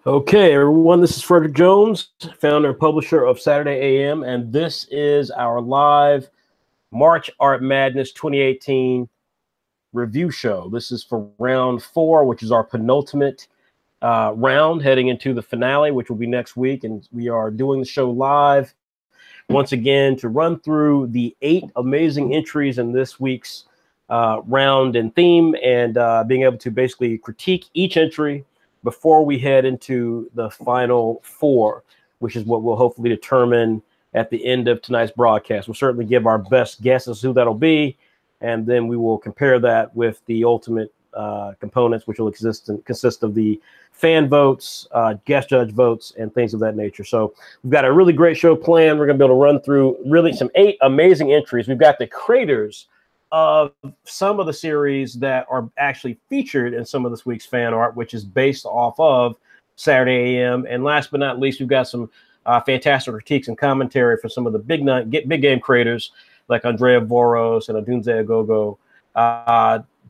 Okay, everyone, this is Frederick Jones, founder and publisher of Saturday AM, and this is our live March Art Madness 2018 review show. This is for round 4, which is our penultimate round, heading into the finale, which will be next week, and we are doing the show live once again to run through the 8 amazing entries in this week's round and theme, and being able to basically critique each entry before we head into the final 4, which is what we'll hopefully determine at the end of tonight's broadcast. We'll certainly give our best guesses who that'll be, and then we will compare that with the ultimate components, which will consist of the fan votes, guest judge votes, and things of that nature. So we've got a really great show planned. We're going to be able to run through really some 8 amazing entries. We've got the creators of some of the series that are actually featured in some of this week's fan art, which is based off of Saturday AM. And last but not least, we've got some fantastic critiques and commentary for some of the big game creators like Andrea Voros and Adunze Agogo.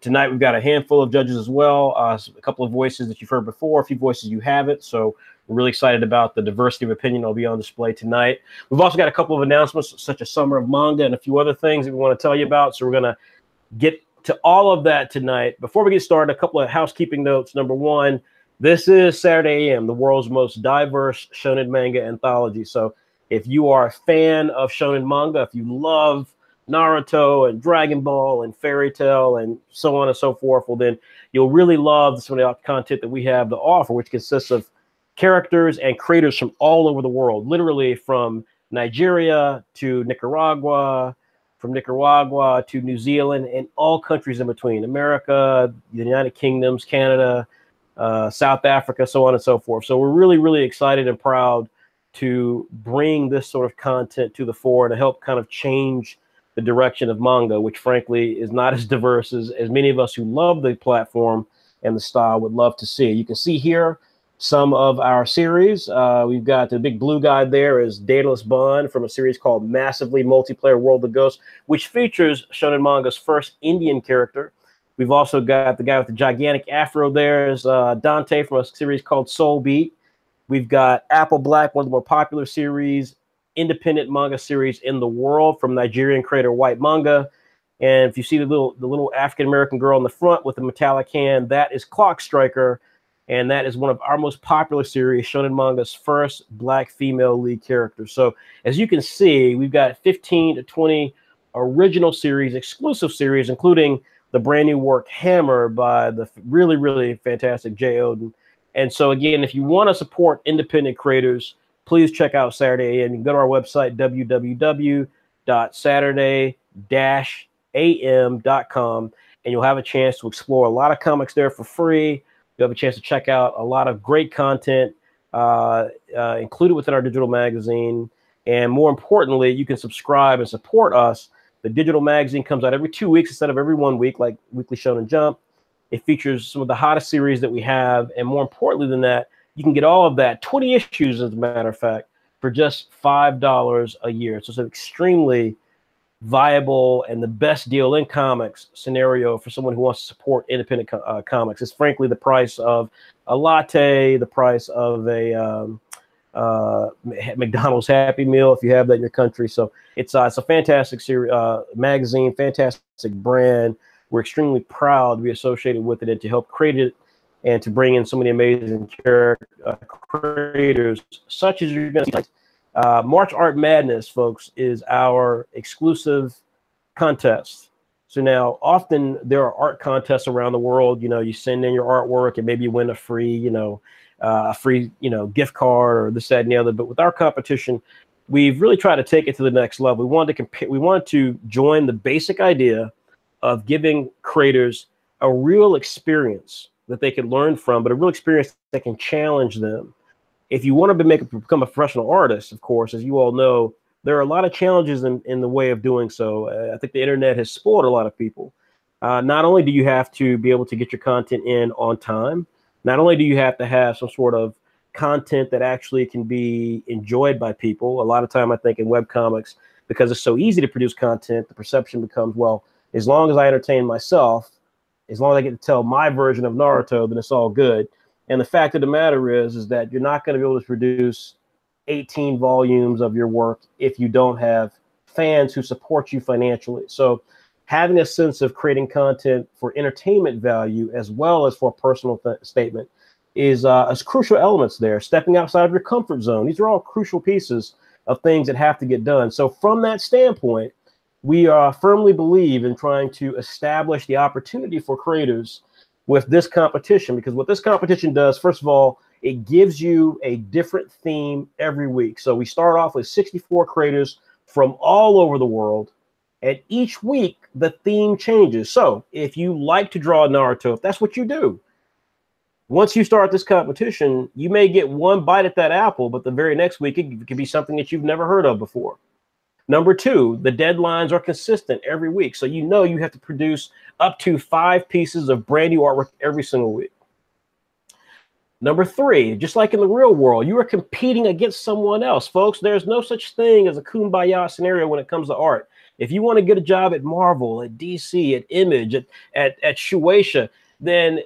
Tonight, we've got a handful of judges as well, a couple of voices that you've heard before, a few voices you haven't. So we're really excited about the diversity of opinion that will be on display tonight. We've also got a couple of announcements, such as Summer of Manga and a few other things that we want to tell you about. So we're going to get to all of that tonight. Before we get started, a couple of housekeeping notes. Number 1, this is Saturday AM, the world's most diverse shonen manga anthology. So if you are a fan of shonen manga, if you love Naruto and Dragon Ball and Fairy Tail and so on and so forth, well, then you'll really love some of the content that we have to offer, which consists of characters and creators from all over the world, literally from Nigeria to Nicaragua, from Nicaragua to New Zealand, and all countries in between, America, the United Kingdoms, Canada, South Africa, so on and so forth. So we're really, really excited and proud to bring this sort of content to the fore and to help kind of change the direction of manga, which frankly is not as diverse as many of us who love the platform and the style would love to see. You can see here some of our series. We've got the big blue guy there is Daedalus Bond from a series called Massively Multiplayer World of Ghosts, which features Shonen Manga's first Indian character. We've also got the guy with the gigantic afro there is Dante from a series called Soul Beat. We've got Apple Black, one of the more popular series, independent manga series in the world from Nigerian creator White Manga. And if you see the little African-American girl in the front with the metallic hand, that is Clock Striker. And that is one of our most popular series, Shonen Manga's first Black female lead character. So as you can see, we've got 15 to 20 original series, exclusive series, including the brand new work Hammer by the really, really fantastic Jay Oden. And so again, if you want to support independent creators, please check out Saturday AM. You can go to our website, www.saturday-am.com, and you'll have a chance to explore a lot of comics there for free. You have a chance to check out a lot of great content included within our digital magazine. And more importantly, you can subscribe and support us. The digital magazine comes out every 2 weeks instead of every 1 week, like Weekly Shonen Jump. It features some of the hottest series that we have. And more importantly than that, you can get all of that, 20 issues, as a matter of fact, for just $5 a year. So it's an extremely viable and the best deal in comics scenario for someone who wants to support independent comics. It's frankly the price of a latte, the price of a McDonald's Happy Meal if you have that in your country. So it's a fantastic series, magazine, fantastic brand. We're extremely proud to be associated with it and to help create it and to bring in so many amazing creators such as you're going to see. March Art Madness, folks, is our exclusive contest. So now, often there are art contests around the world. You know, you send in your artwork and maybe you win a free, gift card or this, that, and the other. But with our competition, we've really tried to take it to the next level. We wanted to compare. We wanted to join the basic idea of giving creators a real experience that they can learn from, but a real experience that can challenge them. If you want to become a professional artist, of course, as you all know, there are a lot of challenges in the way of doing so. I think the internet has spoiled a lot of people. Not only do you have to be able to get your content in on time, not only do you have to have some sort of content that actually can be enjoyed by people. A lot of time, I think, in webcomics, because it's so easy to produce content, the perception becomes, well, as long as I entertain myself, as long as I get to tell my version of Naruto, then it's all good. And the fact of the matter is that you're not going to be able to produce 18 volumes of your work if you don't have fans who support you financially. So having a sense of creating content for entertainment value as well as for a personal statement is as crucial elements there. Stepping outside of your comfort zone. These are all crucial pieces of things that have to get done. So from that standpoint, we firmly believe in trying to establish the opportunity for creators with this competition, because what this competition does, first of all, it gives you a different theme every week. So we start off with 64 creators from all over the world, and each week the theme changes. So if you like to draw Naruto, if that's what you do, once you start this competition, you may get one bite at that apple, but the very next week it could be something that you've never heard of before. Number two, the deadlines are consistent every week. So you know you have to produce up to 5 pieces of brand new artwork every single week. Number three, just like in the real world, you are competing against someone else. Folks, there's no such thing as a kumbaya scenario when it comes to art. If you want to get a job at Marvel, at DC, at Image, at Shueisha, then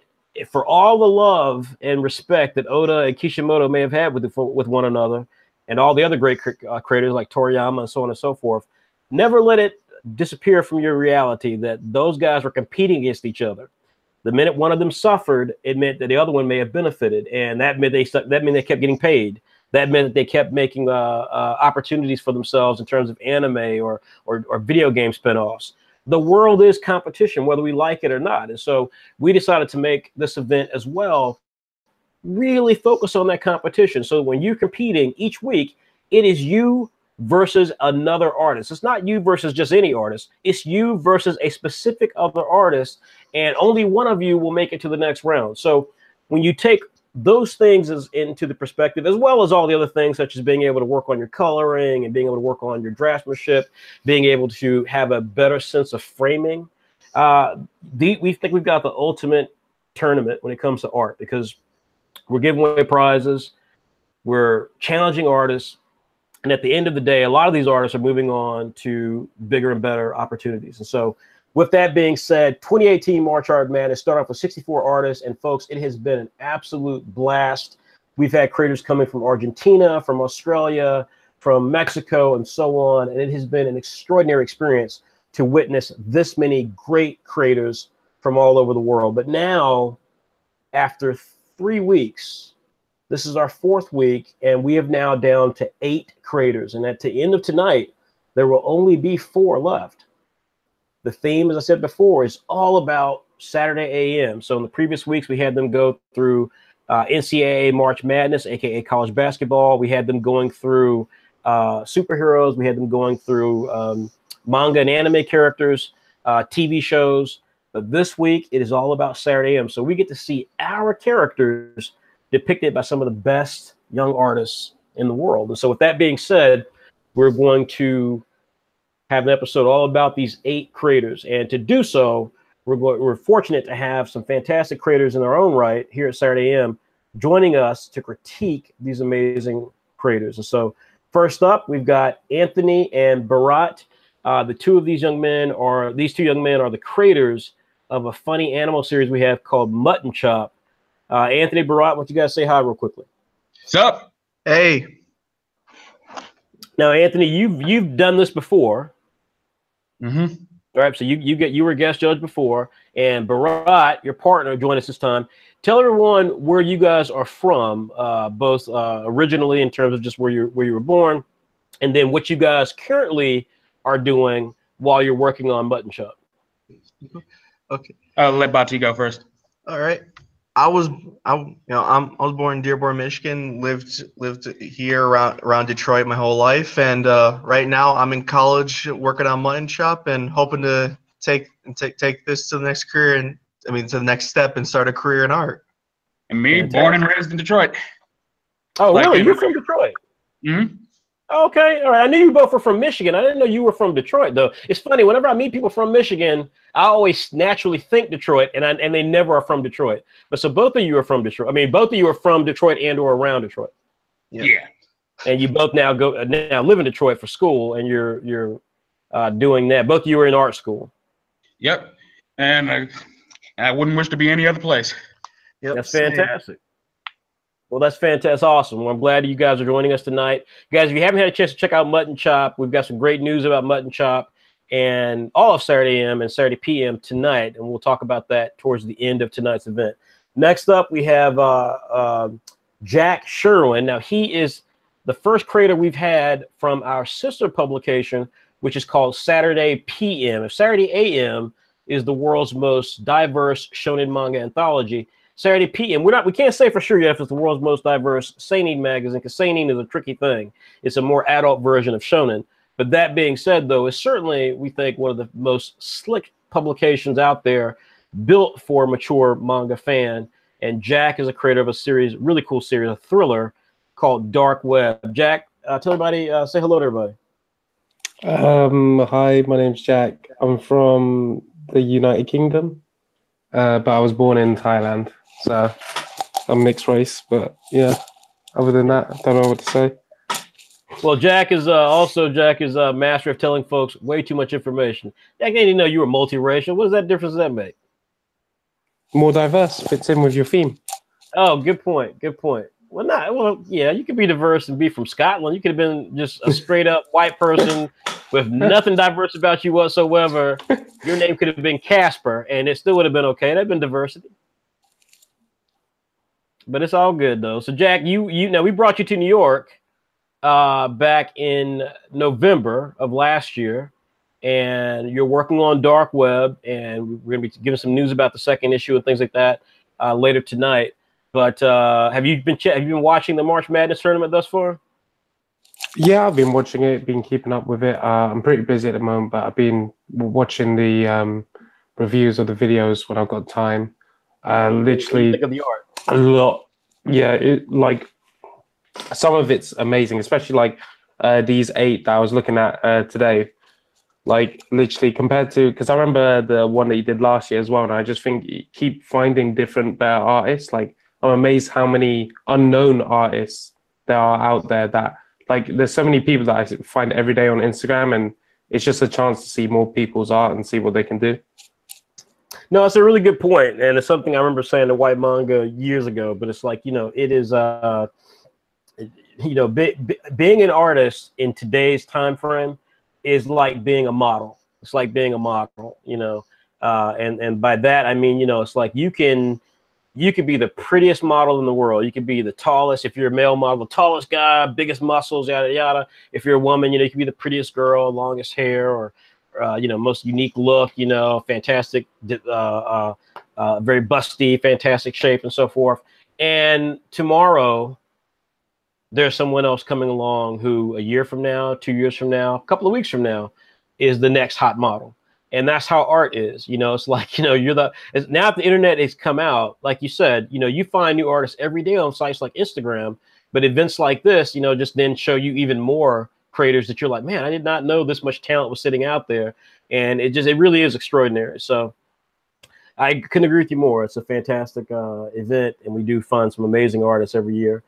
for all the love and respect that Oda and Kishimoto may have had with one another, and all the other great creators like Toriyama and so on and so forth, never let it disappear from your reality that those guys were competing against each other. The minute one of them suffered, it meant that the other one may have benefited, and that meant they kept getting paid. That meant that they kept making opportunities for themselves in terms of anime or video game spinoffs. The world is competition, whether we like it or not. And so we decided to make this event as well really focus on that competition. So when you're competing each week, it is you versus another artist. It's not you versus just any artist. It's you versus a specific other artist, and only one of you will make it to the next round. So when you take those things into the perspective, as well as all the other things, such as being able to work on your coloring and being able to work on your draftsmanship, being able to have a better sense of framing, we think we've got the ultimate tournament when it comes to art, because we're giving away prizes, we're challenging artists, and at the end of the day, a lot of these artists are moving on to bigger and better opportunities. And so with that being said, 2018 March Art Madness started off with 64 artists, and folks, it has been an absolute blast. We've had creators coming from Argentina, from Australia, from Mexico, and so on, and it has been an extraordinary experience to witness this many great creators from all over the world. But now, after 3 weeks, this is our 4th week, and we have now down to 8 creators. And at the end of tonight, there will only be 4 left. The theme, as I said before, is all about Saturday AM. So in the previous weeks, we had them go through NCAA March Madness, aka college basketball. We had them going through superheroes. We had them going through manga and anime characters, TV shows. But this week, it is all about Saturday AM. So we get to see our characters depicted by some of the best young artists in the world. And so with that being said, we're going to have an episode all about these 8 creators. And to do so, we're fortunate to have some fantastic creators in their own right here at Saturday AM joining us to critique these amazing creators. And so first up, we've got Anthony and Bharat. These two young men are the creators of a funny animal series we have called Mutton Chop. Anthony, Bharat, why don't you guys say hi real quickly? What's up? Hey. Now, Anthony, you've done this before. Mm-hmm. All right, so you were a guest judge before, and Bharat, your partner, joined us this time. Tell everyone where you guys are from, both originally in terms of just where you were born, and then what you guys currently are doing while you're working on Mutton Chop. Okay. I'll let Bati go first. All right. I was born in Dearborn, Michigan. Lived here around Detroit my whole life, and right now I'm in college working on Mutton Chop and hoping to take this to the next career, and to the next step and start a career in art. And me, Fantastic. Born and raised in Detroit. Oh, Like really? You're from Detroit? Mm-hmm. Okay, all right. I knew you both were from Michigan. I didn't know you were from Detroit, though. It's funny. Whenever I meet people from Michigan, I always naturally think Detroit, and they never are from Detroit. But so both of you are from Detroit. I mean, both of you are from Detroit and or around Detroit. Yeah. And you both now live in Detroit for school, and you're doing that. Both of you are in art school. Yep. And I wouldn't wish to be any other place. Yep. That's fantastic. Well, that's fantastic. That's awesome. Well, I'm glad you guys are joining us tonight. Guys, if you haven't had a chance to check out Mutton Chop, we've got some great news about Mutton Chop and all of Saturday AM and Saturday PM tonight, and we'll talk about that towards the end of tonight's event. Next up, we have Jack Sherwin. Now, he is the first creator we've had from our sister publication, which is called Saturday PM. If Saturday AM is the world's most diverse shonen manga anthology, Saturday PM, we can't say for sure yet if it's the world's most diverse seinen magazine, because seinen is a tricky thing. It's a more adult version of shonen. But that being said, though, it's certainly, we think, one of the most slick publications out there, built for a mature manga fan. And Jack is a creator of a series, really cool series, a thriller called Dark Web. Jack, tell everybody, say hello to everybody. Hi, my name's Jack. I'm from the United Kingdom, but I was born in Thailand. So I'm mixed race, but yeah, other than that, I don't know what to say. Well, Jack is a master of telling folks way too much information. Jack didn't even know you were multiracial. What does that difference does that make? More diverse, fits in with your theme. Oh, good point. Good point. Well, yeah, you could be diverse and be from Scotland. You could have been just a straight up white person with nothing diverse about you whatsoever. Your name could have been Casper, and it still would have been okay. That'd been diversity. But it's all good though. So Jack, you now we brought you to New York back in November of last year, and you're working on Dark Web, and we're gonna be giving some news about the second issue and things like that later tonight. But have you been watching the March Madness tournament thus far? Yeah, I've been watching it, been keeping up with it. I'm pretty busy at the moment, but I've been watching the reviews of the videos when I've got time. Literally, think of the art. A lot. Yeah, like some of it's amazing, especially like these 8 that I was looking at today. Like literally compared to, because I remember the one that you did last year as well, and I just think you keep finding different better artists. Like I'm amazed how many unknown artists there are out there that, like, there's so many people that I find every day on Instagram, and it's just a chance to see more people's art and see what they can do. No, it's a really good point, and it's something I remember saying to White Manga years ago. But it's like, it is, being an artist in today's time frame is like being a model. It's like being a model, and by that I mean, it's like you could be the prettiest model in the world. You could be the tallest, if you're a male model, the tallest guy, biggest muscles, yada yada. If you're a woman, you could be the prettiest girl, longest hair, or most unique look, fantastic, very busty, fantastic shape, and so forth. And tomorrow, there's someone else coming along who a year from now, 2 years from now, a couple of weeks from now, is the next hot model. And that's how art is. It's like, now that the internet has come out, like you said, you find new artists every day on sites like Instagram, but events like this, just then show you even more creators that you're like, man, I did not know this much talent was sitting out there. And it really is extraordinary. So I couldn't agree with you more. It's a fantastic event, and we do find some amazing artists every year.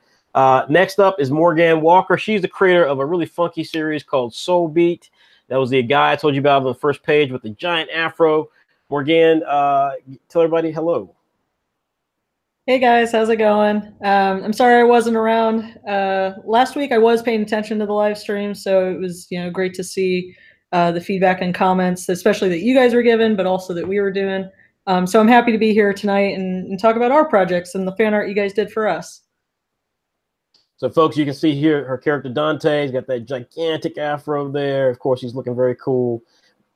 Next up is Morgan Walker. She's the creator of a really funky series called Soul Beat. That was the guy I told you about on the first page with the giant afro. Morgan, tell everybody hello. Hey guys, how's it going? I'm sorry I wasn't around. Last week I was paying attention to the live stream, so it was great to see the feedback and comments, especially that you guys were giving, but also that we were doing. So I'm happy to be here tonight and talk about our projects and the fan art you guys did for us. So folks, you can see here her character Dante. He's got that gigantic afro there. Of course, he's looking very cool.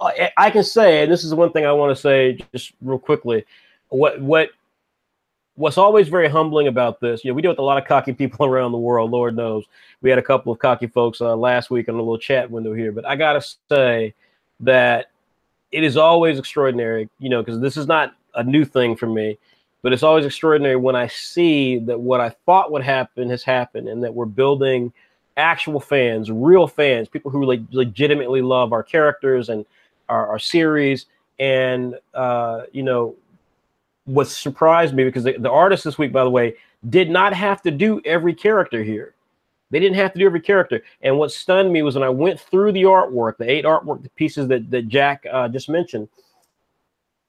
I can say, and this is the one thing I want to say just real quickly, what's always very humbling about this, we deal with a lot of cocky people around the world, Lord knows. We had a couple of cocky folks last week on a little chat window here, but I got to say that it is always extraordinary, because this is not a new thing for me, but it's always extraordinary when I see that what I thought would happen has happened, and that we're building actual fans, real fans, people who legitimately love our characters and our series. And, what surprised me, because the artists this week, by the way, did not have to do every character here. They didn't have to do every character. And what stunned me was when I went through the artwork, the 8 artwork pieces that Jack just mentioned,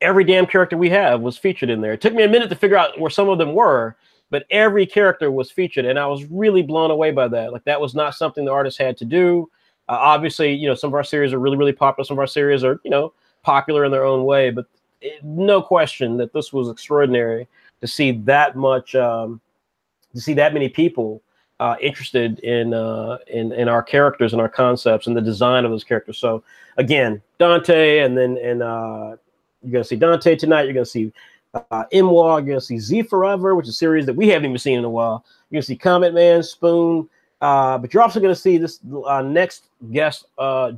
every damn character we have was featured in there. It took me a minute to figure out where some of them were, but every character was featured, and I was really blown away by that. Like, that was not something the artist had to do. Obviously, you know, some of our series are really, really popular. Some of our series are, you know, popular in their own way, but no question that this was extraordinary to see that much, to see that many people interested in our characters and our concepts and the design of those characters. So again, Dante, and you're gonna see Dante tonight. You're gonna see Imwa. You're gonna see Z Forever, which is a series that we haven't even seen in a while. You're gonna see Comet Man, Spoon, but you're also gonna see this next guest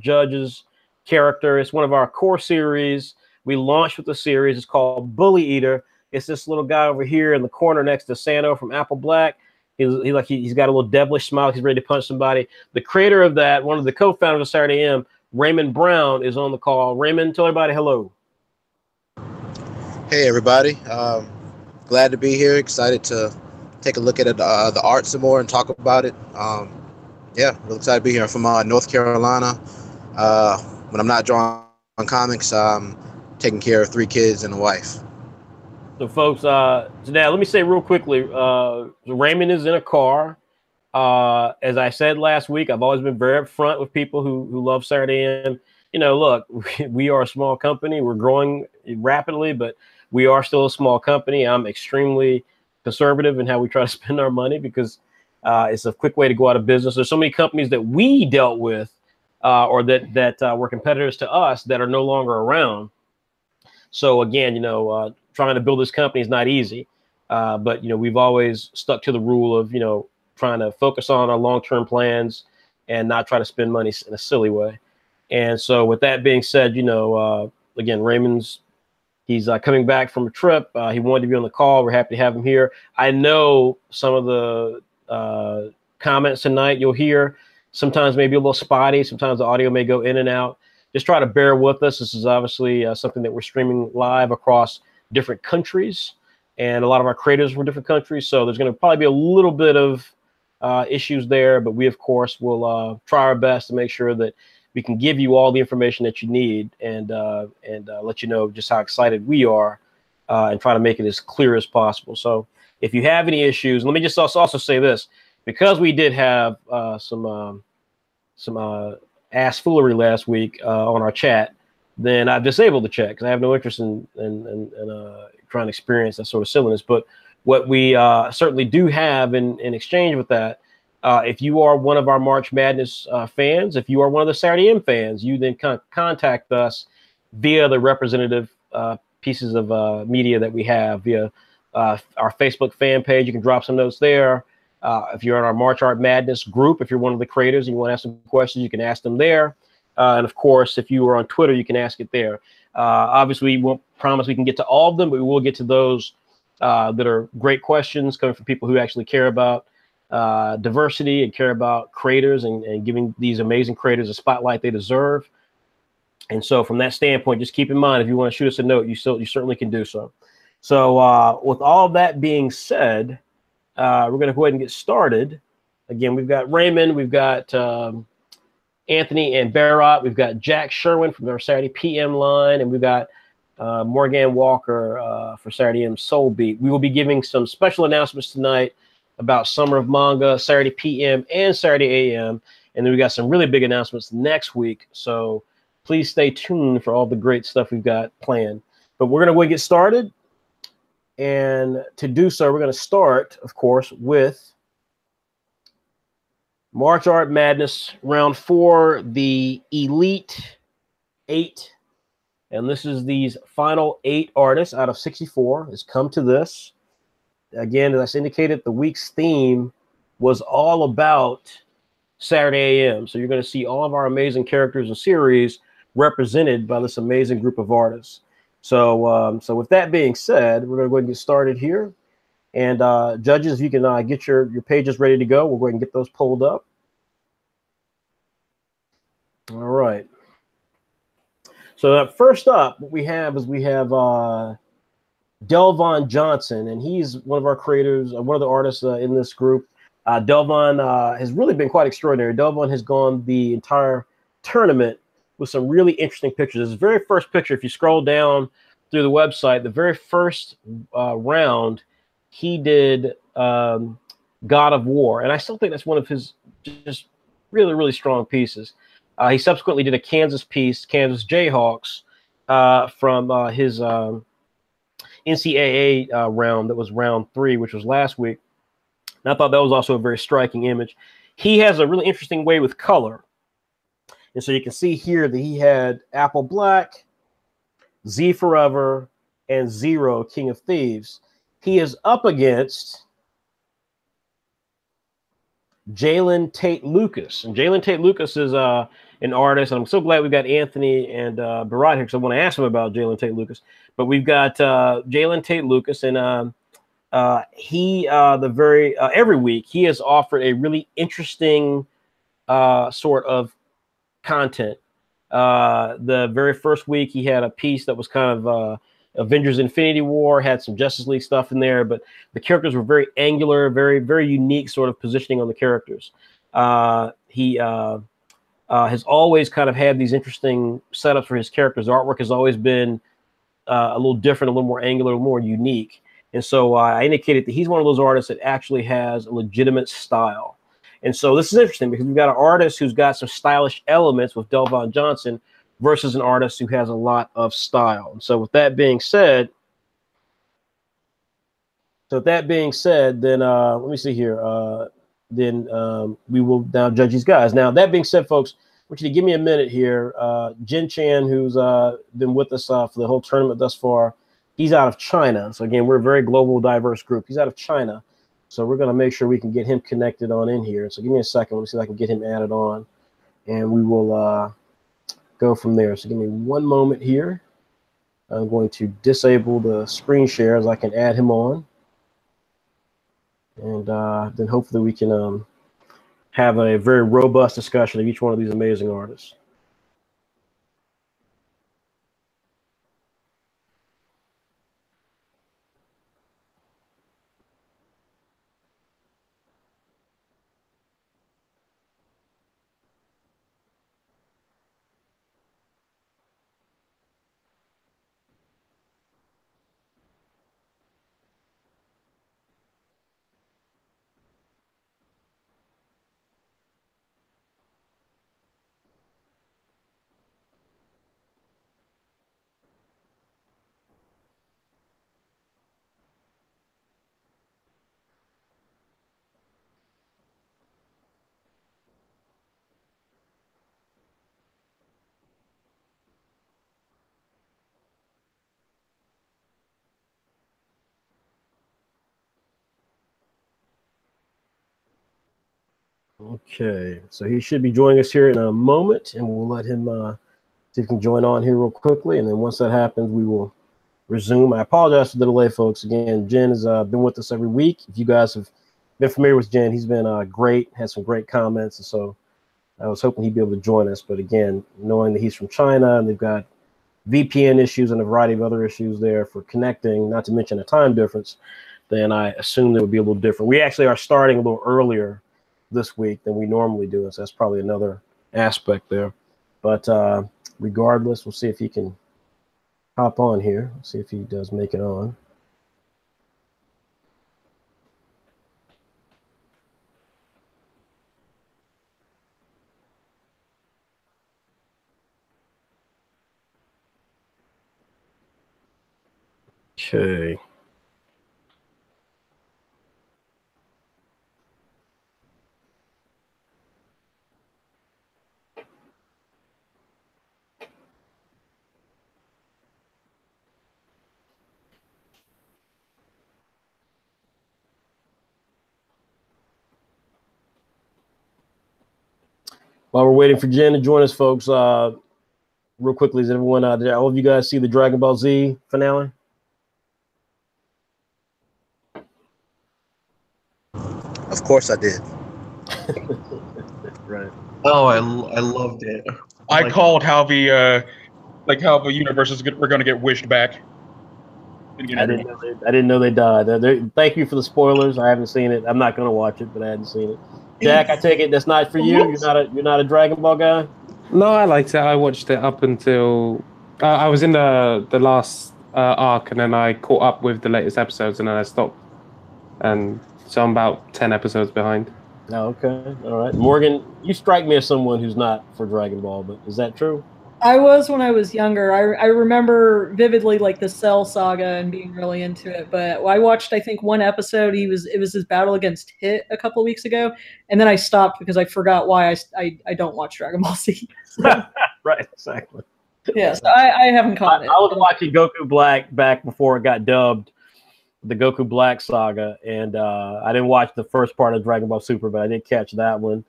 judge's character. It's one of our core series. We launched with the series. It's called Bully Eater. It's this little guy over here in the corner next to Sano from Apple Black. He's got a little devilish smile. He's ready to punch somebody. The creator of that, one of the co-founders of Saturday AM, Raymond Brown, is on the call. Raymond, tell everybody hello. Hey everybody, glad to be here. Excited to take a look at the art some more and talk about it. Yeah, real excited to be here. I'm from North Carolina. When I'm not drawing comics, I'm taking care of 3 kids and a wife. So folks, so now let me say real quickly, Raymond is in a car. As I said last week, I've always been very upfront with people who love Saturday AM. You know, look, we are a small company. We're growing rapidly, but we are still a small company. I'm extremely conservative in how we try to spend our money because it's a quick way to go out of business. There's so many companies that we dealt with or that were competitors to us that are no longer around. So again, you know, trying to build this company is not easy, but you know, we've always stuck to the rule of, you know, trying to focus on our long-term plans and not try to spend money in a silly way. And so with that being said, you know, again, he's coming back from a trip. He wanted to be on the call. We're happy to have him here. I know some of the comments tonight you'll hear sometimes maybe a little spotty. Sometimes the audio may go in and out. Just try to bear with us. This is obviously something that we're streaming live across different countries, and a lot of our creators from different countries. So there's going to probably be a little bit of issues there, but we, of course, will try our best to make sure that we can give you all the information that you need and let you know just how excited we are and try to make it as clear as possible. So if you have any issues, let me just also say this, because we did have some ass foolery last week on our chat, then I've disabled the chat because I have no interest in trying to experience that sort of silliness. But what we certainly do have in exchange with that, if you are one of our March Madness fans, if you are one of the Saturday AM fans, you then contact us via the representative pieces of media that we have via our Facebook fan page. You can drop some notes there. If you're in our March Art Madness group, if you're one of the creators and you want to ask some questions, you can ask them there. And of course, if you are on Twitter, you can ask it there. Obviously, we won't promise we can get to all of them, but we will get to those that are great questions coming from people who actually care about diversity and care about creators and giving these amazing creators a spotlight they deserve. And so from that standpoint, just keep in mind, if you want to shoot us a note, you certainly can do so. So with all of that being said, we're going to go ahead and get started. Again, we've got Raymond, we've got Anthony and Barrett, we've got Jack Sherwin from our Saturday PM line, and we've got Morgan Walker for Saturday AM Soul Beat. We will be giving some special announcements tonight about Summer of Manga, Saturday PM and Saturday AM, and then we got some really big announcements next week. So please stay tuned for all the great stuff we've got planned. But we're going to go and get started. And to do so, we're going to start, of course, with March Art Madness Round 4, the Elite 8. And this is these final 8 artists out of 64 has come to this. Again, as I indicated, the week's theme was all about Saturday AM. So you're going to see all of our amazing characters and series represented by this amazing group of artists. So so with that being said, we're going to go ahead and get started here. And judges, if you can get your pages ready to go, we'll go ahead and get those pulled up. All right. So first up, what we have Delvon Johnson, and he's one of our creators, one of the artists in this group. Delvon has really been quite extraordinary. Delvon has gone the entire tournament with some really interesting pictures. This very first picture, if you scroll down through the website, the very first round, he did God of War, and I still think that's one of his just really, really strong pieces. He subsequently did a Kansas piece, Kansas Jayhawks, from his NCAA round that was round 3, which was last week. And I thought that was also a very striking image. He has a really interesting way with color. And so you can see here that he had Apple Black, Z Forever, and Zero, King of Thieves. He is up against Jalen Tate Lucas. And Jalen Tate Lucas is an artist. And I'm so glad we've got Anthony and Barat here because I want to ask him about Jalen Tate Lucas. But we've got Jalen Tate Lucas, and he every week he has offered a really interesting sort of content. The very first week he had a piece that was kind of Avengers Infinity War, had some Justice League stuff in there, but the characters were very angular, very, very unique sort of positioning on the characters. He has always kind of had these interesting setups for his characters. The artwork has always been a little different, a little more angular, a little more unique. And so I indicated that he's one of those artists that actually has a legitimate style. And so this is interesting because we've got an artist who's got some stylish elements with Delvon Johnson versus an artist who has a lot of style. And so with that being said, then let me see here. Then we will now judge these guys. Now, that being said, folks, I want you to give me a minute here. Jin Chan, who's been with us for the whole tournament thus far, he's out of China. So again, we're a very global, diverse group. He's out of China. So we're going to make sure we can get him connected on in here. So give me a second. Let me see if I can get him added on. And we will go from there. So give me one moment here. I'm going to disable the screen share as I can add him on. And then hopefully we can have a very robust discussion of each one of these amazing artists. Okay, so he should be joining us here in a moment, and we'll let him see if he can join on here real quickly. And then once that happens, we will resume. I apologize for the delay, folks. Again, Jen has been with us every week. If you guys have been familiar with Jen, he's been great, had some great comments. And so I was hoping he'd be able to join us. But again, knowing that he's from China and they've got VPN issues and a variety of other issues there for connecting, not to mention a time difference, then I assume it would be a little different. We actually are starting a little earlier this week than we normally do, so that's probably another aspect there. But regardless, we'll see if he can hop on here. Let's see if he does make it on. Okay. While we're waiting for Jen to join us, folks, real quickly, is everyone did all of you guys see the Dragon Ball Z finale? Of course I did. Right. Oh, I loved it. I called how the universes were going to get wished back. I didn't know they died. Thank you for the spoilers. I haven't seen it. I'm not going to watch it, but I hadn't seen it. Jack, I take it that's not for you. You're not a Dragon Ball guy. No, I liked it. I watched it up until I was in the last arc, and then I caught up with the latest episodes, and then I stopped. And So I'm about 10 episodes behind. Oh, okay. All right. Morgan, you strike me as someone who's not for Dragon Ball, but is that true? I was when I was younger. I remember vividly like the Cell saga and being really into it. But I watched, I think, one episode. It was his battle against Hit a couple of weeks ago, and then I stopped because I forgot why I don't watch Dragon Ball Z. So, Right, exactly. yeah, so I haven't caught it. I was watching Goku Black back before it got dubbed, the Goku Black saga, and I didn't watch the first part of Dragon Ball Super, but I did catch that one,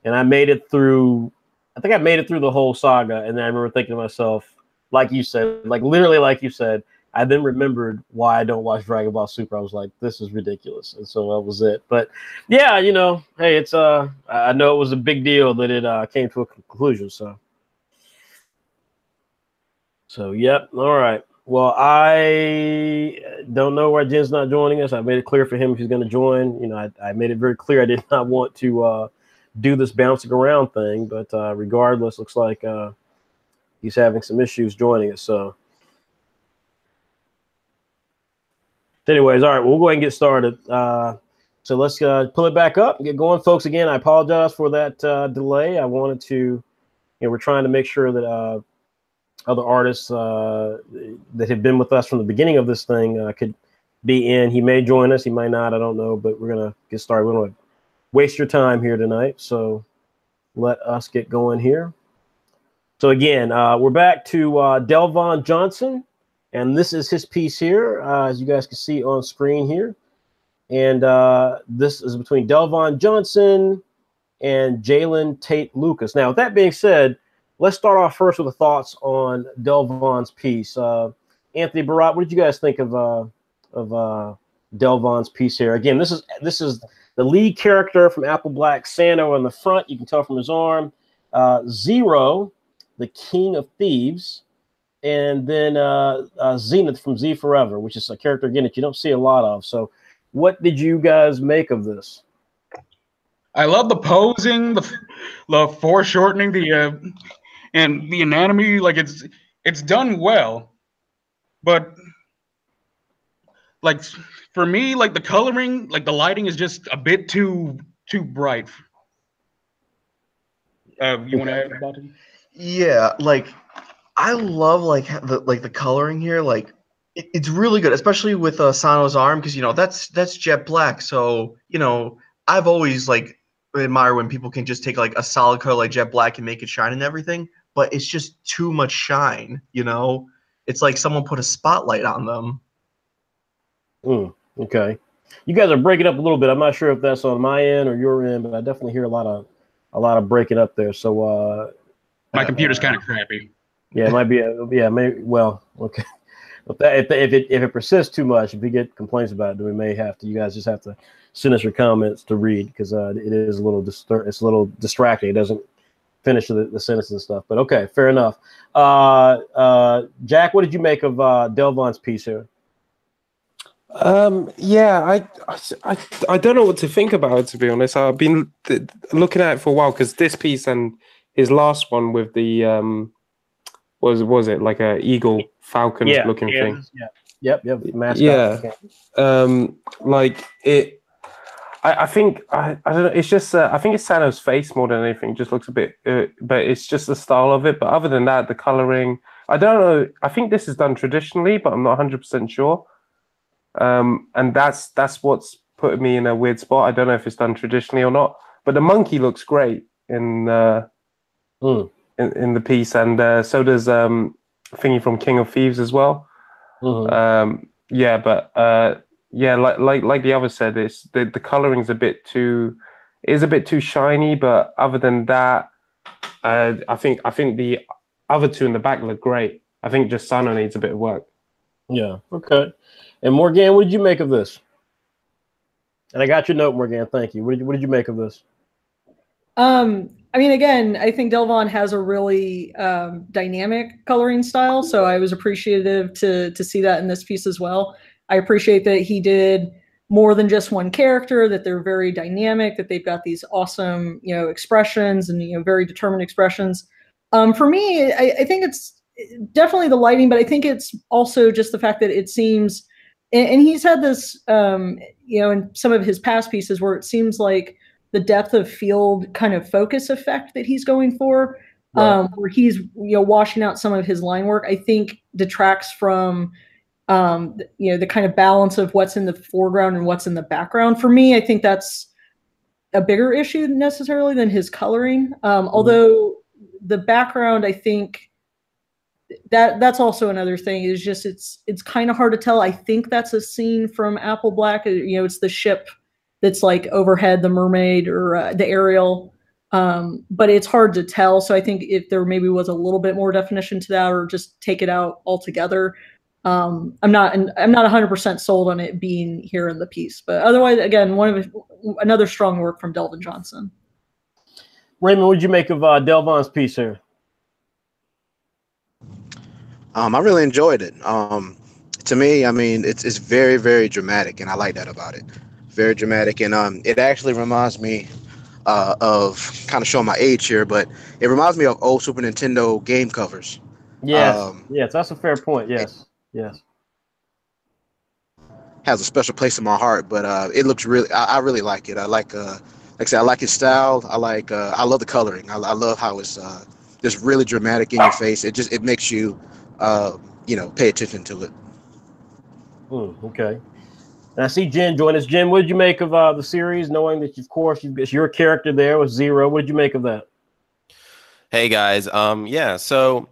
and I made it through. I think I made it through the whole saga, and then I remember thinking to myself, like you said, like literally like you said, I then remembered why I don't watch Dragon Ball Super. I was like, this is ridiculous, and so that was it. But yeah, you know, hey, it's I know it was a big deal that it came to a conclusion. So yep, all right. Well, I don't know why Jen's not joining us. I made it clear for him if he's going to join. You know, I made it very clear I did not want to do this bouncing around thing, but regardless, looks like he's having some issues joining us. So anyways, all right, we'll go ahead and get started. So let's pull it back up and get going, folks. Again, I apologize for that delay. I wanted to, you know, we're trying to make sure that other artists that have been with us from the beginning of this thing could be in. He may join us, he might not, I don't know, but we're gonna get started. We don't want to waste your time here tonight, so let us get going here. So again, we're back to Delvon Johnson, and this is his piece here, as you guys can see on screen here. And this is between Delvon Johnson and Jalen Tate Lucas. Now, with that being said, let's start off first with the thoughts on Delvon's piece. Anthony, Barat, what did you guys think of Delvon's piece here? Again, this is the lead character from Apple Black, Sano, on the front. You can tell from his arm. Zero, the King of Thieves, and then Zenith from Z Forever, which is a character, again, that you don't see a lot of. So what did you guys make of this? I love the posing, the foreshortening, and the anatomy. Like it's done well, but like for me, like the coloring, like the lighting is just a bit too bright. You want to add about it? Yeah, like I love the coloring here. Like it's really good, especially with Sano's arm, because you know that's jet black. So you know I've always like admire when people can just take like a solid color like jet black and make it shine and everything. But it's just too much shine. You know, it's like someone put a spotlight on them. Okay, you guys are breaking up a little bit. I'm not sure if that's on my end or your end, but I definitely hear a lot of breaking up there. So My computer's kind of crappy. yeah, it might be. Maybe. Well, okay. If it persists too much, if we get complaints about it, then we may have to. You guys just have to send us your comments to read, because it is a little it's a little distracting. It doesn't finish the sentence and stuff. But okay, fair enough. Jack, what did you make of Delvon's piece here? Yeah, I don't know what to think about it, to be honest. I've been looking at it for a while, because this piece and his last one with the was it like a eagle falcon looking thing? Yeah, yep, mascot. Yeah, like it. I think I don't know. It's just I think it's Sano's face more than anything. It just looks a bit, but it's just the style of it. But other than that, the coloring, I don't know. I think this is done traditionally, but I'm not 100% sure. And that's what's put me in a weird spot. I don't know if it's done traditionally or not. But the monkey looks great in the piece, and so does thingy from King of Thieves as well. Yeah, but yeah, like the other said, it's the coloring's a bit too shiny. But other than that, I think the other two in the back look great. I think just Sano needs a bit of work. Yeah. Okay. And Morgan, what did you make of this? And I got your note, Morgan. Thank you. What did you make of this? I mean, again, I think Delvon has a really dynamic coloring style, so I was appreciative to see that in this piece as well. I appreciate that he did more than just one character, that they're very dynamic, that they've got these awesome, you know, expressions and, you know, very determined expressions. For me, I think it's definitely the lighting, but I think it's also just the fact that it seems and he's had this, you know, in some of his past pieces where it seems like the depth of field kind of focus effect that he's going for, where he's, you know, washing out some of his line work, I think detracts from, you know, the kind of balance of what's in the foreground and what's in the background. For me, I think that's a bigger issue necessarily than his coloring. Although the background, I think that's also another thing, is just it's kind of hard to tell. I think that's a scene from Apple Black. You know, it's the ship that's like overhead, the mermaid or the Ariel. But it's hard to tell. So I think if there maybe was a little bit more definition to that, or just take it out altogether. I'm not 100% sold on it being here in the piece, but otherwise, again, another strong work from Delvin Johnson. Raymond, what did you make of Delvin's piece here? I really enjoyed it. To me, I mean, it's very, very dramatic, and I like that about it. Very dramatic, and it actually reminds me of, kind of showing my age here, but it reminds me of old Super Nintendo game covers. Yes, yes, that's a fair point. Yes, yes. Has a special place in my heart, but it looks really. I really like it. I like I said, I like his style. I love the coloring. I love how it's just really dramatic in your face. It makes you, you know, pay attention to it. Okay. And I see Jen join us. Jen, what did you make of the series, knowing that, of course, it's your character there with Zero? What did you make of that? Hey, guys. Yeah, so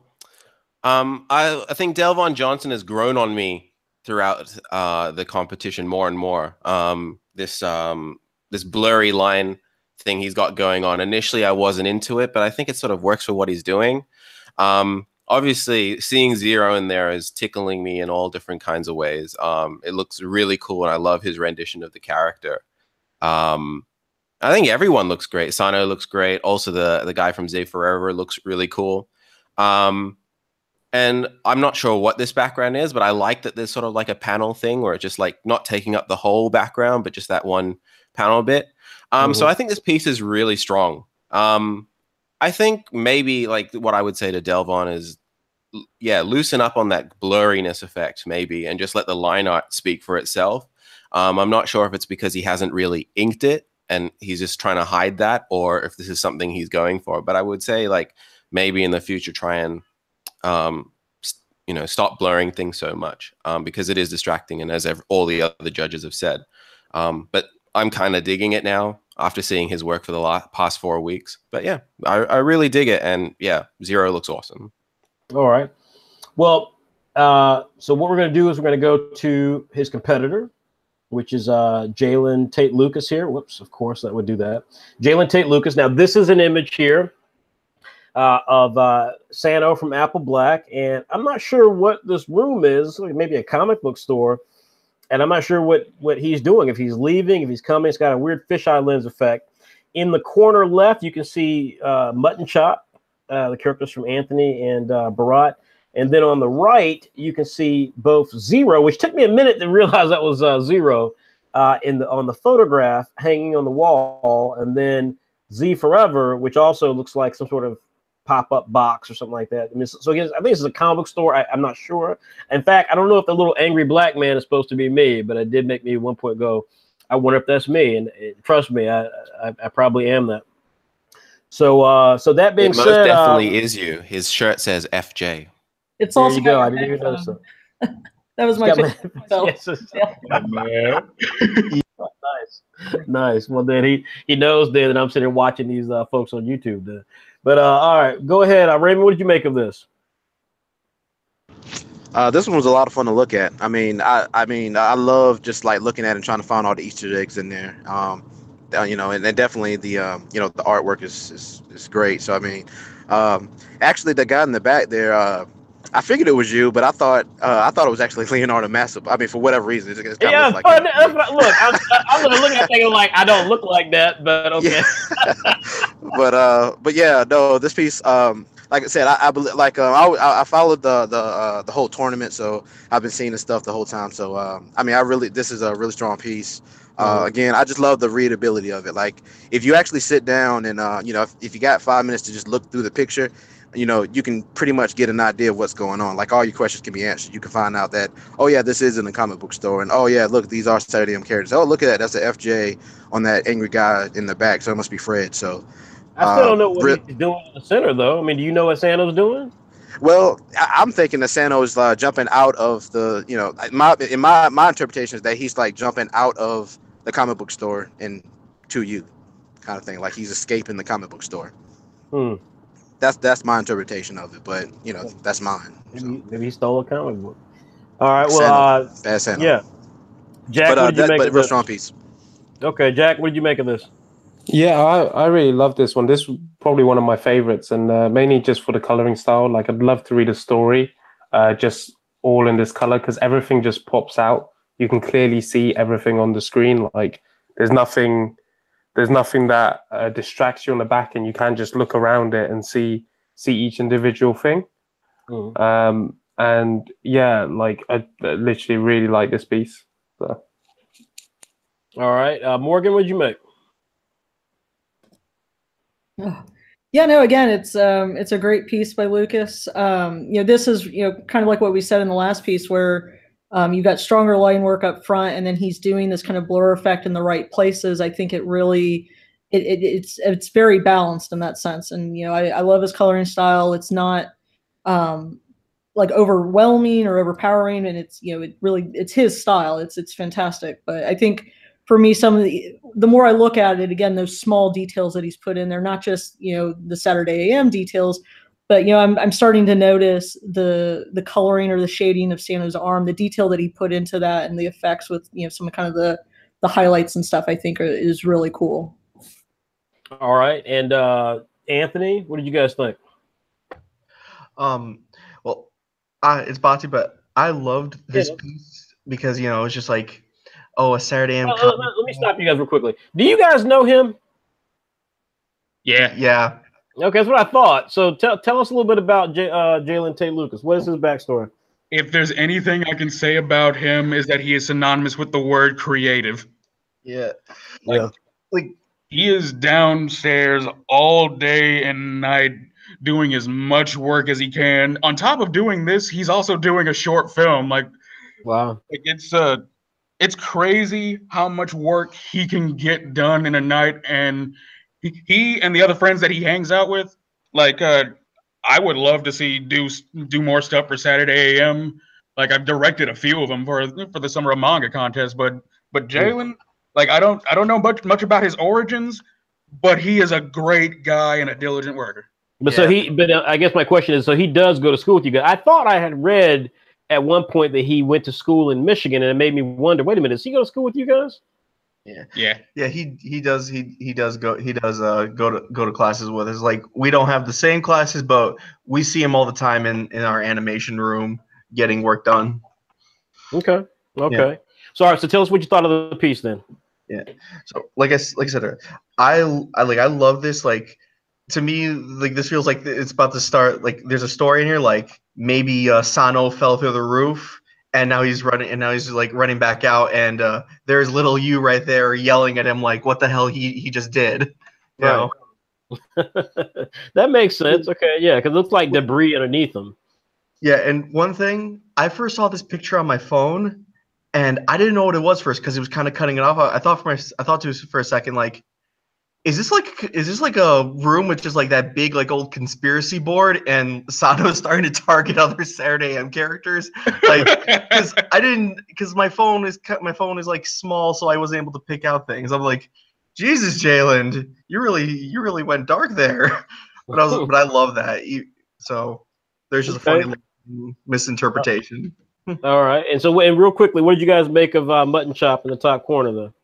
I think Delvin Johnson has grown on me throughout the competition more and more. This blurry line thing he's got going on. Initially, I wasn't into it, but I think it sort of works for what he's doing. Obviously, seeing Zero in there is tickling me in all different kinds of ways. It looks really cool, and I love his rendition of the character. I think everyone looks great. Sano looks great. Also, the guy from Zay Forever looks really cool. And I'm not sure what this background is, but I like that there's sort of like a panel thing where it's just like not taking up the whole background, but just that one panel bit. So I think this piece is really strong. I think maybe like what I would say to Delvin is, yeah, loosen up on that blurriness effect maybe, and just let the line art speak for itself. I'm not sure if it's because he hasn't really inked it and he's just trying to hide that, or if this is something he's going for. But I would say like maybe in the future try and you know, stop blurring things so much because it is distracting, and as all the other judges have said. But I'm kind of digging it now after seeing his work for the past 4 weeks. But yeah, I really dig it, and yeah, Zero looks awesome. All right. Well, so what we're going to do is we're going to go to his competitor, which is Jalen Tate Lucas here. Whoops, of course, that would do that. Jalen Tate Lucas. Now, this is an image here of Sano from Apple Black, and I'm not sure what this room is. Maybe a comic book store, and I'm not sure what he's doing. If he's leaving, if he's coming, it's got a weird fisheye lens effect. In the corner left, you can see Mutton Chop, the characters from Anthony and Bharat, and then on the right, you can see both Zero, which took me a minute to realize that was Zero, on the photograph hanging on the wall, and then Z Forever, which also looks like some sort of pop-up box or something like that. I mean, so I think this is a comic book store. I'm not sure. In fact, I don't know if the little angry black man is supposed to be me, but it did make me at one point go, I wonder if that's me. And trust me, I probably am that. So that being said, most definitely is you. His shirt says FJ. It's also there you go. I didn't even notice that. That was my Nice. Well, then he knows then that I'm sitting here watching these folks on YouTube. Then. But all right, go ahead, Raymond. What did you make of this? This one was a lot of fun to look at. I mean, I love just like looking at and trying to find all the Easter eggs in there. You know, and definitely the you know, the artwork is great. So I mean, actually, the guy in the back there. I figured it was you, but I thought it was actually Leonardo Massa. I mean, for whatever reason, it's yeah. Like look, I'm gonna look at that like I don't look like that, but okay. Yeah. but yeah, no, this piece, like I said, I believe, like I followed the whole tournament, so I've been seeing this stuff the whole time. So I mean, this is a really strong piece. Again, I just love the readability of it. Like if you actually sit down and you know, if you got 5 minutes to just look through the picture. you can pretty much get an idea of what's going on. Like all your questions can be answered. You can find out that, oh yeah, this is in the comic book store, and oh yeah, look, these are Saturday AM characters. Oh, look at that, that's the FJ on that angry guy in the back, so it must be Fred. So I still don't know what he's doing in the center, though. I mean, do you know what Sano's doing? Well, I'm thinking that Sano's jumping out of the, my interpretation is that he's like jumping out of the comic book store and to you, kind of thing. Like he's escaping the comic book store. That's my interpretation of it, but that's mine. Maybe he stole a comic book. All right, well, bad Sano. Yeah, Jack, what did you make of real this? strong piece. Okay, Jack, what did you make of this? Yeah, I really love this one. This is probably one of my favorites, and mainly just for the coloring style. Like, I'd love to read a story just all in this color, because everything just pops out. You can clearly see everything on the screen. Like, there's nothing that distracts you on the back, and you can just look around it and see each individual thing. And yeah, like, I literally really like this piece. So. All right, Morgan, what did you make? Yeah, no, again, it's a great piece by Lucas. This is kind of like what we said in the last piece, where you've got stronger line work up front, and then he's doing this kind of blur effect in the right places. I think it really it's very balanced in that sense, and I love his coloring style. It's not like overwhelming or overpowering, and it's his style. It's fantastic. But I think for me, some of the more I look at it, again, those small details that he's put in there, not just the Saturday AM details, but I'm starting to notice the coloring or the shading of Sano's arm, the detail that he put into that, and the effects with some kind of the highlights and stuff. I think is really cool. All right, and Anthony, what did you guys think? Well, it's Bati, but I loved this piece because it was just like, oh, a Saturday AM. Let me stop you guys real quickly. Do you guys know him? Yeah. Okay, that's what I thought. So tell us a little bit about Jalen Tate Lucas. What is his backstory? If there's anything I can say about him, is that he is synonymous with the word creative. Yeah. Like he is downstairs all day and night doing as much work as he can. On top of doing this, he's also doing a short film. Like, wow. Like it's crazy how much work he can get done in a night, and he and the other friends that he hangs out with, like I would love to see do more stuff for Saturday AM. Like, I've directed a few of them for the Summer of Manga contest, but Jalen, like I don't know much about his origins, but he is a great guy and a diligent worker. But I guess my question is, so he does go to school with you guys. I thought I had read at one point that he went to school in Michigan, and it made me wonder, wait a minute, does he go to school with you guys? Yeah. He does go to classes with us. Like, we don't have the same classes, but we see him all the time in our animation room getting work done. Okay. Yeah. So, all right, so tell us what you thought of the piece then. Yeah. So like I said, I love this. Like, to me, like, this feels like it's about to start. Like, there's a story in here. Like, maybe Sano fell through the roof, and now he's running, and now he's like running back out, and there's little you right there yelling at him like, "What the hell he just did?" You know? That makes sense. Okay, yeah, because it looks like debris underneath him. Yeah, and one thing, I first saw this picture on my phone, and I didn't know what it was first because it was kind of cutting it off. I thought for a second, like, is this like a room with just like that big like old conspiracy board, and Sano is starting to target other Saturday AM characters? Like, because my phone is like small, so I wasn't able to pick out things. I'm like, Jesus, Jalen, you really went dark there. But I love that. So there's just a funny misinterpretation. All right, and real quickly, what did you guys make of Mutton Chop in the top corner though?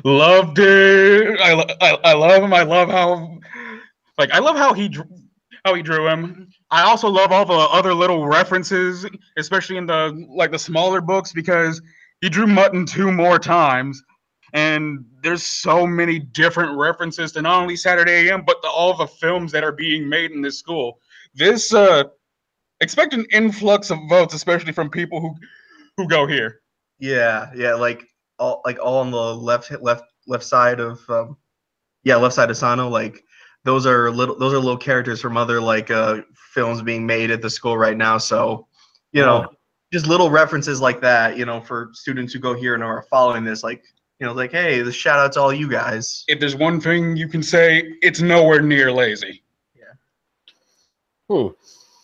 Loved it. I love him. I love how he drew him. I also love all the other little references, especially in the smaller books, because he drew Mutton 2 more times, and there's so many different references to not only Saturday AM but to all the films that are being made in this school. This expect an influx of votes, especially from people who go here. Yeah, like all on the left side of left side of Sano. Like, those are little characters from other like films being made at the school right now. So, you know, just little references like that, you know, for students who go here and are following this, like, you know, like, hey, the shout out to all you guys. If there's one thing you can say, it's nowhere near lazy. Yeah.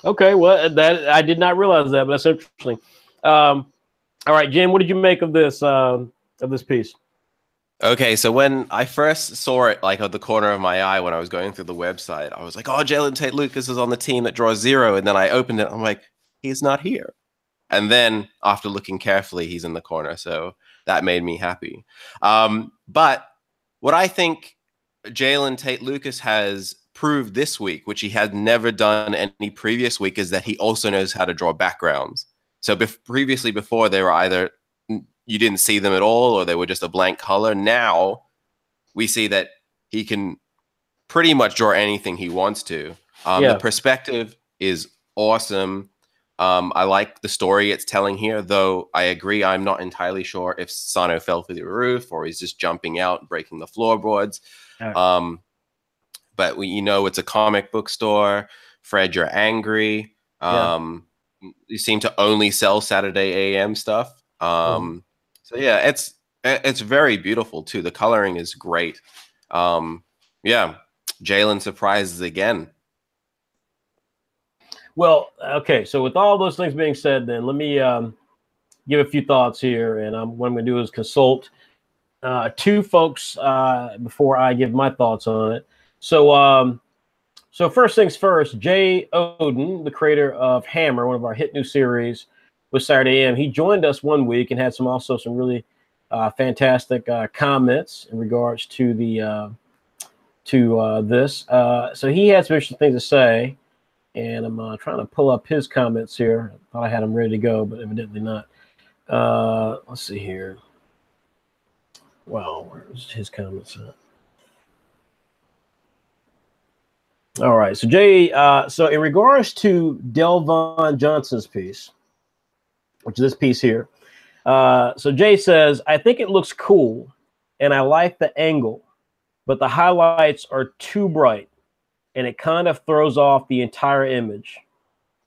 Okay, well, that I did not realize that, but that's interesting. All right, Jim, what did you make of this piece? Okay, so when I first saw it, like at the corner of my eye when I was going through the website, I was like, "Oh, Jalen Tate Lucas is on the team that draws Zero," and then I opened it, I'm like, "He's not here." And then after looking carefully, he's in the corner, so that made me happy. But what I think Jalen Tate Lucas has proved this week, which he had never done any previous week, is that he also knows how to draw backgrounds. So previously, before, they were either you didn't see them at all, or they were just a blank color. Now we see that he can pretty much draw anything he wants to. The perspective is awesome. I like the story it's telling here, though I agree I'm not entirely sure if Sano fell through the roof or he's just jumping out and breaking the floorboards. But you know, it's a comic book store. Fred, you're angry. You seem to only sell Saturday AM stuff. So yeah, it's very beautiful too. The coloring is great. Yeah, Jalen surprises again. Well, okay. So with all those things being said, then let me give a few thoughts here, and what I'm going to do is consult two folks before I give my thoughts on it. So, so first things first, Jay Oden, the creator of Hammer, one of our hit new series with Saturday AM, he joined us one week and had some really fantastic comments in regards to the this. So he had some interesting things to say, and I'm trying to pull up his comments here. I thought I had them ready to go, but evidently not. Let's see here. Wow, where's his comments at? All right, so Jay, so in regards to Delvon Johnson's piece, which is this piece here, so Jay says, I think it looks cool, and I like the angle, but the highlights are too bright, and it kind of throws off the entire image.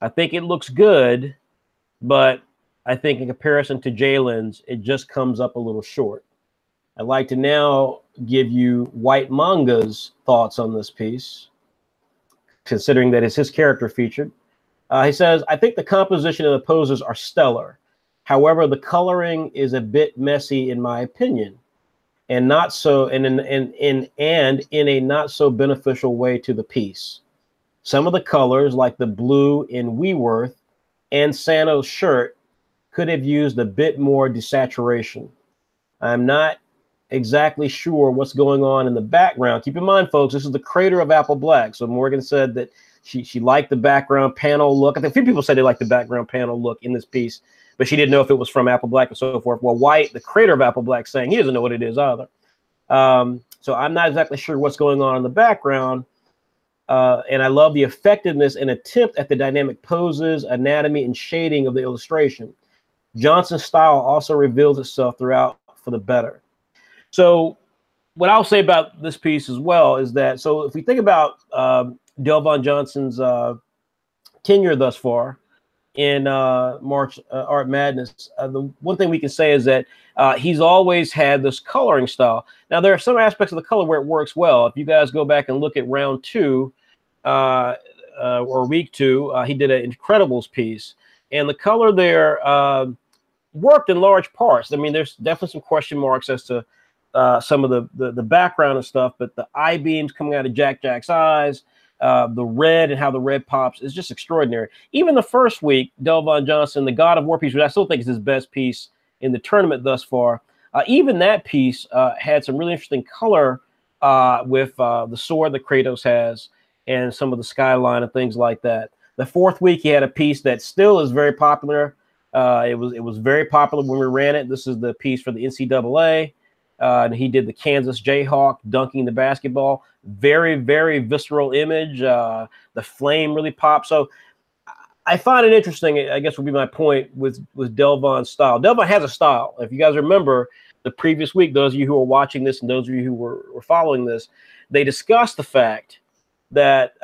I think it looks good, but I think in comparison to Jalen's, it just comes up a little short. I'd like to now give you White Manga's thoughts on this piece, considering that it's his character featured. He says, I think the composition of the poses are stellar. However, the coloring is a bit messy in my opinion, and not so in a not so beneficial way to the piece. Some of the colors, like the blue in Weeworth and Sano's shirt, could have used a bit more desaturation. I'm not exactly sure what's going on in the background. Keep in mind, folks, this is the creator of Apple Black. So Morgan said that she liked the background panel look. I think a few people said they liked the background panel look in this piece, but she didn't know if it was from Apple Black and so forth. Well, White, the creator of Apple Black, saying he doesn't know what it is either. So I'm not exactly sure what's going on in the background. And I love the effectiveness and attempt at the dynamic poses, anatomy, and shading of the illustration. Johnson's style also reveals itself throughout for the better. So what I'll say about this piece as well is that, so if we think about Delvon Johnson's tenure thus far in March Art Madness, the one thing we can say is that he's always had this coloring style. Now, there are some aspects of the color where it works well. If you guys go back and look at round 2 or week 2, he did an Incredibles piece, and the color there worked in large parts. I mean, there's definitely some question marks as to some of the background and stuff, but the eye beams coming out of Jack's eyes, the red and how the red pops is just extraordinary. Even the first week, Delvon Johnson, the God of War piece, which I still think is his best piece in the tournament thus far, even that piece had some really interesting color with the sword that Kratos has and some of the skyline and things like that. The fourth week, he had a piece that still is very popular. It was very popular when we ran it. This is the piece for the NCAA. And he did the Kansas Jayhawk dunking the basketball. Very, very visceral image. The flame really popped. So I find it interesting, I guess would be my point with Delvon's style. Delvon has a style. If you guys remember the previous week, those of you who are watching this and those of you who were following this, they discussed the fact that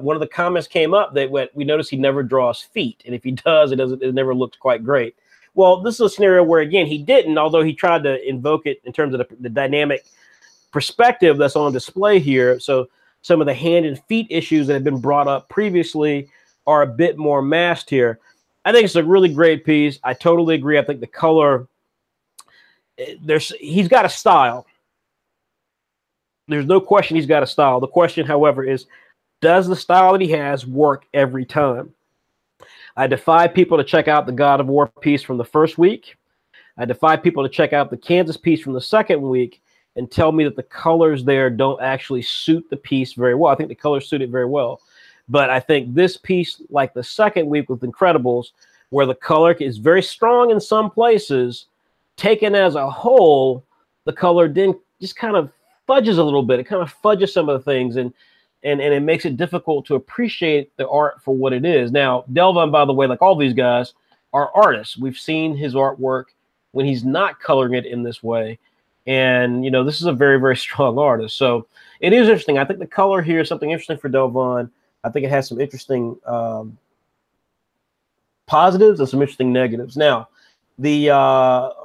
one of the comments came up that we noticed he never draws feet, and if he does, it never looks quite great. Well, this is a scenario where, again, he didn't, although he tried to invoke it in terms of the dynamic perspective that's on display here. So some of the hand and feet issues that have been brought up previously are a bit more masked here. I think it's a really great piece. I totally agree. I think the color, he's got a style. There's no question he's got a style. The question, however, is does the style that he has work every time? I defy people to check out the God of War piece from the first week. I defy people to check out the Kansas piece from the second week and tell me that the colors there don't actually suit the piece very well. I think the colors suit it very well. But I think this piece, like the second week with Incredibles, where the color is very strong in some places, taken as a whole, the color then just kind of fudges a little bit. It kind of fudges some of the things, and it makes it difficult to appreciate the art for what it is. Now, Delvon, by the way, like all these guys, are artists. We've seen his artwork when he's not coloring it in this way. And, you know, this is a very, very strong artist. So it is interesting. I think the color here is something interesting for Delvon. I think it has some interesting positives and some interesting negatives. Now, the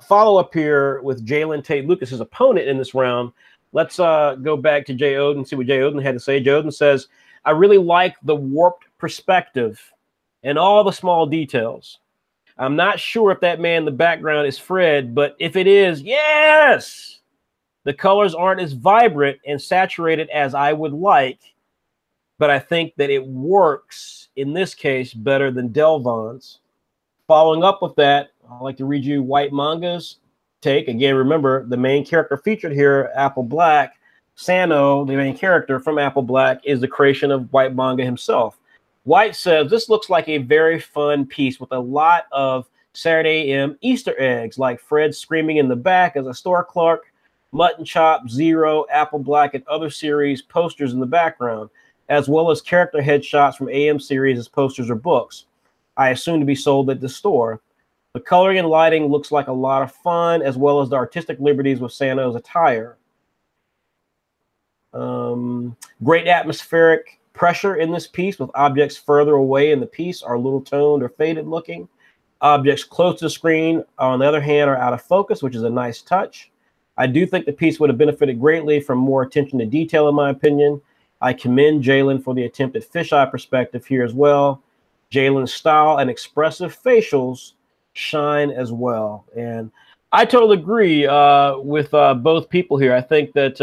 follow-up here with Jalen Tate Lucas, his opponent in this round, let's go back to Jay Oden and see what Jay Oden had to say. Jay Oden says, I really like the warped perspective and all the small details. I'm not sure if that man in the background is Fred, but if it is, yes! The colors aren't as vibrant and saturated as I would like, but I think that it works, in this case, better than Delvon's. Following up with that, I'd like to read you White Manga's take. Again, remember, the main character featured here, Apple Black, Sano, the main character from Apple Black, is the creation of White Manga himself. White says, this looks like a very fun piece with a lot of Saturday AM Easter eggs, like Fred screaming in the back as a store clerk, Mutton Chop, Zero, Apple Black, and other series posters in the background, as well as character headshots from AM series as posters or books, I assume to be sold at the store. The coloring and lighting looks like a lot of fun, as well as the artistic liberties with Sano's attire. Great atmospheric pressure in this piece, with objects further away in the piece are little toned or faded looking. Objects close to the screen, on the other hand, are out of focus, which is a nice touch. I do think the piece would have benefited greatly from more attention to detail, in my opinion. I commend Jalen for the attempt at fisheye perspective here as well. Jalen's style and expressive facials shine as well. And I totally agree with both people here. I think that,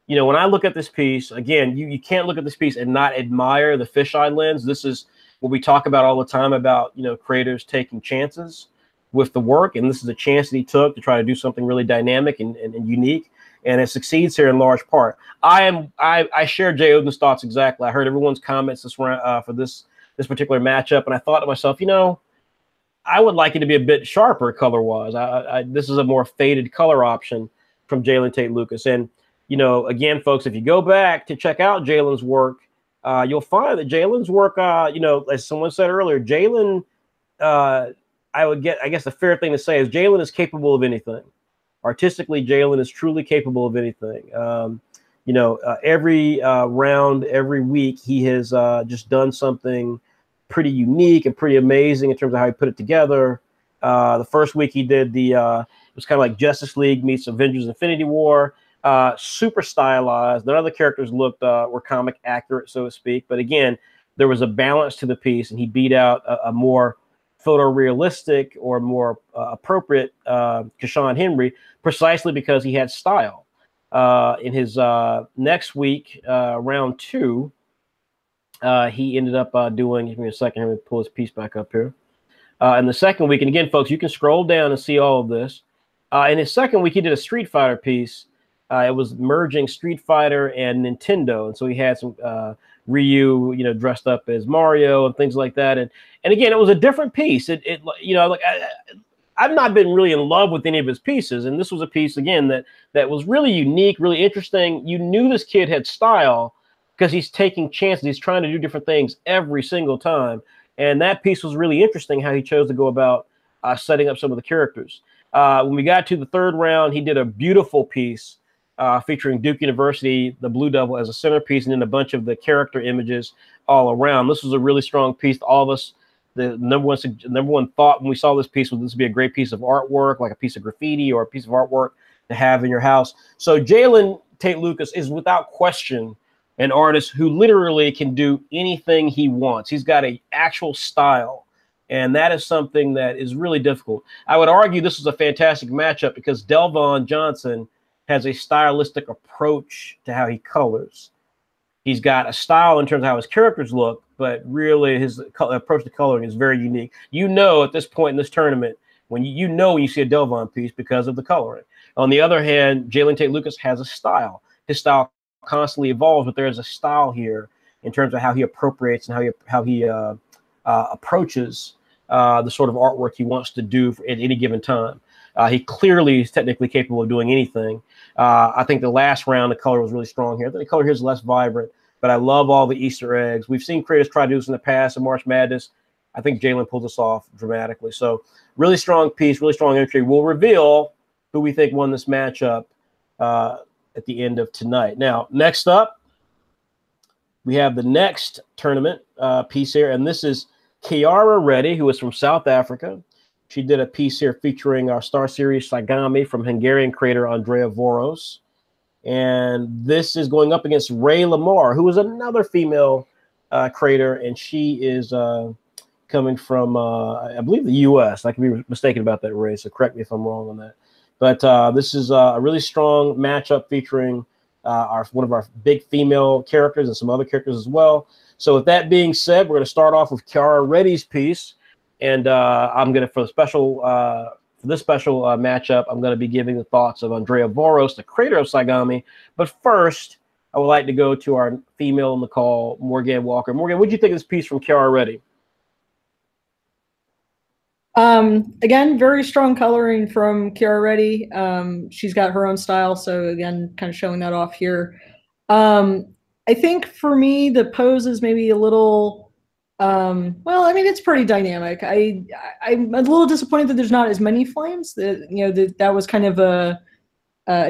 you know, when I look at this piece, again, you can't look at this piece and not admire the fisheye lens. This is what we talk about all the time about, you know, creators taking chances with the work. And this is a chance that he took to try to do something really dynamic and unique. And it succeeds here in large part. I share Jay Oden's thoughts exactly. I heard everyone's comments this round, for this particular matchup, and I thought to myself, you know, I would like it to be a bit sharper color-wise. This is a more faded color option from Jalen Tate Lucas. And, you know, again, folks, if you go back to check out Jalen's work, you'll find that Jalen's work, you know, as someone said earlier, Jalen, I guess the fair thing to say is Jalen is capable of anything. Artistically, Jalen is truly capable of anything. You know, every round, every week, he has just done something pretty unique and pretty amazing in terms of how he put it together. The first week he did it was kind of like Justice League meets Avengers Infinity War, super stylized. None of the characters were comic accurate, so to speak. But again, there was a balance to the piece, and he beat out a more photorealistic or more appropriate Kashawn Henry, precisely because he had style. In his next week, round 2, he ended up doing, give me a second, let me pull his piece back up here. In the second week, and again, folks, you can scroll down and see all of this. In his second week, he did a Street Fighter piece. It was merging Street Fighter and Nintendo, and so he had some Ryu, you know, dressed up as Mario and things like that. And again, it was a different piece. It you know, like I've not been really in love with any of his pieces, and this was a piece again that was really unique, really interesting. You knew this kid had style because he's taking chances. He's trying to do different things every single time, and that piece was really interesting. How he chose to go about setting up some of the characters. When we got to the third round, he did a beautiful piece featuring Duke University, the Blue Devil as a centerpiece, and then a bunch of the character images all around. This was a really strong piece. All of us, the number one thought when we saw this piece was this would be a great piece of artwork, like a piece of graffiti or a piece of artwork to have in your house. So Jalen Tate Lucas is without question an artist who literally can do anything he wants. He's got an actual style, and that is something that is really difficult. I would argue this is a fantastic matchup because Delvon Johnson has a stylistic approach to how he colors. He's got a style in terms of how his characters look, but really his approach to coloring is very unique. You know at this point in this tournament, when you see a Delvon piece because of the coloring. On the other hand, Jalen Tate Lucas has a style. His style constantly evolves, but there is a style here in terms of how he appropriates and how he approaches the sort of artwork he wants to do at any given time. He clearly is technically capable of doing anything. I think the last round, the color was really strong here. I think the color here is less vibrant, but I love all the Easter eggs. We've seen creators try to do this in the past in March Madness. I think Jalen pulls us off dramatically. So really strong piece, really strong entry. We'll reveal who we think won this matchup at the end of tonight. Now, next up, we have the next tournament piece here, and this is Kiara Reddy, who is from South Africa. She did a piece here featuring our Star Series Sagami from Hungarian creator Andrea Voros. And this is going up against Ray Lamar, who is another female creator, and she is coming from, I believe, the U.S. I could be mistaken about that, Ray, so correct me if I'm wrong on that. But this is a really strong matchup featuring one of our big female characters and some other characters as well. So with that being said, we're going to start off with Kiara Reddy's piece. And I'm going to, for this special matchup, I'm going to be giving the thoughts of Andrea Voros, the creator of Sagami. But first, I would like to go to our female in the call, Morgan Walker. Morgan, what did you think of this piece from Kiara Reddy? Again, very strong coloring from Kiara Reddy. She's got her own style, so again, kind of showing that off here. I think for me, the pose is maybe a little. Well, I mean, it's pretty dynamic. I'm a little disappointed that there's not as many flames. That was kind of a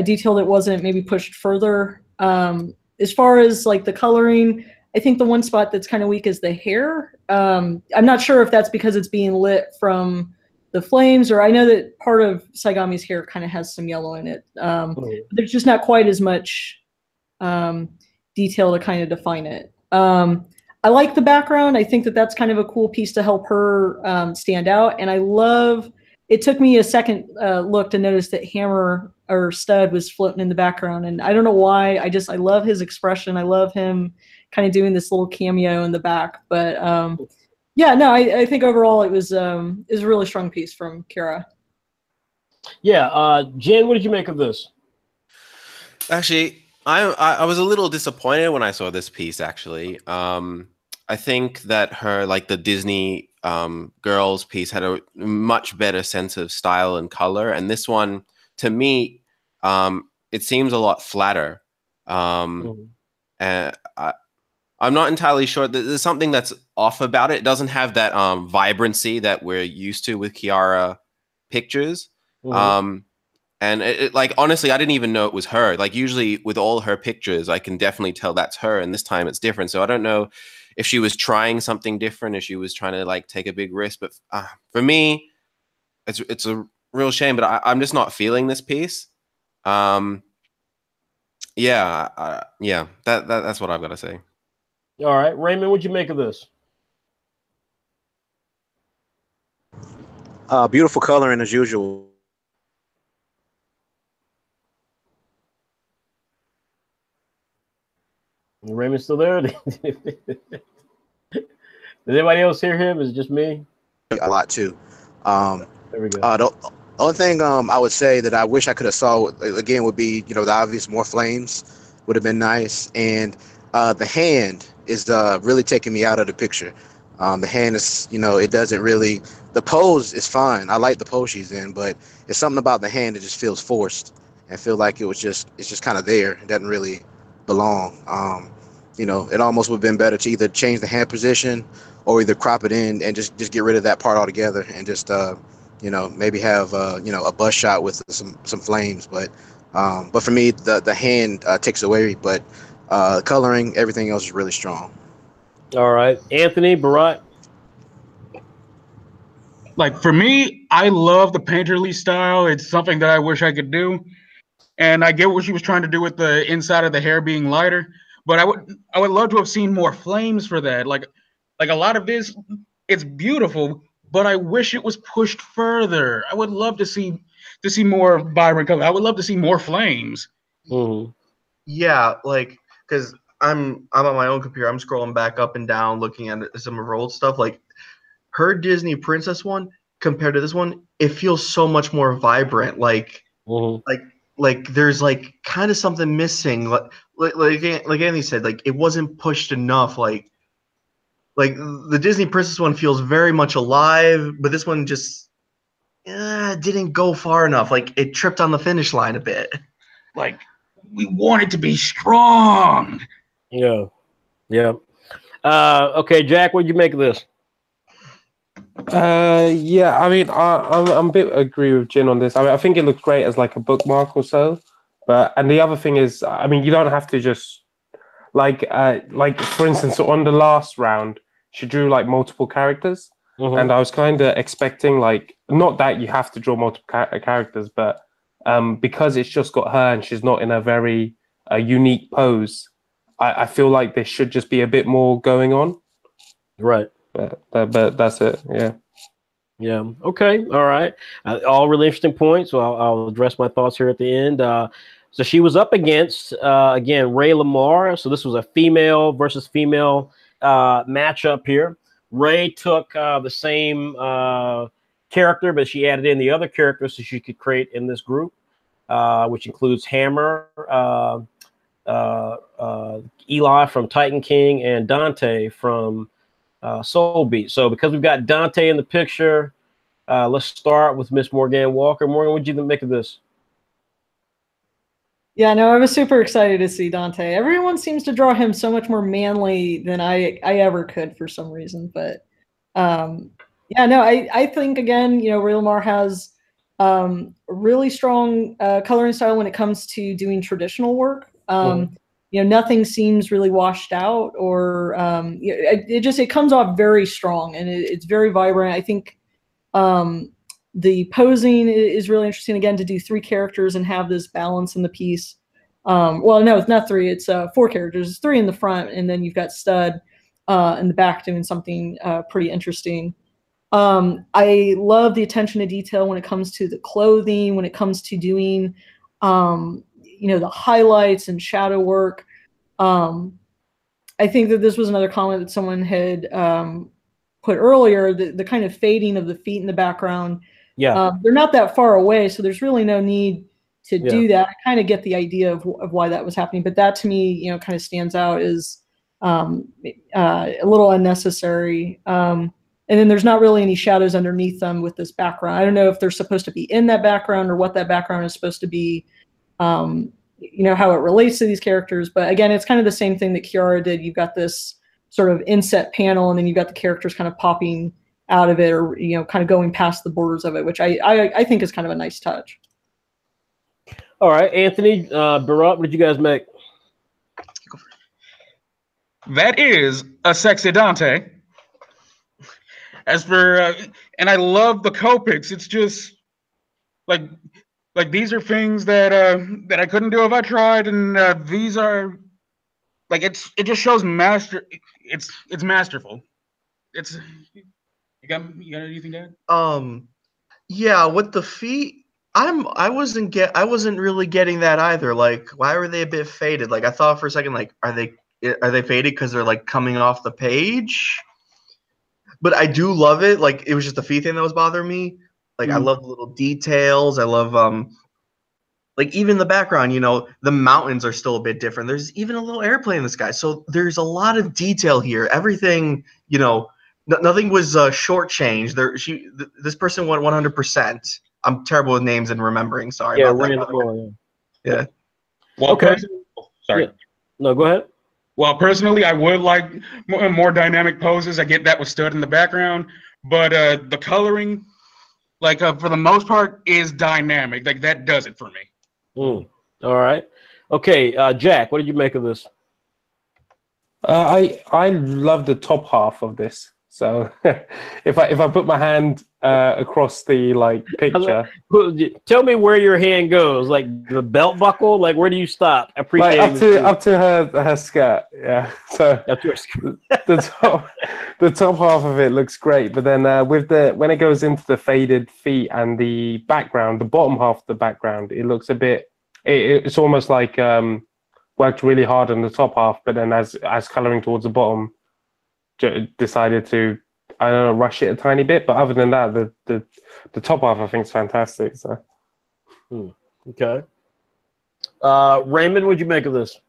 detail that wasn't maybe pushed further. As far as like the coloring, I think the one spot that's kind of weak is the hair. I'm not sure if that's because it's being lit from the flames, or I know that part of Sagami's hair kind of has some yellow in it. There's just not quite as much detail to kind of define it. I like the background. I think that that's kind of a cool piece to help her stand out. And I love, it took me a second look to notice that Hammer or Stud was floating in the background. And I don't know why, I love his expression. I love him kind of doing this little cameo in the back. But yeah, no, I think overall it was a really strong piece from Kiara. Yeah, Jen, what did you make of this? Actually, I was a little disappointed when I saw this piece, actually. I think that her, like the Disney girls piece, had a much better sense of style and color. And this one, to me, it seems a lot flatter. And I'm not entirely sure. There's something that's off about it. It doesn't have that vibrancy that we're used to with Kiara pictures. And like, honestly, I didn't even know it was her. Like, usually with all her pictures, I can definitely tell that's her. And this time it's different. So I don't know if she was trying something different, if she was trying to like take a big risk. But for me, it's a real shame. But I'm just not feeling this piece. Yeah, that's what I've got to say. All right, Raymond, what'd you make of this? Beautiful coloring as usual. Raymond's still there? Did anybody else hear him? Is it just me? A lot too. There we go. The only thing I would say that I wish I could have saw again would be, the obvious more flames would have been nice, and the hand is really taking me out of the picture. The hand is, it doesn't really. The pose is fine. I like the pose she's in, but it's something about the hand that just feels forced and feel like it's just kind of there. It doesn't really belong. It almost would have been better to either change the hand position or either crop it in and just get rid of that part altogether and just maybe have a bust shot with some flames. But But for me, the hand takes away. But coloring, everything else is really strong. All right, Anthony, Barat. Like for me, I love the painterly style. It's something that I wish I could do. And I get what she was trying to do with the inside of the hair being lighter, but I would love to have seen more flames for that. Like a lot of this, it's beautiful, but I wish it was pushed further. I would love to see more vibrant color. I would love to see more flames. Mm-hmm. Yeah, like because I'm on my own computer. I'm scrolling back up and down, looking at some of her old stuff. Like her Disney Princess one compared to this one, it feels so much more vibrant. Like there's like kind of something missing. Like Anthony said, like it wasn't pushed enough. Like the Disney Princess one feels very much alive, but this one just didn't go far enough. Like it tripped on the finish line a bit. Like we want it to be strong. Yeah. Okay, Jack, what'd you make of this? Yeah, I mean, I'm a bit agree with Jin on this. I mean, I think it looks great as like a bookmark or so. And the other thing is, I mean, you don't have to just like for instance, on the last round, she drew like multiple characters, and I was kind of expecting like not that you have to draw multiple characters, but because it's just got her and she's not in a very unique pose, I feel like there should just be a bit more going on. Right. But that's it. Yeah. Okay. All right. All really interesting points. So I'll address my thoughts here at the end. So she was up against again Ray Lamar. So this was a female versus female matchup here. Ray took the same character, but she added in the other characters so she could create in this group, which includes Hammer, Eli from Titan King, and Dante from Soul Beat. So because we've got Dante in the picture, let's start with Miss Morgan Walker. Morgan, what did you make of this? Yeah, no, I was super excited to see Dante. Everyone seems to draw him so much more manly than I ever could for some reason. But yeah, no, I think again, Ray Lamar has a really strong coloring style when it comes to doing traditional work. Nothing seems really washed out, or it comes off very strong, and it's very vibrant. I think the posing is really interesting. Again, to do 3 characters and have this balance in the piece. Well, no, it's not 3. It's 4 characters. It's 3 in the front, and then you've got Stud in the back doing something pretty interesting. I love the attention to detail when it comes to the clothing, when it comes to doing the highlights and shadow work. I think that this was another comment that someone had put earlier, the kind of fading of the feet in the background. Yeah. They're not that far away, so there's really no need to do that. I kind of get the idea of why that was happening, but that to me, kind of stands out as a little unnecessary. And then there's not really any shadows underneath them with this background. I don't know if they're supposed to be in that background or what that background is supposed to be, how it relates to these characters. But again, it's kind of the same thing that Kiara did. You've got this sort of inset panel, and then you've got the characters kind of popping out of it, or kind of going past the borders of it, which I think is kind of a nice touch. All right, Anthony, Barat, what did you guys make? That is a sexy Dante. As for and I love the Copics. It's just like these are things that I couldn't do if I tried, and these are like it just shows it's masterful. It's you got anything to add? Yeah, with the feet, I wasn't really getting that either. Like, why were they a bit faded? Like, I thought for a second, like, are they faded because they're like coming off the page? But I do love it. Like, it was just the feet thing that was bothering me. Like, I love the little details. I love like even the background. The mountains are still a bit different. There's even a little airplane in the sky. So there's a lot of detail here. Everything, nothing was shortchanged. This person went 100%. I'm terrible with names and remembering. Sorry about that. Yeah. Well, okay. Sorry. Yeah. No, go ahead. Well, personally, I would like more dynamic poses. I get that with Stud in the background, but the coloring, like for the most part, is dynamic. Like that does it for me. All right. Okay, Jack, what did you make of this? I love the top half of this. So if I put my hand across the like picture, Tell me where your hand goes, like the belt buckle, like where do you stop? like Appreciating up to her skirt, yeah. So the top half of it looks great, but then with when it goes into the faded feet and the background, the bottom half of the background, it looks a bit. It's almost like worked really hard on the top half, but then as coloring towards the bottom, decided to, I don't know, rush it a tiny bit. But other than that, the top half I think is fantastic. So, okay. Raymond, what'd you make of this?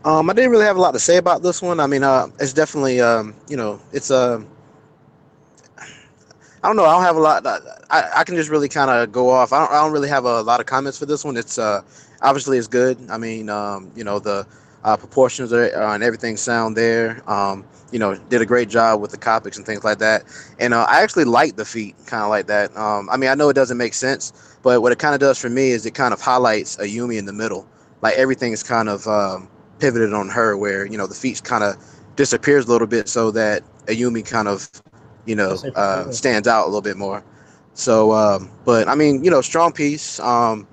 I didn't really have a lot to say about this one. I mean, it's definitely, you know, it's I don't know. I don't have a lot. I can just really kind of go off. I don't really have a lot of comments for this one. It's obviously it's good. I mean, you know, the proportions and everything sound there. You know, did a great job with the Copics and things like that. And I actually like the feet kind of like that. I mean, I know it doesn't make sense, but what it kind of does for me is it kind of highlights Ayumi in the middle. Like everything is kind of pivoted on her, where you know the feet kind of disappears a little bit, so that Ayumi kind of, you know, stands out a little bit more. So, but I mean, you know, strong piece, and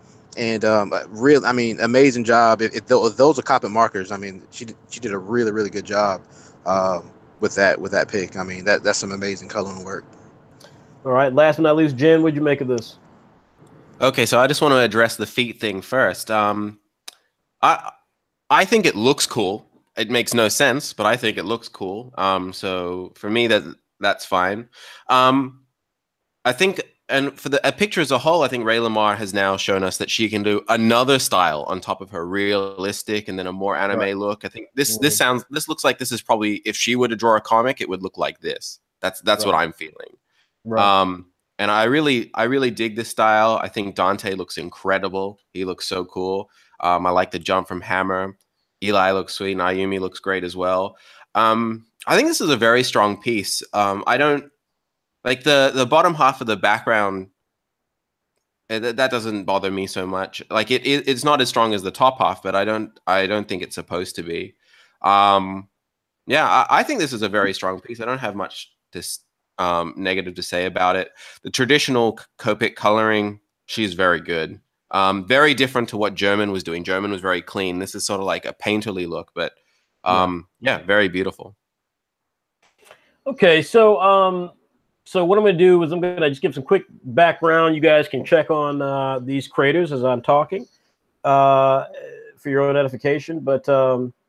real, I mean, amazing job. If those are Copic markers, I mean, she did a really, really good job with that pick. I mean, that's some amazing coloring work. All right, last but not least, Jen, what'd you make of this? Okay, so I just want to address the feet thing first. I think it looks cool. It makes no sense, but I think it looks cool. So for me, that's fine. I think, and for a picture as a whole, I think Ray Lamar has now shown us that she can do another style on top of her realistic and then a more anime look. I think this looks like this is probably, if she were to draw a comic, it would look like this. That's what I'm feeling. Right. And I really dig this style. I think Dante looks incredible. He looks so cool. I like the jump from Hammer. Eli looks sweet, and Ayumi looks great as well. I think this is a very strong piece. I don't like the bottom half of the background. That doesn't bother me so much. Like it's not as strong as the top half, but I don't think it's supposed to be. Yeah, I think this is a very strong piece. I don't have much negative to say about it. The traditional Copic coloring, she's very good. Very different to what German was doing. German was very clean. This is sort of like a painterly look, but yeah, very beautiful. Okay, so what I'm going to do is I'm going to just give some quick background. You guys can check on these creators as I'm talking for your own edification. But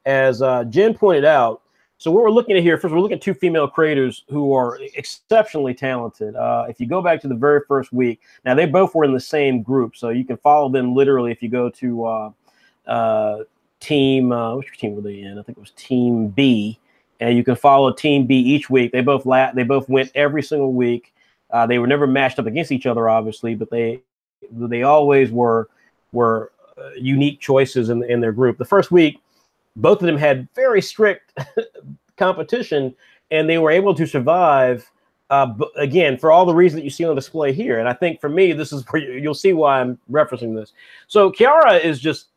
as Jen pointed out, so what we're looking at here, first we're looking at two female creators who are exceptionally talented. If you go back to the very first week, now they both were in the same group, so you can follow them literally if you go to team, which team were they in? I think it was Team B. And you can follow Team B each week. They both went every single week. They were never matched up against each other, obviously, but they always were unique choices in their group. The first week, both of them had very strict competition, and they were able to survive. Again, for all the reasons that you see on display here. And I think for me, this is where you'll see why I'm referencing this. So Kiara is just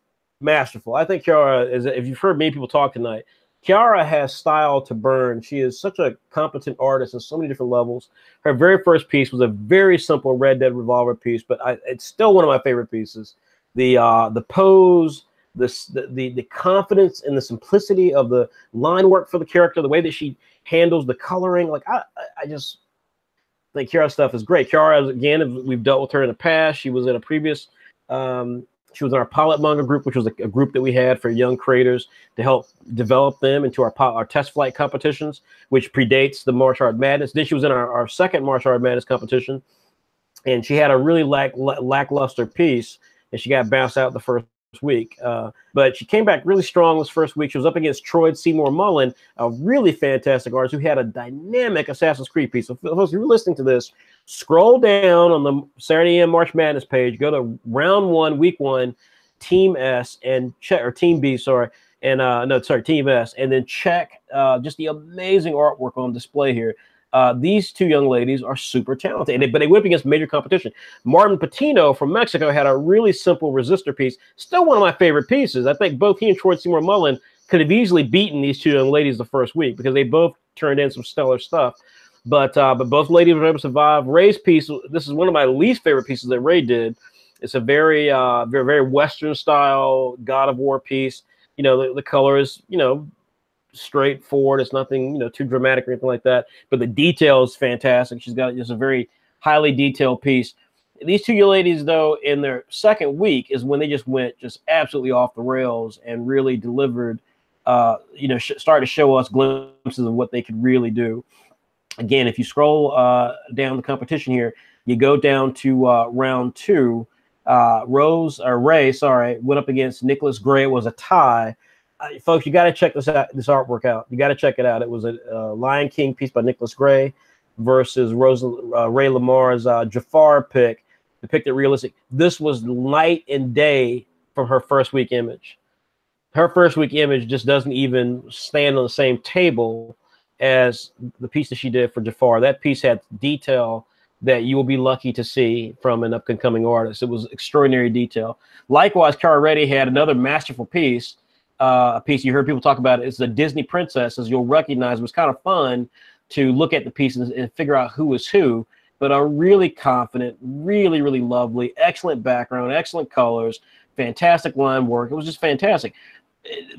masterful. I think Kiara is, if you've heard many people talk tonight, Kiara has style to burn. She is such a competent artist on so many different levels. Her very first piece was a very simple Red Dead Revolver piece, but it's still one of my favorite pieces. The pose, the confidence and the simplicity of the line work for the character, the way that she handles the coloring, like I just think Kiara's stuff is great. Kiara, again, we've dealt with her in the past. She was in a previous. She was in our pilot manga group, which was a group that we had for young creators to help develop them into our test flight competitions, which predates the Martial Art Madness. Then she was in our second Martial Art Madness competition, and she had a really lackluster piece, and she got bounced out the first week. But she came back really strong this first week. She was up against Troy Seymour Mullen, a really fantastic artist who had a dynamic Assassin's Creed piece. So if you're listening to this, scroll down on the Saturday AM March Madness page, go to round 1, week 1, Team S, and check, or Team B, sorry, and Team S, and then check just the amazing artwork on display here. These two young ladies are super talented, but they went up against major competition. Martin Patino from Mexico had a really simple resistor piece, still one of my favorite pieces. I think both he and Troy Seymour Mullen could have easily beaten these two young ladies the first week because they both turned in some stellar stuff. But both ladies were able to survive. Ray's piece, this is one of my least favorite pieces that Ray did. It's a very Western style God of War piece. You know, the color is, you know, straightforward. It's nothing, you know, too dramatic or anything like that. But the detail is fantastic. She's got just a very highly detailed piece. These two ladies, though, in their second week is when they just went just absolutely off the rails and really delivered. You know, started to show us glimpses of what they could really do. Again, if you scroll down the competition here, you go down to round 2. Ray, went up against Nicholas Gray. It was a tie. Folks, you got to check this artwork out. You got to check it out. It was a Lion King piece by Nicholas Gray versus Ray Lamar's Jafar pick, depicted realistic. This was night and day from her first week image. Her first week image just doesn't even stand on the same table as the piece that she did for Jafar. That piece had detail that you will be lucky to see from an up-and-coming artist. It was extraordinary detail. Likewise, Cara Reddy had another masterful piece, a piece you heard people talk about. It's the Disney Princess, as you'll recognize. It was kind of fun to look at the pieces and figure out who was who, but a really confident, really, really lovely, excellent background, excellent colors, fantastic line work. It was just fantastic.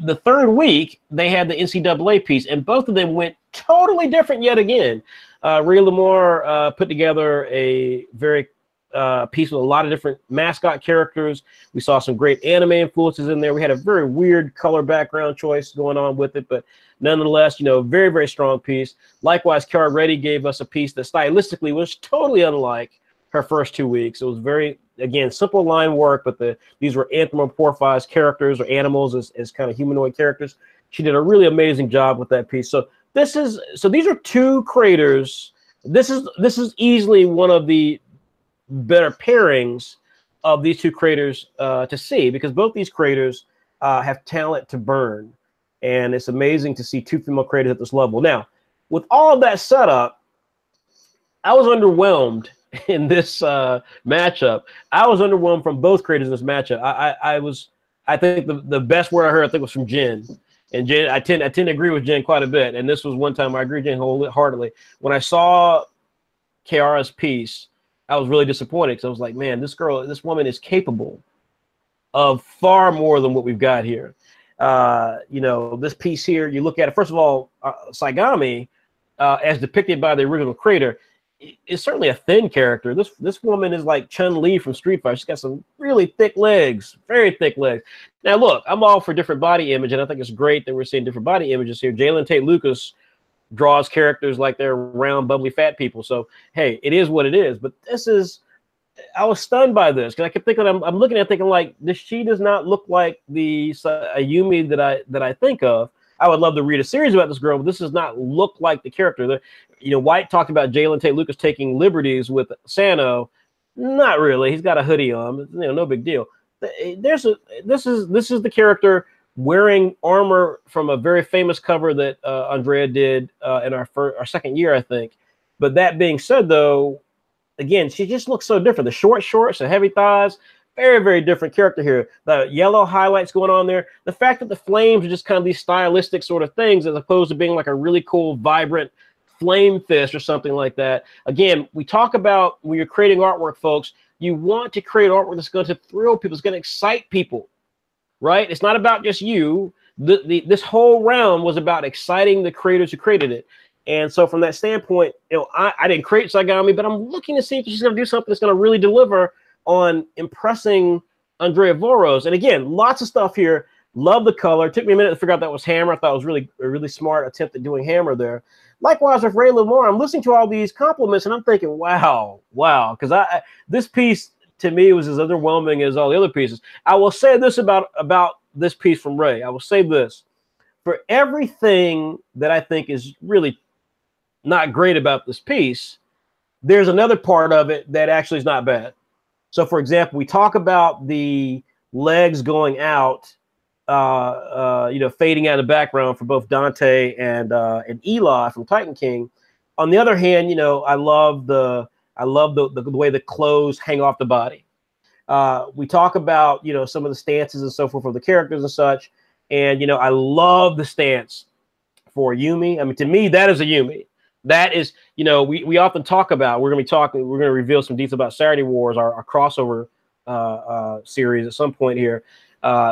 The third week, they had the NCAA piece, and both of them went totally different yet again. Ray Lamar put together a very piece with a lot of different mascot characters. We saw some great anime influences in there. We had a very weird color background choice going on with it, but nonetheless, you know, very, very strong piece. Likewise, Cara Reddy gave us a piece that stylistically was totally unlike her first 2 weeks. It was very, again, simple line work, but these were anthropomorphized characters or animals as kind of humanoid characters. She did a really amazing job with that piece. So these are two creators. This is easily one of the better pairings of these two creators to see, because both these creators have talent to burn, and it's amazing to see two female creators at this level. Now, with all of that set up, I was underwhelmed in this matchup. I was underwhelmed from both creators in this matchup. I think the best word I heard, I think, was from Jen. And Jen, I tend to agree with Jen quite a bit. And this was one time I agreed with Jen wholeheartedly. When I saw Kiara's piece, I was really disappointed because I was like, man, this woman is capable of far more than what we've got here. You know, this piece here, you look at it, first of all, Saigami, as depicted by the original creator, is certainly a thin character. This woman is like Chun-Li from Street Fighter. She's got some really thick legs, very thick legs. Now, look, I'm all for different body image, and I think it's great that we're seeing different body images here. Jalen Tate Lucas draws characters like they're round, bubbly, fat people. So, hey, it is what it is. But I was stunned by this because I kept thinking, I'm looking at it thinking, like, she does not look like the Ayumi that I think of. I would love to read a series about this girl, but this does not look like the character. You know, White talked about Jalen Tate Lucas taking liberties with Sano. Not really. He's got a hoodie on. You know, no big deal. This is the character wearing armor from a very famous cover that Andrea did in our second year, I think. But that being said, though, again, she just looks so different. The short shorts, the heavy thighs. Very, very different character here. The yellow highlights going on there. The fact that the flames are just kind of these stylistic sort of things as opposed to being like a really cool, vibrant flame fist or something like that. Again, we talk about when you're creating artwork, folks, you want to create artwork that's going to thrill people. It's going to excite people, right? It's not about just you. This whole round was about exciting the creators who created it. And so from that standpoint, you know, I didn't create Saigami, but I'm looking to see if she's going to do something that's going to really deliver on impressing Andrea Voros. And again, lots of stuff here. Love the color. It took me a minute to figure out that was Hammer. I thought it was really a really smart attempt at doing Hammer there. Likewise with Ray Lamar, I'm listening to all these compliments and I'm thinking, wow. Because this piece to me was as underwhelming as all the other pieces. I will say this about this piece from Ray. I will say this. For everything that I think is really not great about this piece, there's another part of it that actually is not bad. So, for example, we talk about the legs going out, you know, fading out of the background for both Dante and Eli from Titan King. On the other hand, you know, I love the way the clothes hang off the body. We talk about, you know, some of the stances and so forth of the characters and such, and you know, I love the stance for Yumi. I mean, to me, that is a Yumi. That is, you know, we often talk about. We're going to reveal some details about Saturday Wars, our crossover series at some point here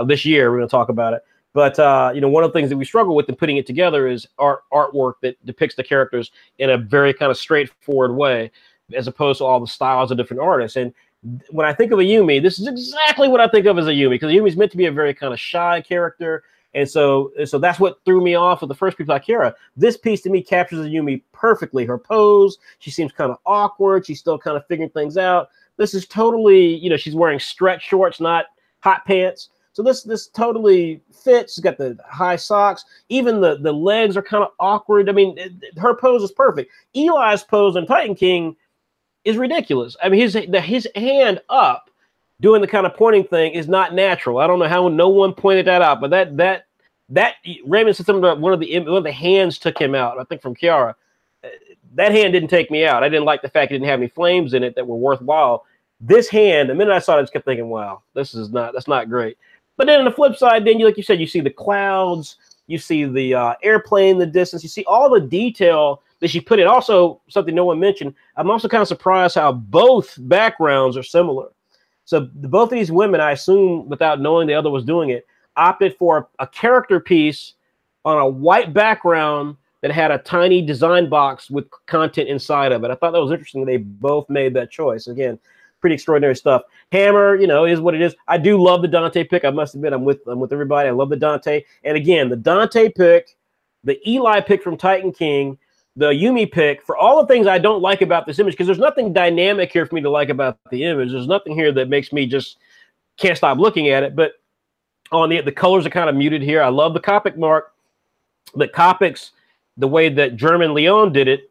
this year. We're going to talk about it. But you know, one of the things that we struggle with in putting it together is artwork that depicts the characters in a very kind of straightforward way, as opposed to all the styles of different artists. And when I think of a Yumi, this is exactly what I think of as a Yumi, because Yumi is meant to be a very kind of shy character. And so that's what threw me off of the first piece like Kira. This piece to me captures a Yumi perfectly. Her pose, she seems kind of awkward. She's still kind of figuring things out. This is totally, you know, she's wearing stretch shorts, not hot pants. So this totally fits. She's got the high socks. Even the legs are kind of awkward. I mean, her pose is perfect. Eli's pose on Titan King is ridiculous. I mean, his hand up doing the kind of pointing thing is not natural. I don't know how no one pointed that out, but that Raymond said something about one of the hands took him out. I think from Kiara. That hand didn't take me out. I didn't like the fact it didn't have any flames in it that were worthwhile. This hand, the minute I saw it, I just kept thinking, wow, that's not great. But then on the flip side, then like you said, you see the clouds, you see the airplane in the distance, you see all the detail that she put in. Also, something no one mentioned, I'm also kind of surprised how both backgrounds are similar. So both of these women, I assume, without knowing the other was doing it, opted for a character piece on a white background that had a tiny design box with content inside of it. I thought that was interesting. They both made that choice. Again, pretty extraordinary stuff. Hammer, you know, is what it is. I do love the Dante pick. I must admit, I'm with everybody. I love the Dante. And again, the Dante pick, the Eli pick from Titan King, the Yumi pick, for all the things I don't like about this image, because there's nothing dynamic here for me to like about the image. There's nothing here that makes me just can't stop looking at it. But on the colors are kind of muted here. I love the Copic mark. The Copics, the way that German Leon did it,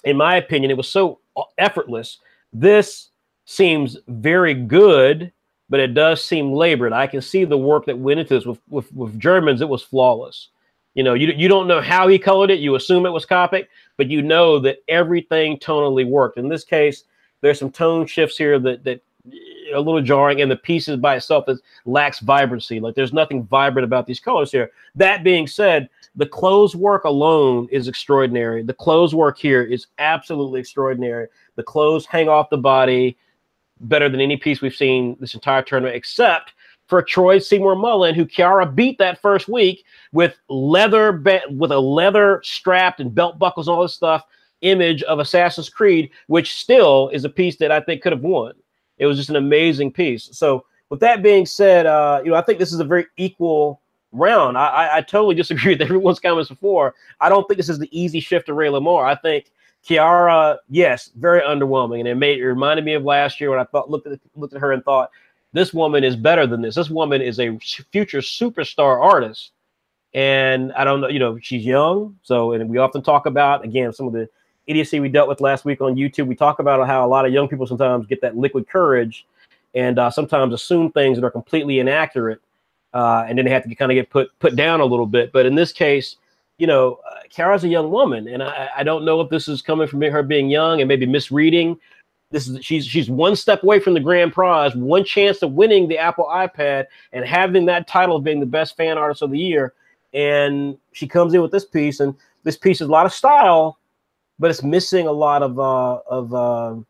in my opinion, it was so effortless. This seems very good, but it does seem labored. I can see the work that went into this. With Germans, it was flawless. You know, you don't know how he colored it. You assume it was Copic, but you know that everything tonally worked. In this case, there's some tone shifts here that are a little jarring, and the pieces by itself lacks vibrancy. Like there's nothing vibrant about these colors here. That being said, the clothes work alone is extraordinary. The clothes work here is absolutely extraordinary. The clothes hang off the body better than any piece we've seen this entire tournament, except for Troy Seymour Mullen, who Kiara beat that first week with a leather strapped and belt buckles and all this stuff image of Assassin's Creed, which still is a piece that I think could have won. It was just an amazing piece. So with that being said, you know, I think this is a very equal round. I totally disagree with everyone's comments before. I don't think this is the easy shift to Ray Lamar. I think Kiara, yes, very underwhelming, and it reminded me of last year when I looked at her and thought, this woman is better than this. This woman is a future superstar artist, and I don't know, you know, she's young, and we often talk about, again, some of the idiocy we dealt with last week on YouTube. We talk about how a lot of young people sometimes get that liquid courage and sometimes assume things that are completely inaccurate, and then they have to kind of get put down a little bit. But in this case, you know, Kara's a young woman, and I don't know if this is coming from her being young and maybe misreading. She's one step away from the grand prize, one chance of winning the Apple iPad and having that title of being the best fan artist of the year. And she comes in with this piece, and this piece is a lot of style, but it's missing a lot of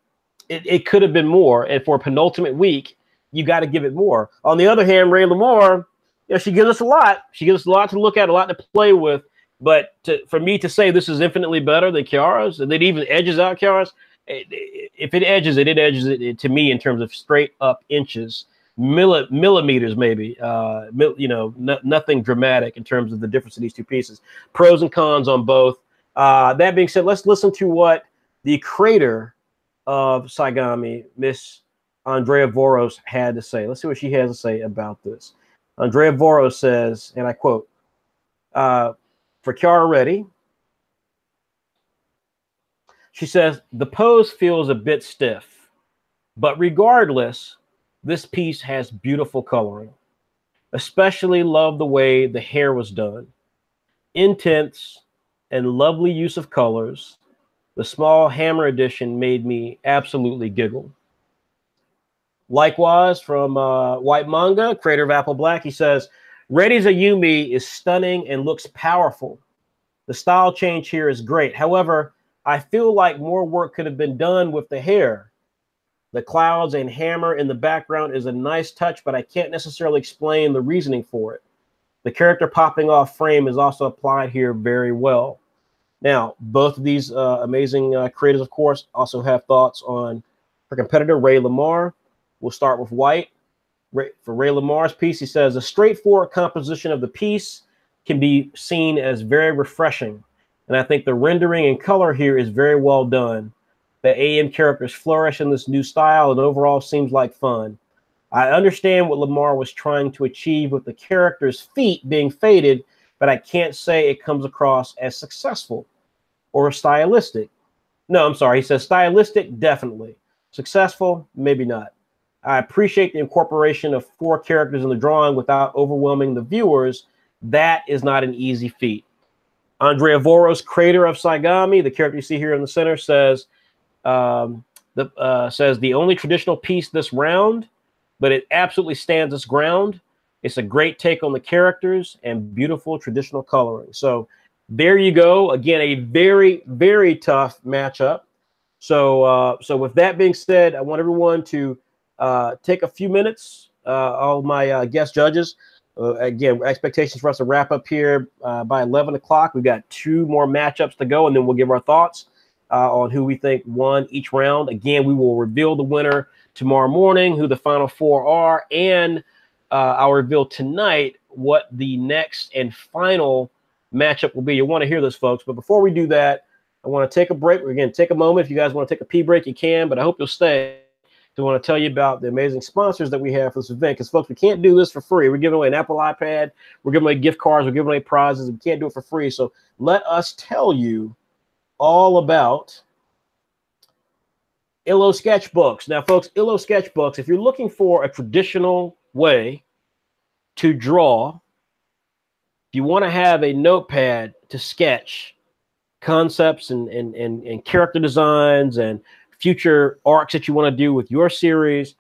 it could have been more. And for a penultimate week, you got to give it more. On the other hand, Ray Lamar, you know, she gives us a lot. She gives us a lot to look at, a lot to play with. But for me to say this is infinitely better than Kiara's, and it even edges out Kiara's, if it edges it to me in terms of straight up inches, millimeters maybe, you know, nothing dramatic in terms of the difference of these two pieces. Pros and cons on both. That being said, let's listen to what the creator of Saigami, Miss Andrea Voros, had to say. Let's see what she has to say about this. Andrea Voros says, and I quote, for Kiara Reddy, she says, the pose feels a bit stiff, but regardless, this piece has beautiful coloring. Especially love the way the hair was done. Intense and lovely use of colors. The small hammer edition made me absolutely giggle. Likewise, from White Manga, creator of Apple Black, he says, Ready's Ayumi is stunning and looks powerful. The style change here is great. However, I feel like more work could have been done with the hair. The clouds and hammer in the background is a nice touch, but I can't necessarily explain the reasoning for it. The character popping off frame is also applied here very well. Now, both of these amazing creators, of course, also have thoughts on her competitor, Ray Lamar. We'll start with White. For Ray Lamar's piece, he says, a straightforward composition of the piece can be seen as very refreshing. And I think the rendering and color here is very well done. The AM characters flourish in this new style and overall seems like fun. I understand what Lamar was trying to achieve with the characters' feet being faded, but I can't say it comes across as successful or stylistic. No, I'm sorry. He says stylistic, definitely. Successful, maybe not. I appreciate the incorporation of 4 characters in the drawing without overwhelming the viewers. That is not an easy feat. Andrea Voros, creator of Saigami, the character you see here in the center, says, the only traditional piece this round, but it absolutely stands its ground. It's a great take on the characters and beautiful traditional coloring. So there you go. Again, a very, very tough matchup. So with that being said, I want everyone to take a few minutes, all my guest judges. Again, expectations for us to wrap up here by 11 o'clock. We've got 2 more matchups to go, and then we'll give our thoughts on who we think won each round. Again, we will reveal the winner tomorrow morning, who the final 4 are, and I'll reveal tonight what the next and final matchup will be. You'll want to hear this, folks. But before we do that, I want to take a break. Again, take a moment. If you guys want to take a pee break, you can, but I hope you'll stay. I want to tell you about the amazing sponsors that we have for this event. Because, folks, we can't do this for free. We're giving away an Apple iPad. We're giving away gift cards. We're giving away prizes. We can't do it for free. So let us tell you all about Illo Sketchbooks. Now, folks, Illo Sketchbooks, if you're looking for a traditional way to draw, if you want to have a notepad to sketch concepts and character designs and future arcs that you want to do with your series,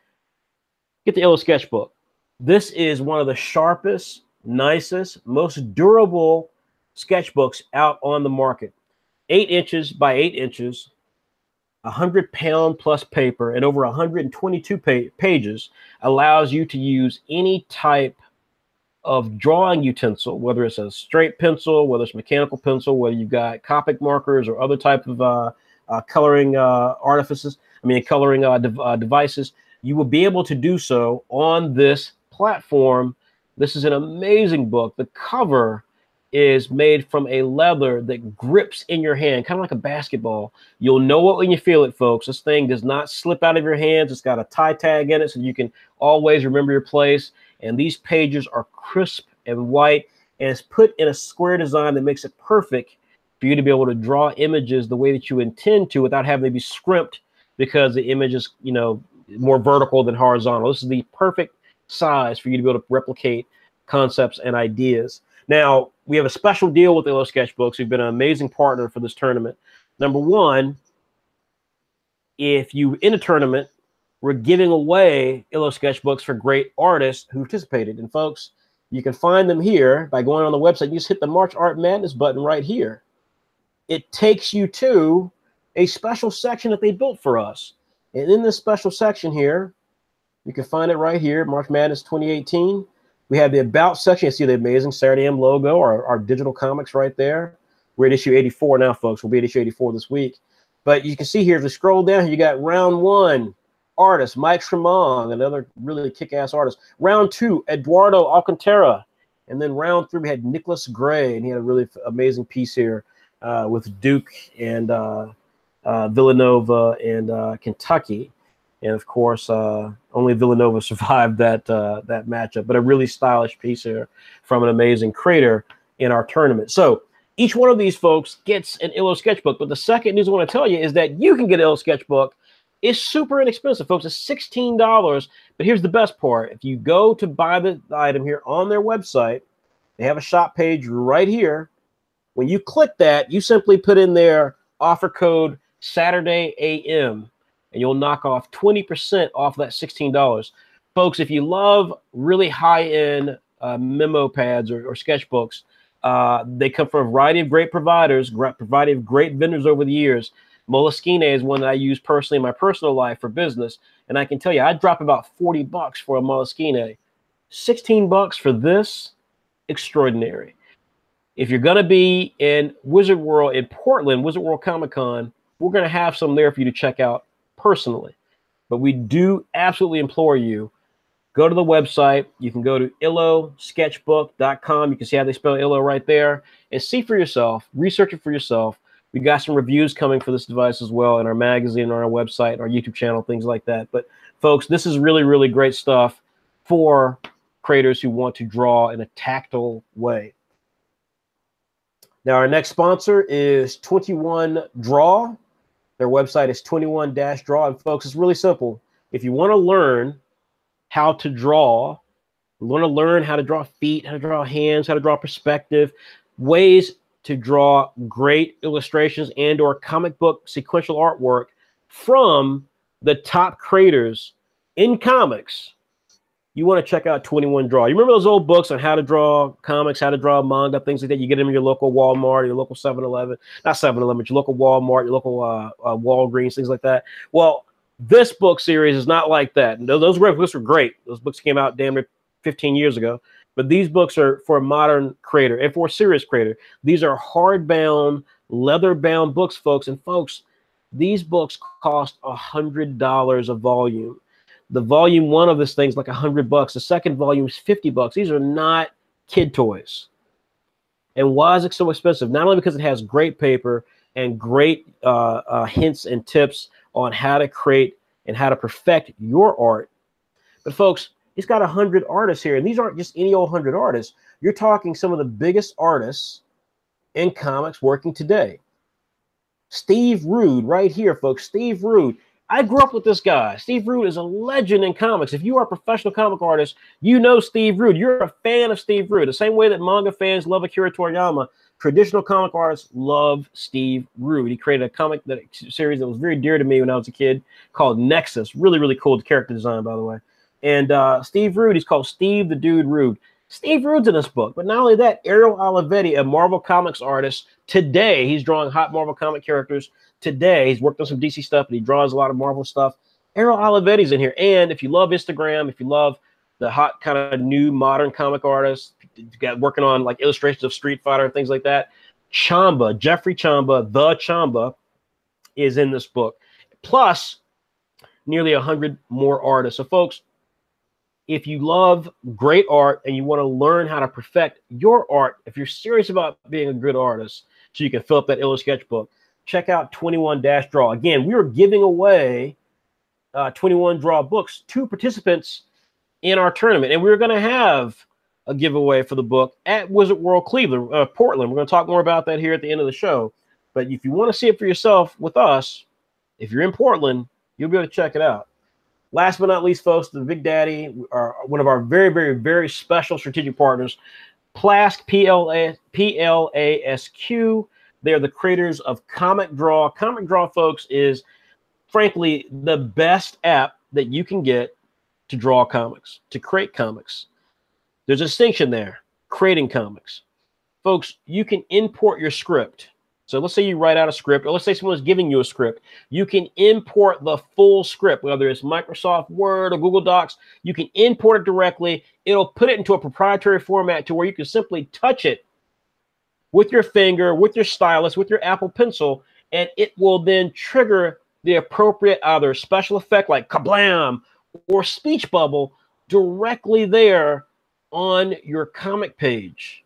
get the Illo Sketchbook. This is one of the sharpest, nicest, most durable sketchbooks out on the market. 8 inches by 8 inches, 100-pound plus paper, and over 122 pages allows you to use any type of drawing utensil, whether it's a straight pencil, whether it's mechanical pencil, whether you've got Copic markers or other type of coloring devices. You will be able to do so on this platform. This is an amazing book. The cover is made from a leather that grips in your hand, kind of like a basketball. You'll know it when you feel it, folks. This thing does not slip out of your hands. It's got a tie tag in it so you can always remember your place. And these pages are crisp and white, and it's put in a square design that makes it perfect for you to be able to draw images the way that you intend to without having to be scrimped because the image is, more vertical than horizontal. This is the perfect size for you to be able to replicate concepts and ideas. Now, we have a special deal with Illo Sketchbooks, who've been an amazing partner for this tournament. Number one, if you in a tournament, we're giving away Illo Sketchbooks for great artists who participated. And folks, you can find them here by going on the website. You just hit the March Art Madness button right here. It takes you to a special section that they built for us. And in this special section here, you can find it right here, March Madness 2018. We have the About section. You see the amazing Saturday M logo, our digital comics right there. We're at issue 84 now, folks. We'll be at issue 84 this week. But you can see here, if you scroll down, you got round 1, artist Mike Tremont, another really kick-ass artist. Round 2, Eduardo Alcantara. And then round 3, we had Nicholas Gray, and he had a really amazing piece here with Duke and Villanova and Kentucky. And of course, only Villanova survived that matchup, but a really stylish piece here from an amazing creator in our tournament. So each one of these folks gets an Illo Sketchbook. But the second news I want to tell you is that you can get an Illo Sketchbook. It's super inexpensive, folks. It's $16. But here's the best part. If you go to buy the item here on their website, they have a shop page right here. When you click that, you simply put in their offer code Saturday AM, and you'll knock off 20% off that $16. Folks, if you love really high-end memo pads or sketchbooks, they come from a variety of great providers, variety of great vendors over the years. Moleskine is one that I use personally in my personal life for business, and I can tell you, I'd drop about $40 for a Moleskine. $16 for this, extraordinary. If you're going to be in Wizard World in Portland, Wizard World Comic Con, we're going to have some there for you to check out personally. But we do absolutely implore you, go to the website. You can go to illosketchbook.com. You can see how they spell Illo right there and see for yourself, research it for yourself. We got some reviews coming for this device as well in our magazine, on our website, our YouTube channel, things like that. But folks, this is really, really great stuff for creators who want to draw in a tactile way. Now, our next sponsor is 21 Draw. Their website is 21-Draw. And folks, it's really simple. If you want to learn how to draw, you want to learn how to draw feet, how to draw hands, how to draw perspective, ways to draw great illustrations and or comic book sequential artwork from the top creators in comics, you want to check out 21 Draw. You remember those old books on how to draw comics, how to draw manga, things like that? You get them in your local Walmart, your local 7-Eleven, not 7-Eleven, but your local Walmart, your local Walgreens, things like that. Well, this book series is not like that. Those books were great. Those books came out damn near 15 years ago. But these books are for a modern creator and for a serious creator. These are hardbound, leather-bound books, folks. And folks, these books cost $100 a volume. The volume one of this thing is like $100. The second volume is $50. These are not kid toys. And why is it so expensive? Not only because it has great paper and great hints and tips on how to create and how to perfect your art, but folks, it's got 100 artists here, and these aren't just any old 100 artists. You're talking some of the biggest artists in comics working today. Steve Rude, right here, folks. Steve Rude. I grew up with this guy. Steve Rude is a legend in comics. If you are a professional comic artist, you know Steve Rude. You're a fan of Steve Rude. The same way that manga fans love Akira Toriyama, traditional comic artists love Steve Rude. He created a comic series that was very dear to me when I was a kid called Nexus. Really, really cool character design, by the way. And Steve Rude, he's called Steve the Dude Rude. Steve Rude's in this book. But not only that, Ariel Olivetti, a Marvel Comics artist, today he's drawing hot Marvel comic characters. Today he's worked on some DC stuff, but he draws a lot of Marvel stuff. Ariel Olivetti's in here. And if you love Instagram, if you love the hot kind of new modern comic artists, got working on like illustrations of Street Fighter and things like that, Chamba, Jeffrey Chamba, the Chamba, is in this book. Plus nearly 100 more artists. So folks, if you love great art and you want to learn how to perfect your art, if you're serious about being a good artist so you can fill up that Illo sketchbook, check out 21-Draw. Again, we are giving away 21 Draw books to participants in our tournament. And we're going to have a giveaway for the book at Wizard World Cleveland, Portland. We're going to talk more about that here at the end of the show. But if you want to see it for yourself with us, if you're in Portland, you'll be able to check it out. Last but not least, folks, the Big Daddy are one of our very, very, very special strategic partners, Plask, P-L-A-S-Q. They are the creators of Comic Draw. Comic Draw, folks, is frankly the best app that you can get to draw comics, to create comics. There's a distinction there, creating comics. Folks, you can import your script. So let's say you write out a script, or let's say someone's giving you a script. You can import the full script, whether it's Microsoft Word or Google Docs. You can import it directly. It'll put it into a proprietary format to where you can simply touch it with your finger, with your stylus, with your Apple Pencil, and it will then trigger the appropriate either special effect like kablam or speech bubble directly there on your comic page.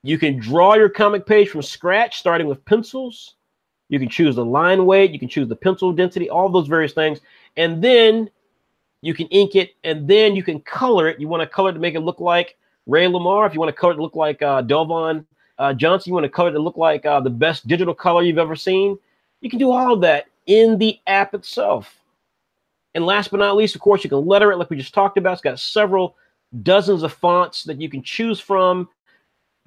You can draw your comic page from scratch, starting with pencils. You can choose the line weight. You can choose the pencil density, all those various things. And then you can ink it, and then you can color it. You want to color it to make it look like Ray Lamar. If you want to color it to look like Delvon Johnson, you want to color it to look like the best digital color you've ever seen. You can do all of that in the app itself. And last but not least, of course, you can letter it like we just talked about. It's got several dozens of fonts that you can choose from.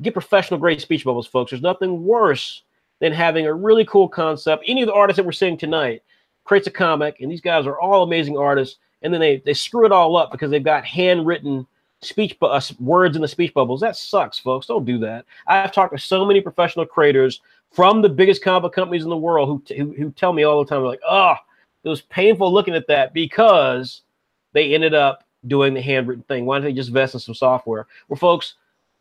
Get professional grade speech bubbles, folks. There's nothing worse than having a really cool concept. Any of the artists that we're seeing tonight creates a comic, and these guys are all amazing artists, and then they screw it all up because they've got handwritten words in the speech bubbles. That sucks, folks. Don't do that. I've talked to so many professional creators from the biggest comic book companies in the world who tell me all the time, like, oh, it was painful looking at that because they ended up doing the handwritten thing. Why don't they just invest in some software? Well, folks,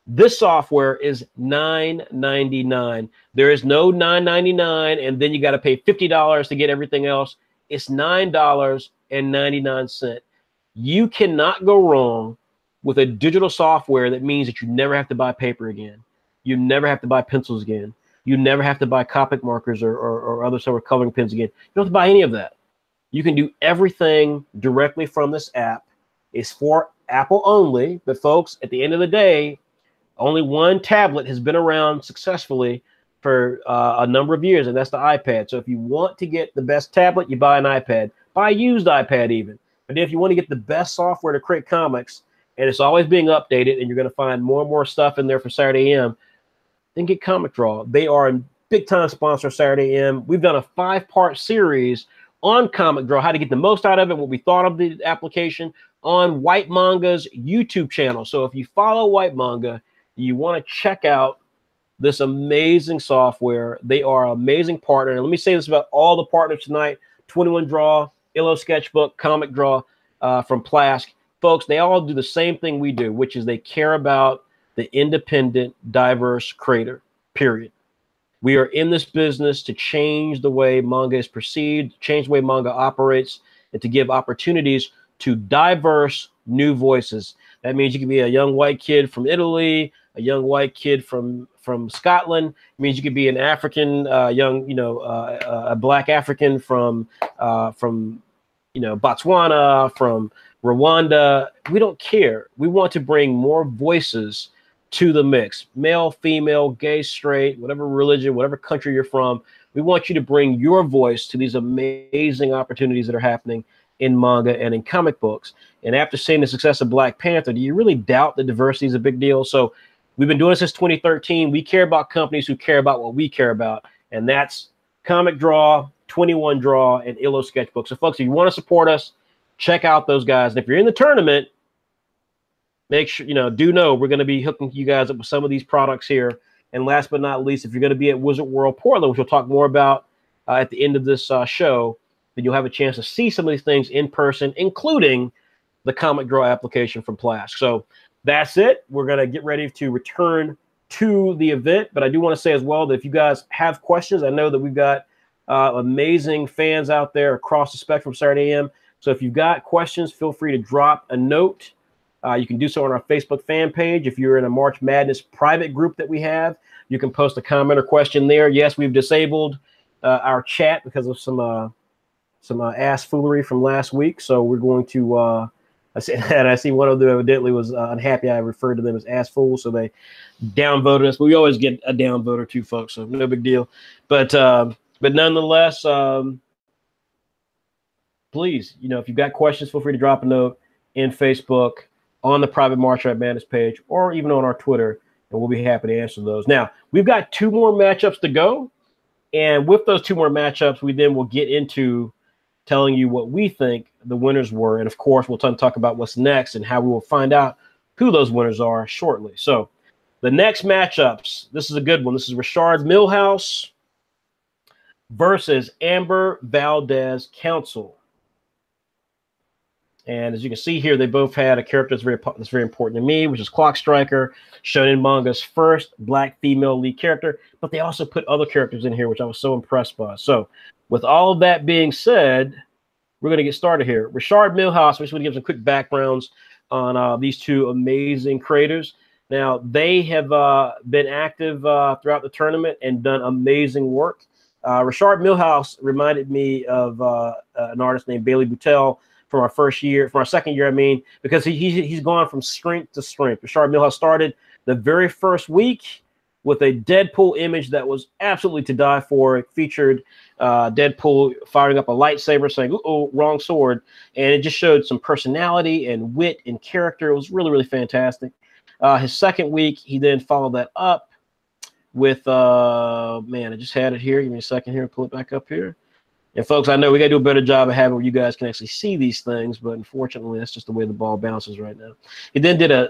this software is $9.99. There is no $9.99, and then you got to pay $50 to get everything else. It's $9.99. You cannot go wrong with a digital software that means that you never have to buy paper again. You never have to buy pencils again. You never have to buy Copic markers or other sort of coloring pens again. You don't have to buy any of that. You can do everything directly from this app. It's for Apple only, but folks, at the end of the day, only one tablet has been around successfully for a number of years, and that's the iPad. So if you want to get the best tablet, you buy an iPad. Buy a used iPad even. But if you want to get the best software to create comics, and it's always being updated, and you're going to find more and more stuff in there for Saturday AM, then get Comic Draw. They are a big-time sponsor of Saturday AM. We've done a 5-part series on Comic Draw, how to get the most out of it, what we thought of the application, on White Manga's YouTube channel. So if you follow White Manga, you want to check out this amazing software. They are an amazing partner. And let me say this about all the partners tonight: 21 Draw, Illo Sketchbook, Comic Draw from Plask. Folks, they all do the same thing we do, which is they care about the independent, diverse creator, period. We are in this business to change the way manga is perceived, change the way manga operates, and to give opportunities to diverse new voices. That means you can be a young white kid from Italy, a young white kid from Scotland. It means you could be an African, a black African from Botswana, from Rwanda. We don't care. We want to bring more voices to the mix. Male, female, gay, straight, whatever religion, whatever country you're from. We want you to bring your voice to these amazing opportunities that are happening in manga and in comic books. And after seeing the success of Black Panther, do you really doubt that diversity is a big deal? So we've been doing this since 2013. We care about companies who care about what we care about, and that's Comic Draw, 21 Draw, and Illo Sketchbook. So folks, if you want to support us, check out those guys. And if you're in the tournament, make sure, do know we're going to be hooking you guys up with some of these products here. And last but not least, if you're going to be at Wizard World Portland, which we'll talk more about at the end of this show, then you'll have a chance to see some of these things in person, including the Comic Draw application from Plask. So that's it. We're going to get ready to return to the event. But I do want to say as well that if you guys have questions, I know that we've got amazing fans out there across the spectrum Saturday AM. So if you've got questions, feel free to drop a note. You can do so on our Facebook fan page. If you're in a March Madness private group that we have, you can post a comment or question there. Yes, we've disabled our chat because of some ass foolery from last week. So we're going to I see one of them evidently was unhappy I referred to them as ass fools, so they downvoted us. But we always get a downvote or two, folks, so no big deal. But nonetheless, please, if you've got questions, feel free to drop a note in Facebook, on the private March Madness page, or even on our Twitter, and we'll be happy to answer those. Now, we've got 2 more matchups to go, and with those 2 more matchups, we then will get into telling you what we think the winners were, and of course, we'll talk about what's next and how we will find out who those winners are shortly. So, the next matchups, this is a good one. This is Richard Milhouse versus Amber Valdez Council. And as you can see here, they both had a character that's very important to me, which is Clock Striker, Shonen Manga's first Black female lead character. But they also put other characters in here, which I was so impressed by. So with all of that being said, we're going to get started here. Richard Milhouse, we just want to give some quick backgrounds on these 2 amazing creators. Now, they have been active throughout the tournament and done amazing work. Richard Milhouse reminded me of an artist named Bailey Boutel from our second year, because he's gone from strength to strength. Richard Milhouse started the very first week with a Deadpool image that was absolutely to die for. It featured Deadpool firing up a lightsaber saying, "Uh-oh, wrong sword." And it just showed some personality and wit and character. It was really, really fantastic. His second week, he then followed that up with man, I just had it here. Give me a second here, pull it back up here. And folks, I know we got to do a better job of having where you guys can actually see these things, but unfortunately, that's just the way the ball bounces right now. He then did a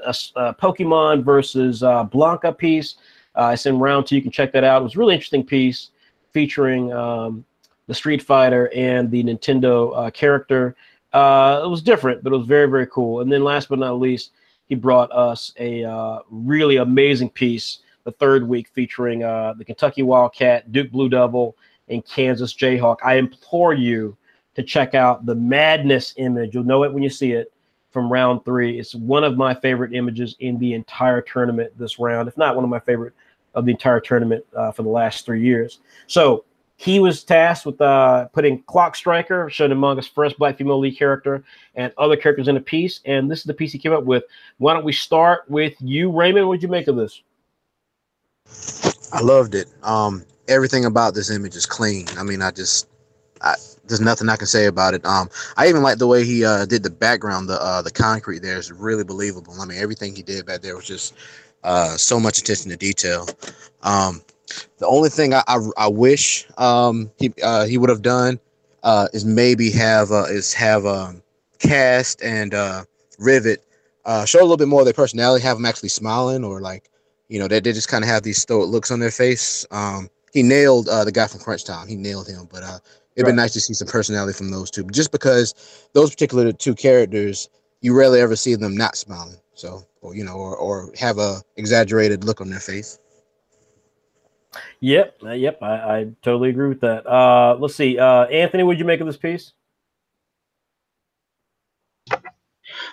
Pokemon versus Blanca piece. It's in round 2. You can check that out. It was a really interesting piece featuring the Street Fighter and the Nintendo character. It was different, but it was very, very cool. And then last but not least, he brought us a really amazing piece the third week featuring the Kentucky Wildcat, Duke Blue Devil, and Kansas Jayhawk. I implore you to check out the Madness image. You'll know it when you see it from round 3. It's one of my favorite images in the entire tournament this round, if not one of my favorite of the entire tournament for the last 3 years. So he was tasked with putting Clock Striker, Shonen Manga's first black female lead character, and other characters in a piece. And this is the piece he came up with. Why don't we start with you, Raymond? What'd you make of this? I loved it. Everything about this image is clean. I mean, there's nothing I can say about it. I even like the way he did the background. The concrete there is really believable. I mean, everything he did back there was just so much attention to detail. The only thing I wish he would have done is maybe have Cast and Rivet show a little bit more of their personality, have them actually smiling, or like, they just kind of have these stoic looks on their face. He nailed the guy from Crunch Time. He nailed him, but it'd be nice to see some personality from those two. Just because those particular two characters, you rarely ever see them not smiling. So, or have a exaggerated look on their face. Yep. I totally agree with that. Let's see. Anthony, what'd you make of this piece?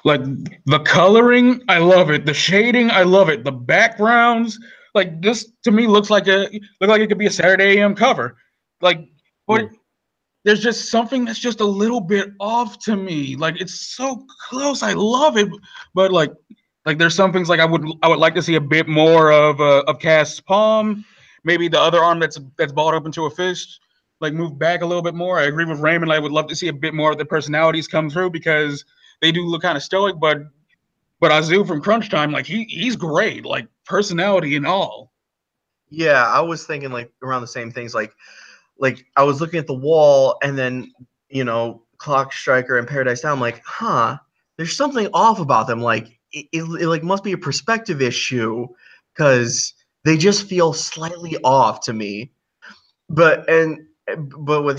Like the coloring, I love it. The shading, I love it. The backgrounds, like this to me looks like it could be a Saturday AM cover. Like, but there's just something that's just a little bit off to me. Like it's so close. I love it, but like there's some things like I would like to see a bit more of Cast's palm. Maybe the other arm that's balled up into a fist, like move back a little bit more. I agree with Raymond. I would love to see a bit more of the personalities come through because they do look kind of stoic, but Azu from Crunch Time, like he's great, like personality and all. Yeah, I was thinking like around the same things. Like I was looking at the wall, and then Clock Striker and Paradise Down. I'm like, there's something off about them. Like it like must be a perspective issue because they just feel slightly off to me. But with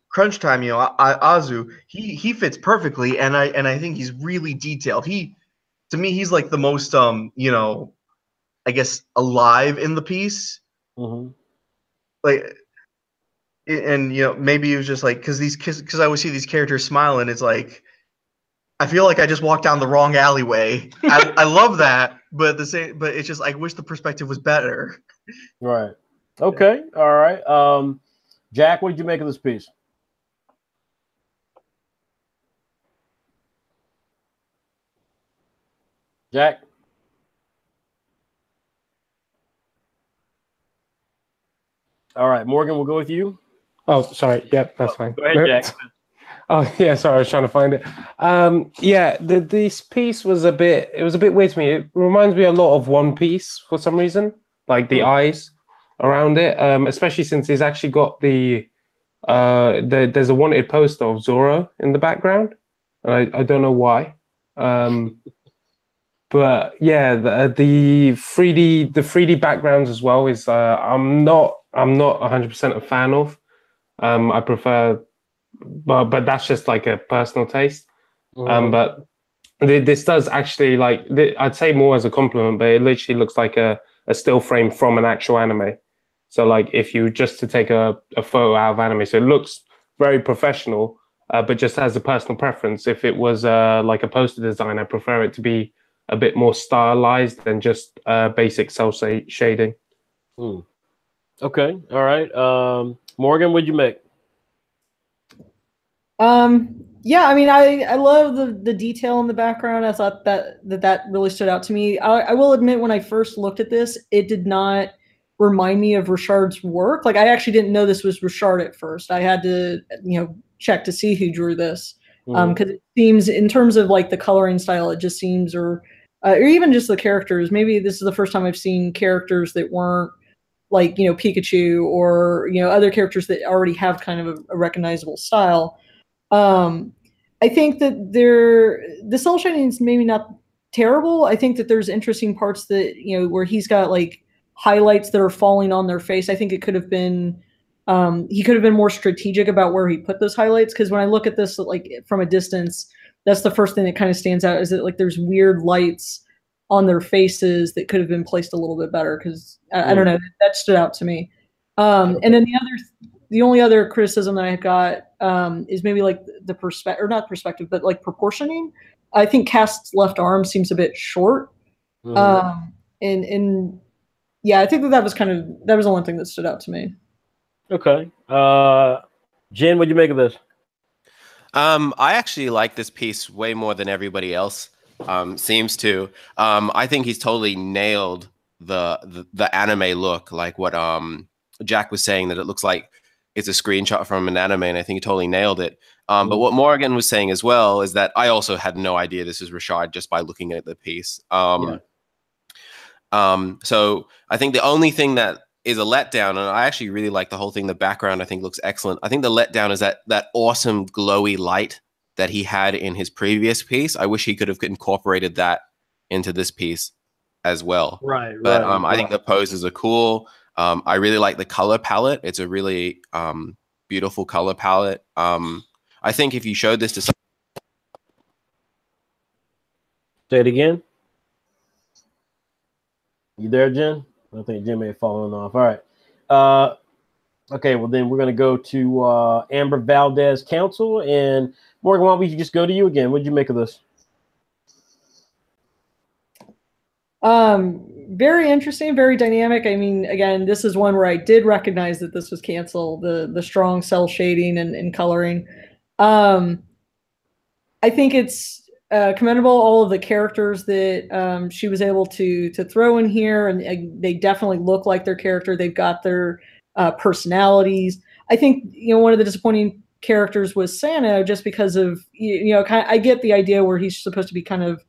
Crunch Time, Azu, he fits perfectly, and I think he's really detailed. To me, he's like the most I guess alive in the piece. Mm-hmm. Like, and maybe it was just like because I always see these characters smiling. It's like I feel like I just walked down the wrong alleyway. I love that, but it's just I wish the perspective was better. Right. Okay. All right. Jack, what did you make of this piece? Jack? All right. Morgan, we'll go with you. Oh, sorry. Yep, that's fine. Go ahead, Jack. Oh, yeah, sorry. I was trying to find it. This piece was a bit weird to me. It reminds me a lot of One Piece for some reason, like the eyes around it, especially since he's actually got there's a wanted poster of Zoro in the background. And I don't know why. But yeah, the 3D backgrounds as well is I'm not 100% a fan of. I prefer, but that's just like a personal taste. But this does actually I'd say more as a compliment, but it literally looks like a still frame from an actual anime. So like if you just to take a photo out of anime, so it looks very professional, but just as a personal preference. If it was like a poster design, I prefer it to be a bit more stylized than just basic cell shading. Okay. All right. Morgan, what'd you make? Yeah, I mean, I love the detail in the background. I thought that really stood out to me. I will admit, when I first looked at this, it did not remind me of Richard's work. Like, I actually didn't know this was Richard at first. I had to, check to see who drew this. Because it seems, in terms of like the coloring style, it just seems, or or even just the characters. Maybe this is the first time I've seen characters that weren't like, you know, Pikachu or, you know, other characters that already have kind of a recognizable style. I think that the cell shading is maybe not terrible. I think that there's interesting parts that, you know, where he's got like highlights that are falling on their face. I think it could have been, he could have been more strategic about where he put those highlights. Cause when I look at this, like from a distance, that's the first thing that kind of stands out, is that like there's weird lights on their faces that could have been placed a little bit better. Cause I don't know, that stood out to me. And then the only other criticism that I got is maybe like the perspective, or not perspective, but like proportioning. I think Cast's left arm seems a bit short. And yeah, I think that was the one thing that stood out to me. Okay. Jen, what'd you make of this? I actually like this piece way more than everybody else seems to. I think he's totally nailed the anime look, like what Jack was saying, that it looks like it's a screenshot from an anime, and I think he totally nailed it. But what Morgan was saying as well is that I also had no idea this is Rashad just by looking at the piece. So I think the only thing that is a letdown, and I actually really like the whole thing, the background I think looks excellent. I think the letdown is that awesome glowy light that he had in his previous piece. I wish he could have incorporated that into this piece as well. Right. But I think the poses are cool. I really like the color palette. It's a really beautiful color palette. I think if you showed this to someone... Say it again. You there, Jen? I think Jen may have fallen off. All right. Okay, well, then we're going to go to Amber Valdez Council. And Morgan, why don't we just go to you again? What did you make of this? Very interesting, very dynamic. I mean, again, this is one where I did recognize that this was canceled, the strong cell shading and coloring. I think it's commendable, all of the characters that she was able to throw in here, and they definitely look like their character. They've got their personalities. I think, you know, one of the disappointing characters was Santa, just because of, you know, I get the idea where he's supposed to be kind of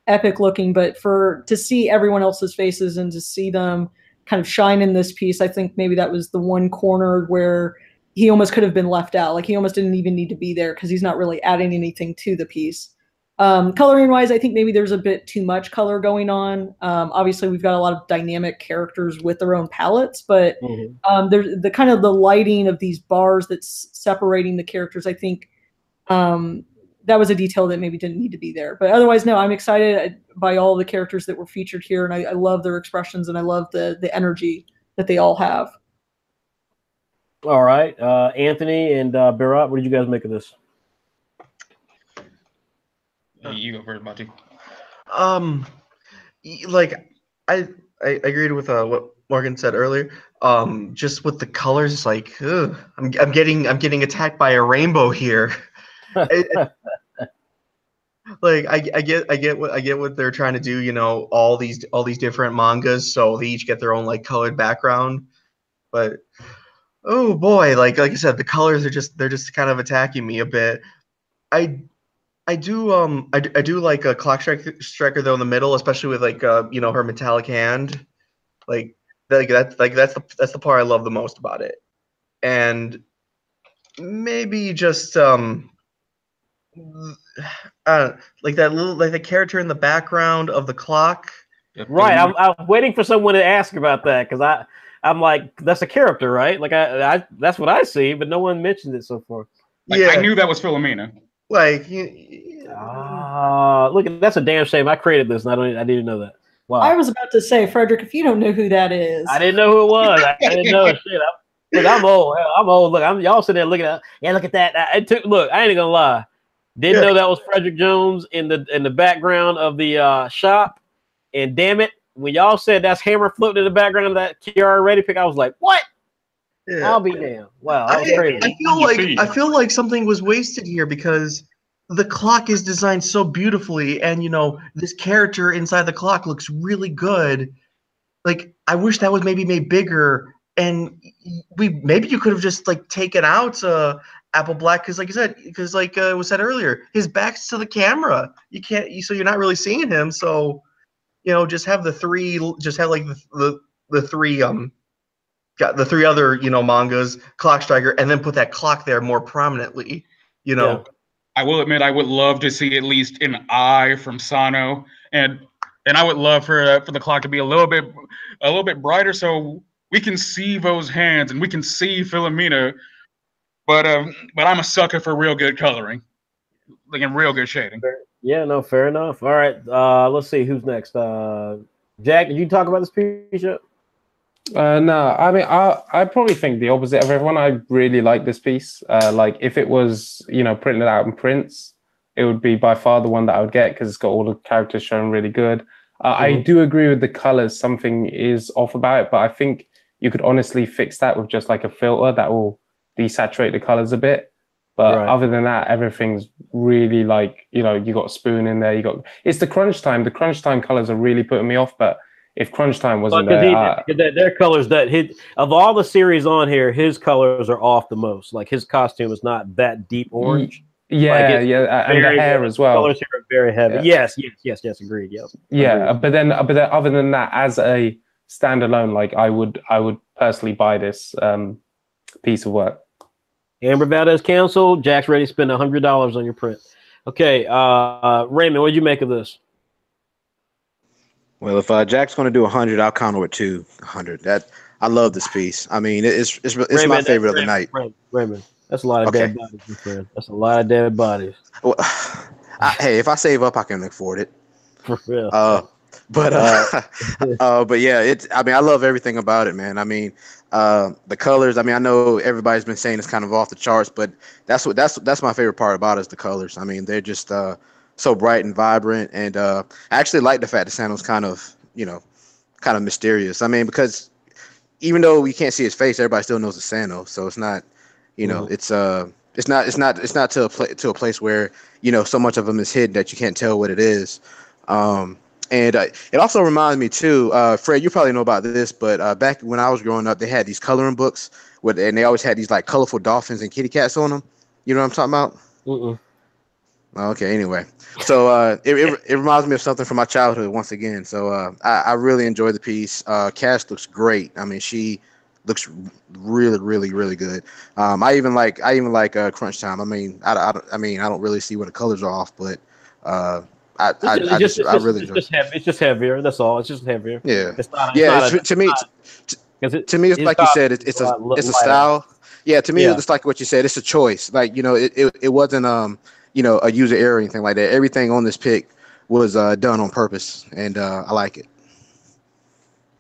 epic looking, but to see everyone else's faces and to see them kind of shine in this piece, I think maybe that was the one corner where he almost could have been left out. Like, he almost didn't even need to be there because he's not really adding anything to the piece. Coloring wise, I think maybe there's a bit too much color going on. Obviously we've got a lot of dynamic characters with their own palettes, but there's the kind of the lighting of these bars that's separating the characters. I think that was a detail that maybe didn't need to be there. But otherwise, no, I'm excited by all the characters that were featured here, and I love their expressions, and I love the energy that they all have. All right. Anthony and Berat, what did you guys make of this? You go first, Monty. Like I agreed with what Morgan said earlier. Just with the colors, like, ugh, I'm getting attacked by a rainbow here. Like I get what they're trying to do. You know, all these different mangas, so they each get their own like colored background. But oh boy, like I said, the colors they're just kind of attacking me a bit. I do like a clock striker though in the middle, especially with like you know, her metallic hand. That's the part I love the most about it. And maybe just like the character in the background of the clock. Right. I'm waiting for someone to ask about that, because I'm like, that's a character, right? Like I that's what I see, but no one mentioned it so far. Like, yeah, I knew that was Philomena. Like, look, that's a damn shame. I created this, and I didn't know that. Wow. I was about to say, Frederick, if you don't know who that is, I didn't know who it was. I didn't know shit. Look, I'm old. I'm old. Look, y'all sitting there looking at. Yeah, look at that. Look, I ain't gonna lie. Didn't know that was Frederick Jones in the background of the shop. And damn it, when y'all said that's Hammer floating in the background of that Kiara Ready pick, I was like, what? Yeah. I'll be damned. Wow, that was crazy. I feel like something was wasted here, because the clock is designed so beautifully, and you know, this character inside the clock looks really good. Like, I wish that was maybe made bigger, and maybe you could have just like taken out Apple Black, because like it was said earlier, his back's to the camera. You can't, so you're not really seeing him. So just have the three, just have like the three got the three other mangas, Clock Striker, and then put that clock there more prominently. Yeah. I will admit I would love to see at least an eye from Sano, and I would love for the clock to be a little bit brighter so we can see those hands and we can see Philomena. But I'm a sucker for real good coloring, like in real good shading. Yeah, no, fair enough. All right, let's see who's next. Jack, did you talk about this piece yet? No, I mean, I probably think the opposite of everyone. I really like this piece. Like, if it was, printed out in prints, it would be by far the one that I would get because it's got all the characters shown really good. I do agree with the colors. Something is off about it, but I think you could honestly fix that with just like a filter that will desaturate the colors a bit. But other than that, everything's really like, you got Spoon in there. It's the crunch time. The crunch time colors are really putting me off. But if crunch time wasn't there, their colors of all the series on here, his colors are off the most. Like his costume is not that deep orange. Yeah, and the hair as well. Colors here are very heavy. Yeah. Yes, agreed. Yep. Yeah, agreed. But then other than that, as a standalone, like I would personally buy this piece of work. Amber Valdez canceled. Jack's ready to spend $100 on your print. Okay, Raymond, what did you make of this? Well, if Jack's going to do 100, I'll counter with 200. I love this piece. I mean, it's Raymond, my favorite of the night. Raymond, that's a lot of dead bodies, my friend. That's a lot of dead bodies. Well, hey, if I save up, I can afford it. For real. But yeah, I mean, I love everything about it, man. I mean, the colors. I mean, I know everybody's been saying it's kind of off the charts, but that's my favorite part about it is the colors. I mean, they're just so bright and vibrant, and I actually like the fact that Sano's kind of mysterious. I mean, because even though we can't see his face, everybody still knows it's Sano. So it's not, it's not to a place where so much of him is hidden that you can't tell what it is. And it also reminds me too, Fred, you probably know about this, but back when I was growing up, they had these coloring books and they always had these like colorful dolphins and kitty cats on them. You know what I'm talking about? Okay, anyway. So it reminds me of something from my childhood once again. So I really enjoyed the piece. Cass looks great. I mean, she looks really, really, really good. I even like Crunch Time. I mean, I don't really see where the colors are off, but it's just heavier. That's all. It's just heavier. Yeah. To me, it's like you said. It's a style. Yeah. To me, it's like what you said. It's a choice. Like it wasn't a user error or anything like that. Everything on this pick was done on purpose, and I like it.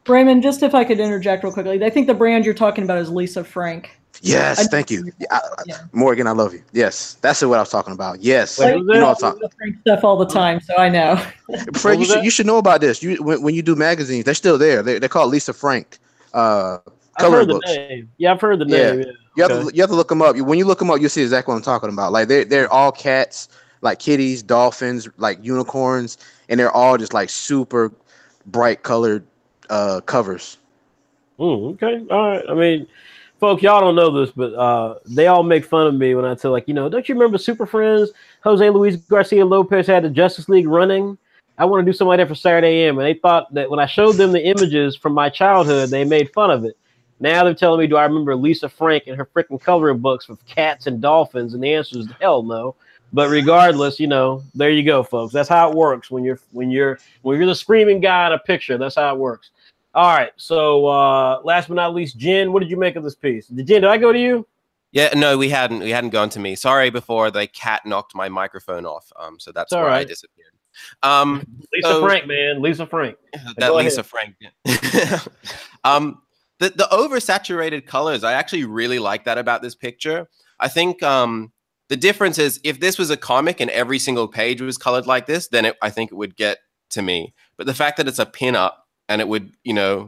Raymond, just if I could interject real quickly, I think the brand you're talking about is Lisa Frank. Yes, thank you. Morgan, I love you. Yes, that's what I was talking about. Yes, what I'm talking Frank stuff all the time, so I know. Fred, you should know about this. When you do magazines, they're still there. They're called Lisa Frank. Coloring books. Name. Yeah, I've heard the name. Yeah. You have to look them up. When you look them up, you'll see exactly what I'm talking about. Like they're all cats, like kitties, dolphins, like unicorns, and they're all just like super bright colored covers. Okay, all right. I mean, folks, y'all don't know this, but they all make fun of me when I tell, like, don't you remember Super Friends? Jose Luis Garcia Lopez had the Justice League running. I want to do something like that for Saturday AM. And they thought that when I showed them the images from my childhood, they made fun of it. Now they're telling me, do I remember Lisa Frank and her freaking coloring books with cats and dolphins? And the answer is hell no. But regardless, there you go, folks. That's how it works when you're the screaming guy in a picture. That's how it works. All right. So last but not least, Jen, what did you make of this piece? Jen, did I go to you? Yeah, no, we hadn't gone to me. Sorry, before the cat knocked my microphone off. So that's where I disappeared. Lisa Frank, man. Lisa Frank. That Lisa Frank. The oversaturated colors, I actually really like that about this picture. I think the difference is if this was a comic and every single page was colored like this, then I think it would get to me. But the fact that it's a pin-up and it would,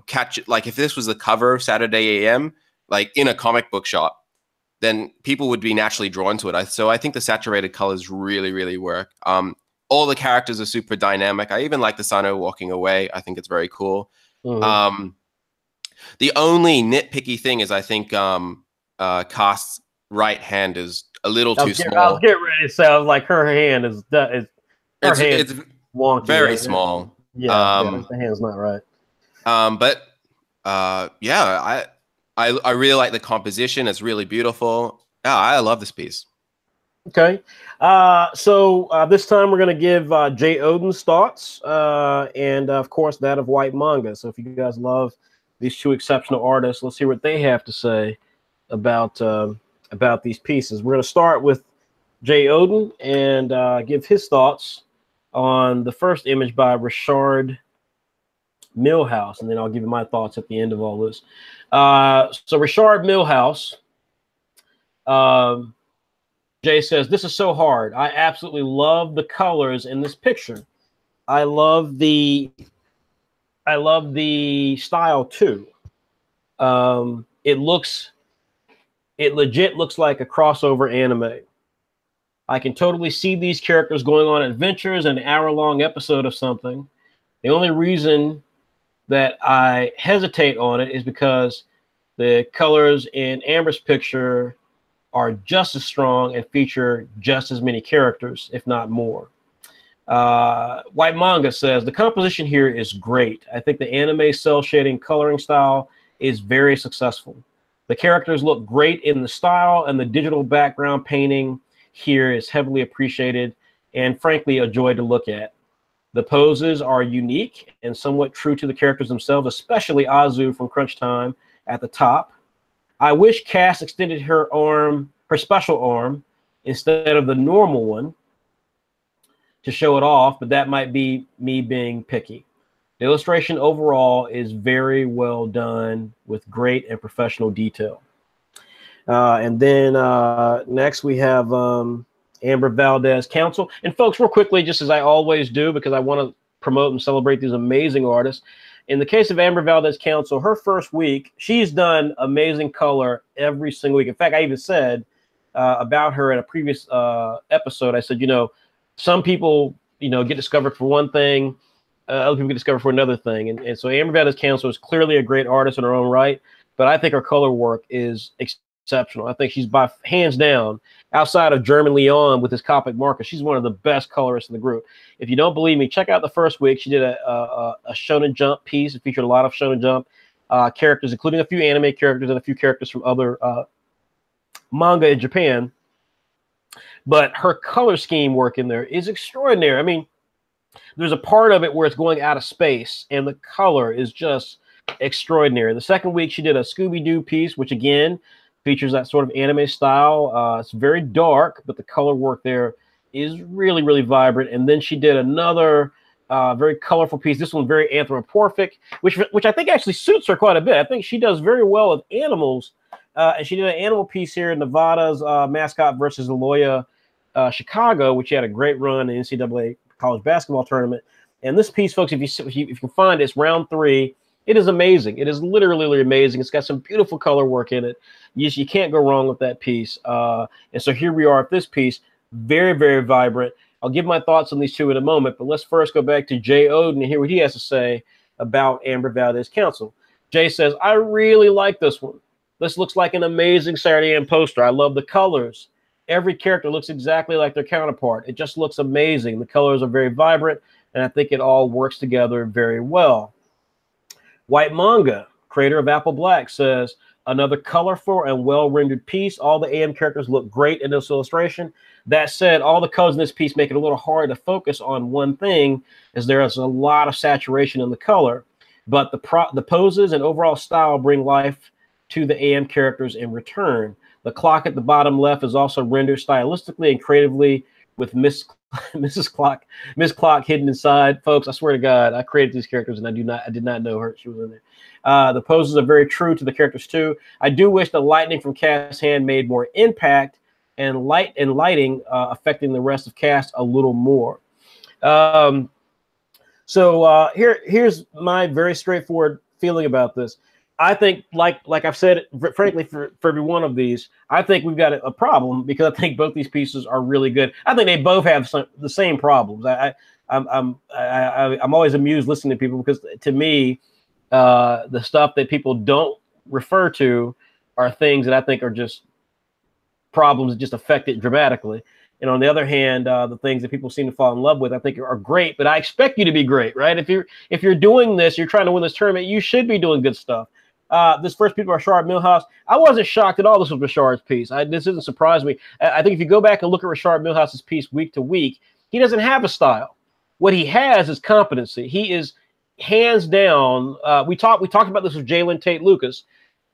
catch it, like if this was the cover of Saturday AM, like in a comic book shop, then people would be naturally drawn to it. So I think the saturated colors really, really work. All the characters are super dynamic. I even like the Sano walking away. I think it's very cool. Mm-hmm. The only nitpicky thing is I think Cast's right hand is a little too small. I was getting ready to say, I was like, her hand is it's wonky, very small. Yeah, the hand's not right. Yeah, I really like the composition. It's really beautiful. Yeah, I love this piece. Okay. So this time we're going to give Jay Oden's thoughts and, of course, that of White Manga. So if you guys love these two exceptional artists, let's hear what they have to say about these pieces. We're going to start with Jay Oden and give his thoughts on the first image by Richard Milhouse, and then I'll give you my thoughts at the end of all this. So Richard Milhouse, Jay says, this is so hard. I absolutely love the colors in this picture. I love the style too. It legit looks like a crossover anime. I can totally see these characters going on adventures, an hour-long episode of something. The only reason that I hesitate on it is because the colors in Amber's picture are just as strong and feature just as many characters, if not more. White Manga says, the composition here is great. I think the anime cell shading coloring style is very successful. The characters look great in the style, and the digital background painting here is heavily appreciated and frankly a joy to look at. The poses are unique and somewhat true to the characters themselves, especially Azu from Crunch Time at the top. I wish Cass extended her special arm, instead of the normal one to show it off, but that might be me being picky. The illustration overall is very well done with great and professional detail. And then next we have Amber Valdez Council. And folks, real quickly, just as I always do, because I want to promote and celebrate these amazing artists. In the case of Amber Valdez Council, her first week, she's done amazing color every single week. In fact, I even said about her in a previous episode, I said, some people, get discovered for one thing, other people get discovered for another thing. And so Amber Valdez Council is clearly a great artist in her own right, but I think her color work is exceptional. I think she's by hands down, outside of German Leon with his Copic marker, she's one of the best colorists in the group. If you don't believe me, check out the first week. She did a Shonen Jump piece. It featured a lot of Shonen Jump characters, including a few anime characters and a few characters from other manga in Japan. But her color scheme work in there is extraordinary. I mean, there's a part of it where it's going out of space, and the color is just extraordinary. The second week, she did a Scooby-Doo piece, which again features that sort of anime style. It's very dark, but the color work there is really, really vibrant. And then she did another very colorful piece. This one very anthropomorphic, which I think actually suits her quite a bit. I think she does very well with animals. And she did an animal piece here in Nevada's mascot versus Loyola Chicago, which had a great run in the NCAA college basketball tournament. And this piece, folks, if you can find it, it's round 3. It is amazing. It is literally amazing. It's got some beautiful color work in it. You can't go wrong with that piece. And so here we are at this piece, very, very vibrant. I'll give my thoughts on these two in a moment, but let's first go back to Jay Oden and hear what he has to say about Amber Valdez Council. Jay says, I really like this one. This looks like an amazing Saturday AM poster. I love the colors. Every character looks exactly like their counterpart. It just looks amazing. The colors are very vibrant, and I think it all works together very well. White Manga, creator of Apple Black, says, another colorful and well-rendered piece. All the AM characters look great in this illustration. That said, all the colors in this piece make it a little hard to focus on one thing, as there is a lot of saturation in the color. But the poses and overall style bring life to the AM characters in return. The clock at the bottom left is also rendered stylistically and creatively with Miss Clock hidden inside. Folks, I swear to God, I created these characters and I did not know her. She was in there. The poses are very true to the characters too. I do wish the lightning from Cass' hand made more impact and lighting affecting the rest of cast a little more. Here's my very straightforward feeling about this. I think, like I've said, frankly, for every one of these, I think we've got a problem because I think both these pieces are really good. I think they both have the same problems. I'm always amused listening to people because to me, the stuff that people don't refer to are things that I think are just problems that just affect it dramatically. And on the other hand, the things that people seem to fall in love with, I think are great. But I expect you to be great, right? If you're doing this, you're trying to win this tournament, you should be doing good stuff. This first piece by Rashard Milhouse, I wasn't shocked at all this was Rashard's piece. This doesn't surprise me. I think if you go back and look at Rashard Milhouse's piece week to week, he doesn't have a style. What he has is competency. He is hands down. We talked about this with Jalen Tate Lucas.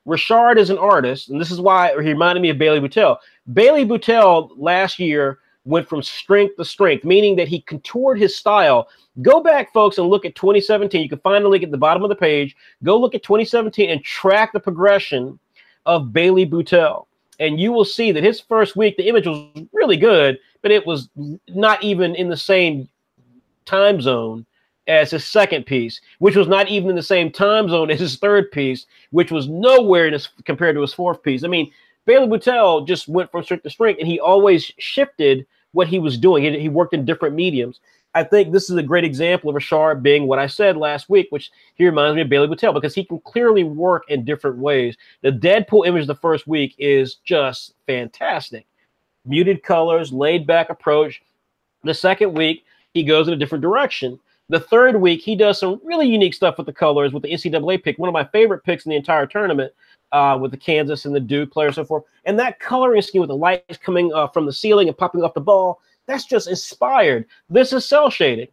Rashard is an artist, and this is why he reminded me of Bailey Boutel. Bailey Boutel last year went from strength to strength, meaning that he contoured his style. Go back, folks, and look at 2017. You can find the link at the bottom of the page. Go look at 2017 and track the progression of Bailey Boutel. And you will see that his first week, the image was really good, but it was not even in the same time zone as his second piece, which was not even in the same time zone as his third piece, which was nowhere in his, compared to his fourth piece. I mean, Bailey Boutel just went from strength to strength, and he always shifted what he was doing. He worked in different mediums. I think this is a great example of Rashard being what I said last week, which he reminds me of Bailey Boutel, because he can clearly work in different ways. The Deadpool image the first week is just fantastic. Muted colors, laid back approach. The second week, he goes in a different direction. The third week, he does some really unique stuff with the colors, with the NCAA pick, one of my favorite picks in the entire tournament, with the Kansas and the Duke players and so forth. And that coloring scheme with the lights coming from the ceiling and popping off the ball, that's just inspired. This is cell shading.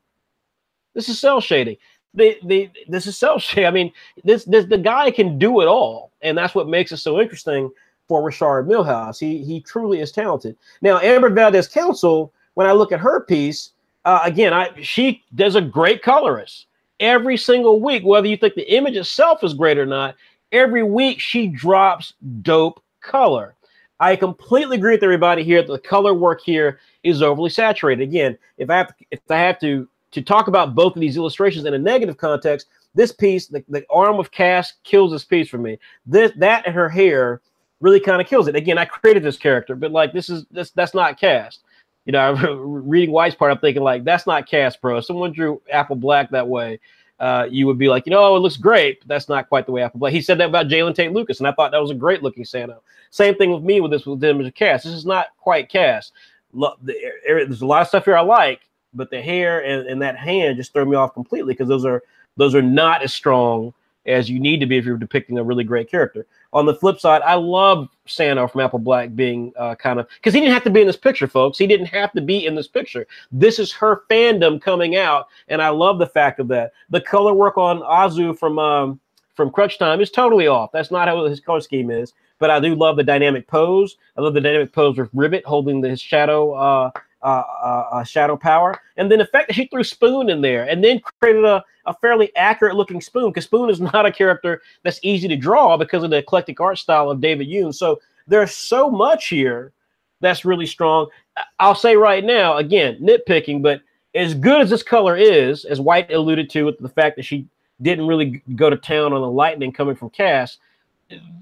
This is cell shading. This is cell shading. I mean, the guy can do it all, and that's what makes it so interesting for Rashard Milhouse. He truly is talented. Now, Amber Valdez Council, when I look at her piece, again, she does a great colorist. Every single week, whether you think the image itself is great or not, every week she drops dope color. I completely agree with everybody here that the color work here is overly saturated. Again, if I have to talk about both of these illustrations in a negative context, this piece, the arm of Cass kills this piece for me. That and her hair really kind of kills it. Again, I created this character, but like that's not Cass. You know, reading White's part, I'm thinking like, that's not Cass, bro. If someone drew Apple Black that way, you would be like, you know, it looks great, but that's not quite the way Apple Black. He said that about Jalen Tate Lucas, and I thought that was a great looking Sano. Same thing with me with the image of Cass. This is not quite Cass. There's a lot of stuff here I like, but the hair and that hand just throw me off completely, because those are not as strong as you need to be if you're depicting a really great character. On the flip side, I love Sano from Apple Black being kind of, because he didn't have to be in this picture, folks. He didn't have to be in this picture. This is her fandom coming out, and I love the fact of that. The color work on Azu from Crunch Time is totally off. That's not how his color scheme is. But I do love the dynamic pose. I love the dynamic pose with Ribbit holding his shadow shadow power, and then the fact that she threw Spoon in there and then created a fairly accurate looking Spoon, because Spoon is not a character that's easy to draw because of the eclectic art style of David Yoon. So there's so much here that's really strong. I'll say right now, again, nitpicking, but as good as this color is, as White alluded to, with the fact that she didn't really go to town on the lightning coming from Cass,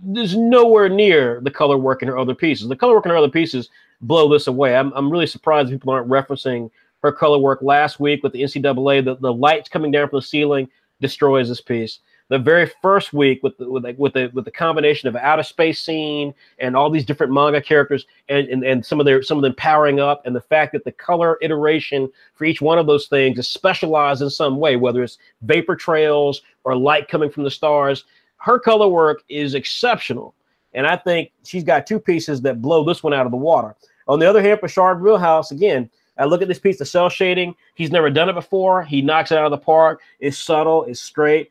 there's nowhere near the color work in her other pieces. The color work in her other pieces blow this away. I'm really surprised people aren't referencing her color work last week with the NCAA. The lights coming down from the ceiling destroys this piece. The very first week with the combination of outer space scene and all these different manga characters and some of them powering up, and the fact that the color iteration for each one of those things is specialized in some way, whether it's vapor trails or light coming from the stars. Her color work is exceptional, and I think she's got two pieces that blow this one out of the water. On the other hand, Rashard Milhouse, again, I look at this piece, the cell shading. He's never done it before. He knocks it out of the park. It's subtle. It's straight.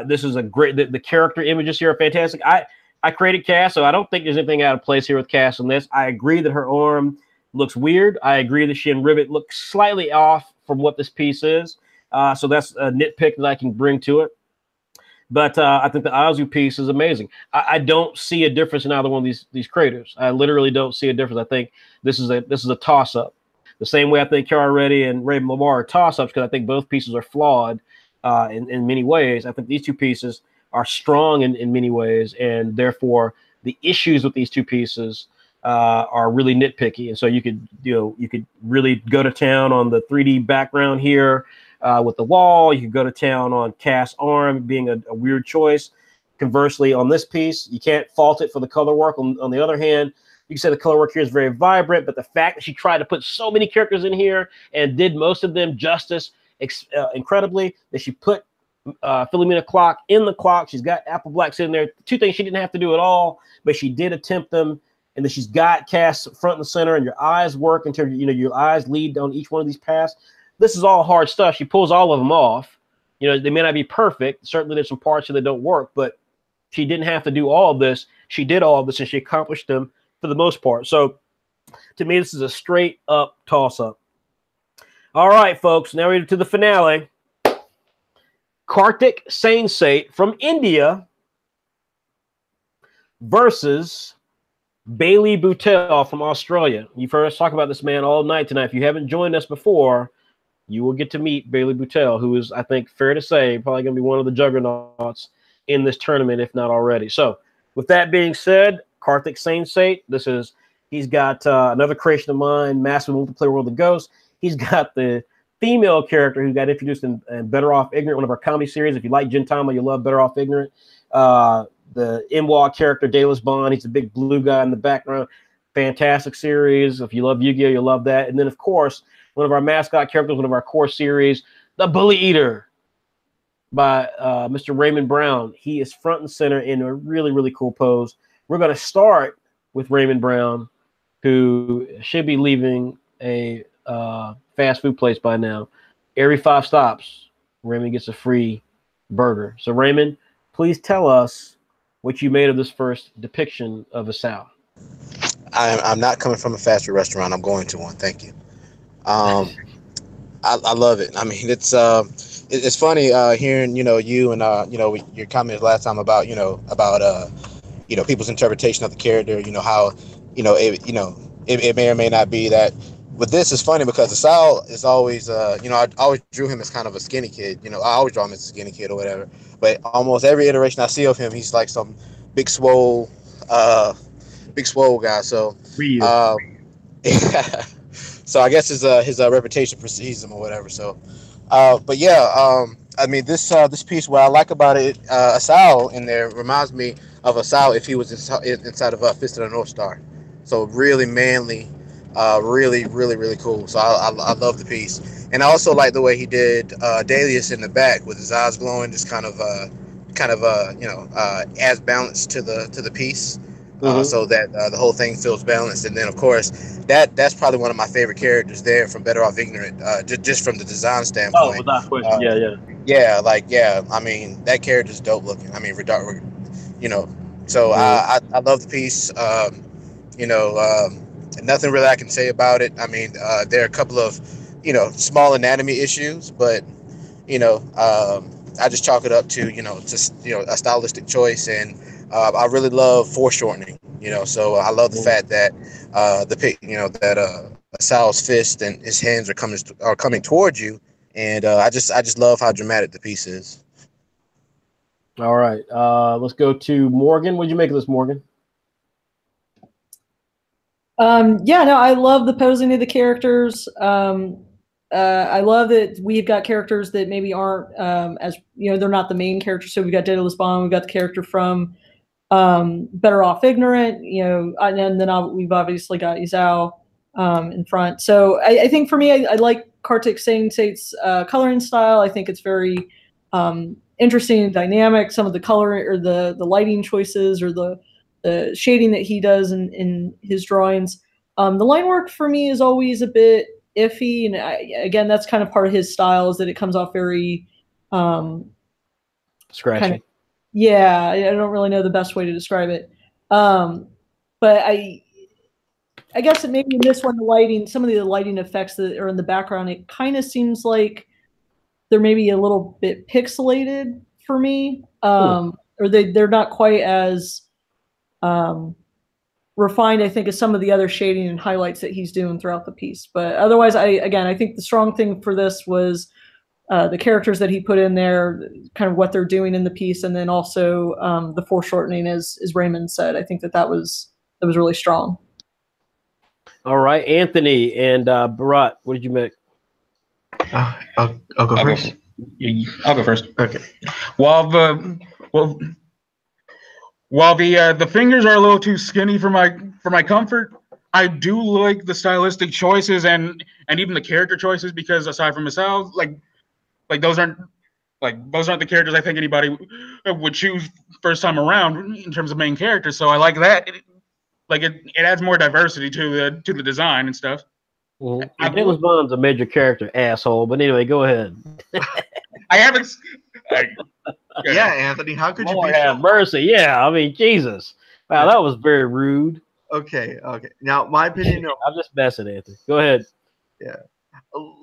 This is a great. The character images here are fantastic. I created Cass, so I don't think there's anything out of place here with Cass in this. I agree that her arm looks weird. I agree that she and Ribbit look slightly off from what this piece is. So that's a nitpick that I can bring to it. But I think the Azu piece is amazing. I don't see a difference in either one of these creators. I literally don't see a difference. I think this is a toss-up. The same way I think Kiara Reddy and Raven Lamar are toss-ups, because I think both pieces are flawed in many ways. I think these two pieces are strong in many ways, and therefore the issues with these two pieces are really nitpicky. And so you could really go to town on the 3D background here. With the wall, you could go to town on Cass' arm being a weird choice. Conversely, on this piece, you can't fault it for the color work. On the other hand, You can say the color work here is very vibrant, but the fact that she tried to put so many characters in here and did most of them justice incredibly, that she put Philomena Clock in the clock. She's got Apple Black sitting there. Two things she didn't have to do at all, but she did attempt them. And then she's got Cass front and center, and your eyes work until your eyes lead on each one of these paths. This is all hard stuff. She pulls all of them off. They may not be perfect. Certainly, there's some parts that don't work, but she didn't have to do all of this. She did all of this, and she accomplished them for the most part. So, to me, this is a straight up toss up. All right, folks. Now we're to the finale. Kartik Sainsate from India versus Bailey Boutel from Australia. You've heard us talk about this man all night tonight. If you haven't joined us before, you will get to meet Bailey Boutel, who is, I think, fair to say, probably going to be one of the juggernauts in this tournament, if not already. So, with that being said, Kartik Sainsate, he's got another creation of mine, Massive Multiplayer World of Ghosts. He's got the female character who got introduced in Better Off Ignorant, one of our comedy series. If you like Gintama, you love Better Off Ignorant. The Imwa character, Dallas Bond, he's a big blue guy in the background. Fantastic series. If you love Yu-Gi-Oh, you'll love that. And then, of course, one of our mascot characters, one of our core series, the Bully Eater by Mr. Raymond Brown. He is front and center in a really, really cool pose. We're going to start with Raymond Brown, who should be leaving a fast food place by now. Every 5 stops, Raymond gets a free burger. So, Raymond, please tell us what you made of this first depiction of Asao. I'm not coming from a fast food restaurant. I'm going to one. Thank you. I love it. I mean, it's funny hearing you and your comments last time about people's interpretation of the character. How it may or may not be that. But this is funny because Asao is always I always drew him as kind of a skinny kid. I always draw him as a skinny kid or whatever. But almost every iteration I see of him, he's like some big swole guy. So, so I guess his reputation precedes him or whatever. So, but yeah, I mean this piece. What I like about it, Asao in there reminds me of Asao if he was inside of Fist of the North Star. So really manly, really, really, really cool. So I love the piece, and I also like the way he did Dalius in the back with his eyes glowing, just kind of adds balance to the piece. So that the whole thing feels balanced. And then, of course, that's probably one of my favorite characters there from Better Off Ignorant, just from the design standpoint. Oh, without question. Yeah. I mean, that character's dope looking. I mean, so I love the piece. Nothing really I can say about it. I mean, there are a couple of, small anatomy issues, but, I just chalk it up to, a stylistic choice. And I really love foreshortening, so I love the fact that Asao's fist and his hands are coming towards you. And I just love how dramatic the piece is. All right. Let's go to Morgan. What did you make of this, Morgan? I love the posing of the characters. I love that we've got characters that maybe aren't as they're not the main characters. So we've got Daedalus Bond, we've got the character from Better Off Ignorant, and then we've obviously got Isao in front. So I think for me, I like Kartik Sainsate's coloring style. I think it's very interesting and dynamic. Some of the color or the lighting choices or the shading that he does in his drawings. The line work for me is always a bit iffy, and again, that's kind of part of his style, is that it comes off very scratchy. I don't really know the best way to describe it. But I guess that maybe in this one, some of the lighting effects that are in the background, it kind of seems like they're maybe a little bit pixelated for me, or they're not quite as refined, I think, as some of the other shading and highlights that he's doing throughout the piece. But otherwise, I think the strong thing for this was the characters that he put in there, kind of what they're doing in the piece, and then also the foreshortening, as Raymond said. I think that was really strong. All right, Anthony and Bharat, what did you make? I'll go first. I'll go first. Okay. While While the fingers are a little too skinny for my comfort, I do like the stylistic choices and even the character choices, because aside from Misao, like those aren't the characters I think anybody would choose first time around in terms of main characters. So I like that. It adds more diversity to the design and stuff. James Bond's a major character, asshole. But anyway, go ahead. I haven't. Yeah, Anthony, how could you Lord be have so mercy? Yeah, I mean, Jesus. Wow, that was very rude. Okay. Now, my opinion. No, I'm just messing, Anthony. Go ahead. yeah,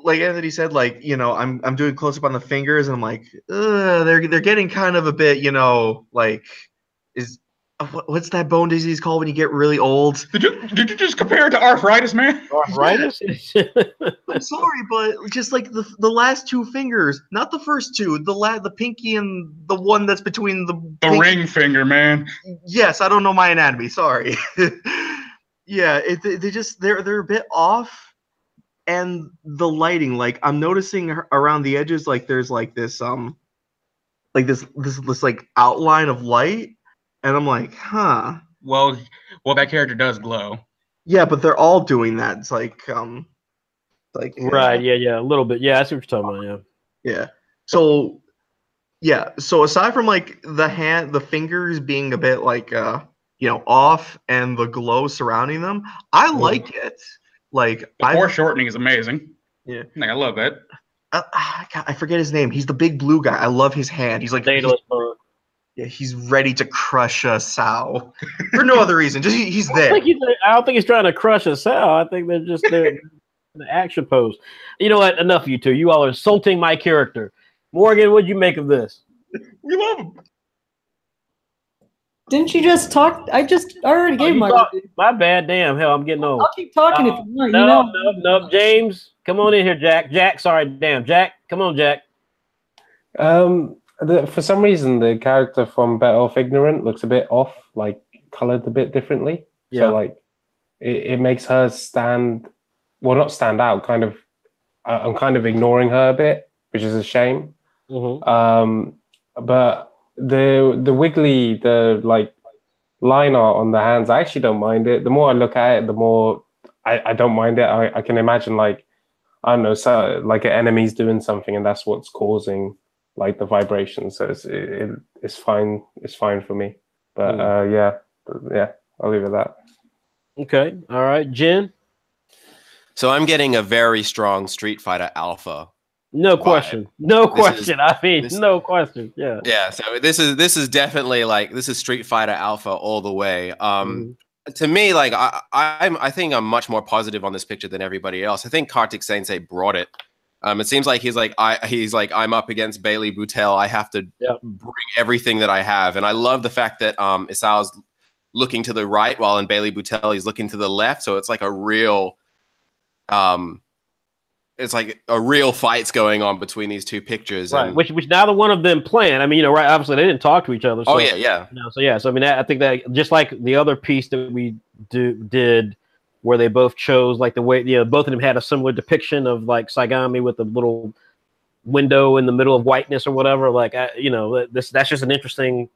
like Anthony said, like I'm doing close up on the fingers, and I'm like, they're getting kind of a bit, like is what's that bone disease called when you get really old? Did you just compare it to arthritis, man? Arthritis? I'm sorry, but just like the last two fingers, not the first two, the pinky and the one that's between the ring finger, man. Yes, I don't know my anatomy. Sorry. Yeah, they're a bit off, and the lighting, like I'm noticing around the edges, like there's like this this like outline of light, and I'm like, huh. Well, that character does glow. Yeah, but they're all doing that. It's like right, yeah, a little bit. Yeah, I see what you're talking about. Yeah. So aside from like the fingers being a bit like off, and the glow surrounding them, I like it. Like the foreshortening is amazing. Yeah, I love it. I forget his name. He's the big blue guy. I love his hand. He's like he's ready to crush a Sao for no other reason. Just he's there. I don't think he's trying to crush a Sao. I think they're just the action pose. You know what? Enough, you two. You all are insulting my character. Morgan, what'd you make of this? We love him. Didn't you just talk? I already gave my bad. Damn, hell, I'm getting old. I'll keep talking if you want. No, James, come on in here, Jack. Sorry, damn, Jack, come on, Jack. For some reason, the character from Better Off Ignorant looks a bit off, like colored a bit differently. Yeah. So like, it makes her not stand out. Kind of, I'm kind of ignoring her a bit, which is a shame. Mm-hmm. But the wiggly, the like line art on the hands, I actually don't mind it. The more I look at it, the more I don't mind it. I can imagine like, I don't know, so like an enemy's doing something, and that's what's causing like the vibration. So it's fine. It's fine for me. But yeah, I'll leave it at that. Okay. All right, Jen. So I'm getting a very strong Street Fighter Alpha. No question. No question. No question. Yeah. Yeah. So this is definitely like, this is Street Fighter Alpha all the way. To me, like I think I'm much more positive on this picture than everybody else. I think Kartik Sensei brought it. It seems like he's like I'm up against Bailey Boutel. I have to bring everything that I have, and I love the fact that Isao's looking to the right while in Bailey Boutel he's looking to the left. So it's like a real fight's going on between these two pictures, right? Which neither one of them planned. I mean, right? Obviously, they didn't talk to each other. So, yeah. So I mean, I think that just like the other piece that we did, where they both chose like the way, both of them had a similar depiction of like Saigami with a little window in the middle of whiteness or whatever. Like, that's just an interesting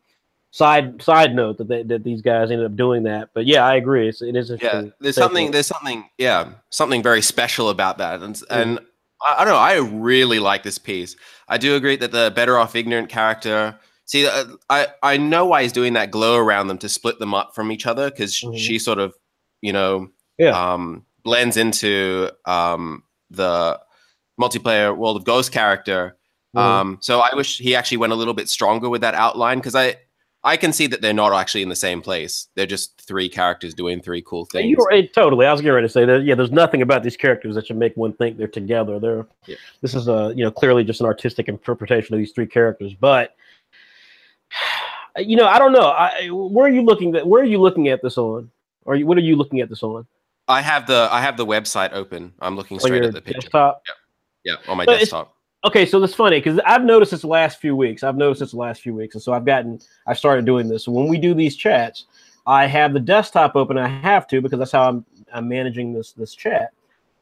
side note that these guys ended up doing that. But yeah, I agree. It is interesting. Yeah, something very special about that. And I don't know, I really like this piece. I do agree that the Better Off Ignorant character, see, I know why he's doing that glow around them to split them up from each other, because she sort of, blends into the multiplayer World of Ghost character. So I wish he actually went a little bit stronger with that outline, because I can see that they're not actually in the same place. They're just three characters doing three cool things. You're right, totally. I was getting ready to say that. Yeah, there's nothing about these characters that should make one think they're together. This is clearly just an artistic interpretation of these three characters. But I don't know. Where are you looking at this on? What are you looking at this on? I have the website open. I'm looking straight at the picture. Desktop? Yeah, on my desktop. Okay, so that's funny because I've noticed this the last few weeks. And so I started doing this. So when we do these chats, I have the desktop open. I have to, because that's how I'm managing this chat.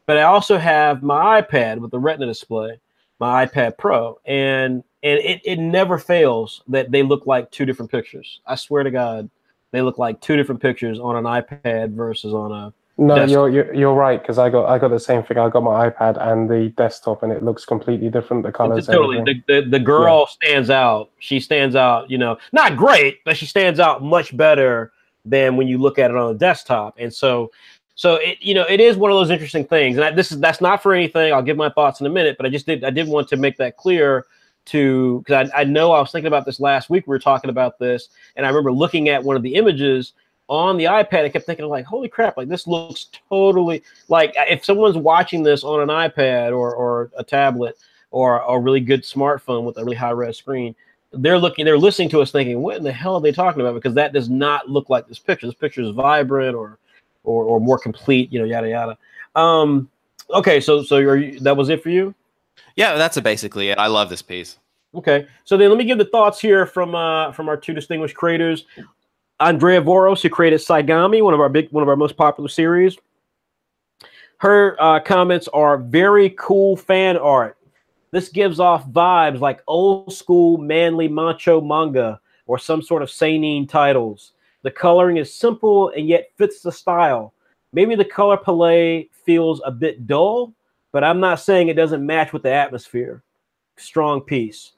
But I also have my iPad with the Retina display, my iPad Pro, and and it never fails that they look like two different pictures. I swear to God, they look like two different pictures on an iPad versus on a No, desktop. you're right, because I got the same thing. I got my iPad and the desktop, and it looks completely different. The colors, Totally. everything. The girl stands out. She stands out, you know, not great, but she stands out much better than when you look at it on a desktop. And so it, you know, it is one of those interesting things. And that's not for anything. I'll give my thoughts in a minute, but I did want to make that clear because I know I was thinking about this last week. We were talking about this, and I remember looking at one of the images on the iPad. I kept thinking, like, holy crap, like this looks totally like if someone's watching this on an iPad or a tablet or a really good smartphone with a really high res screen, they're listening to us thinking, what in the hell are they talking about? Because that does not look like this picture. This picture is vibrant or more complete, you know, yada yada. Okay, so that was it for you? Yeah, that's basically it. I love this piece. Okay, so then let me give the thoughts here from our two distinguished creators. Andrea Voros, who created Saigami, one of our most popular series. Her comments are very cool fan art. This gives off vibes like old school manly macho manga or some sort of seinen titles. The coloring is simple and yet fits the style. Maybe the color palette feels a bit dull, but I'm not saying it doesn't match with the atmosphere. Strong piece.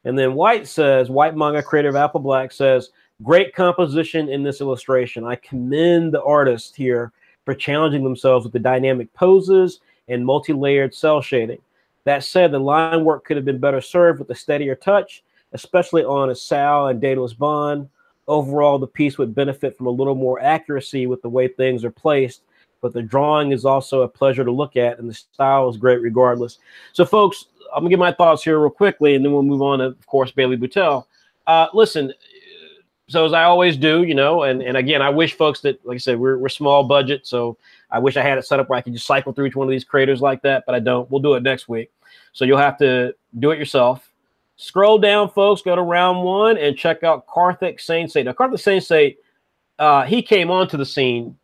And then White Manga creator of Apple Black says, great composition in this illustration. I commend the artist here for challenging themselves with the dynamic poses and multi-layered cell shading. That said, the line work could have been better served with a steadier touch, especially on a Sal and Daedalus Bond. Overall, the piece would benefit from a little more accuracy with the way things are placed, but the drawing is also a pleasure to look at, and the style is great regardless. So, folks, I'm going to give my thoughts here real quickly, and then we'll move on to, of course, Bailey Boutel. Listen, so as I always do, you know, and again, I wish folks that, like I said, we're small budget, so I wish I had it set up where I could just cycle through each one of these creators like that, but I don't. We'll do it next week. So you'll have to do it yourself. Scroll down, folks, go to round one and check out Karthik Sainsate. Now, Karthik Sainsate, he came onto the scene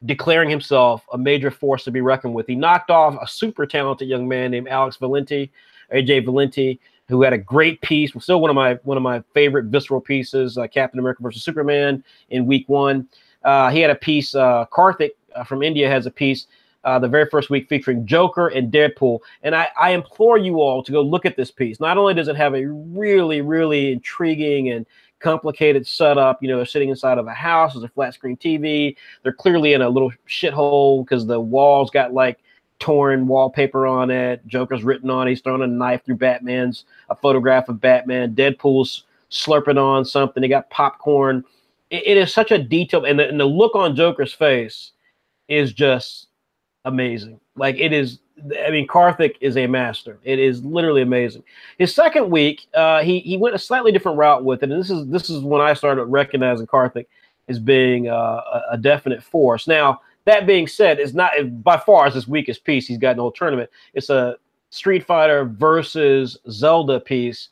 declaring himself a major force to be reckoned with. He knocked off a super talented young man named AJ Valenti, who had a great piece. Still one of my favorite visceral pieces, Captain America versus Superman in week one. He had a piece. Karthik from India has a piece the very first week featuring Joker and Deadpool. And I implore you all to go look at this piece. Not only does it have a really, really intriguing and complicated setup, you know, they're sitting inside of a house, there's a flat screen TV. They're clearly in a little shithole because the walls got like torn wallpaper on it. Joker's written on it. He's throwing a knife through a photograph of Batman. Deadpool's slurping on something. They got popcorn. It is such a detail, and the look on Joker's face is just amazing. Like, it is, I mean, Karthik is a master. It is literally amazing. His second week, he went a slightly different route with it, and this is when I started recognizing Karthik as being a definite force. Now, that being said, it's not by far his weakest piece he's got in the whole tournament. It's a Street Fighter versus Zelda piece.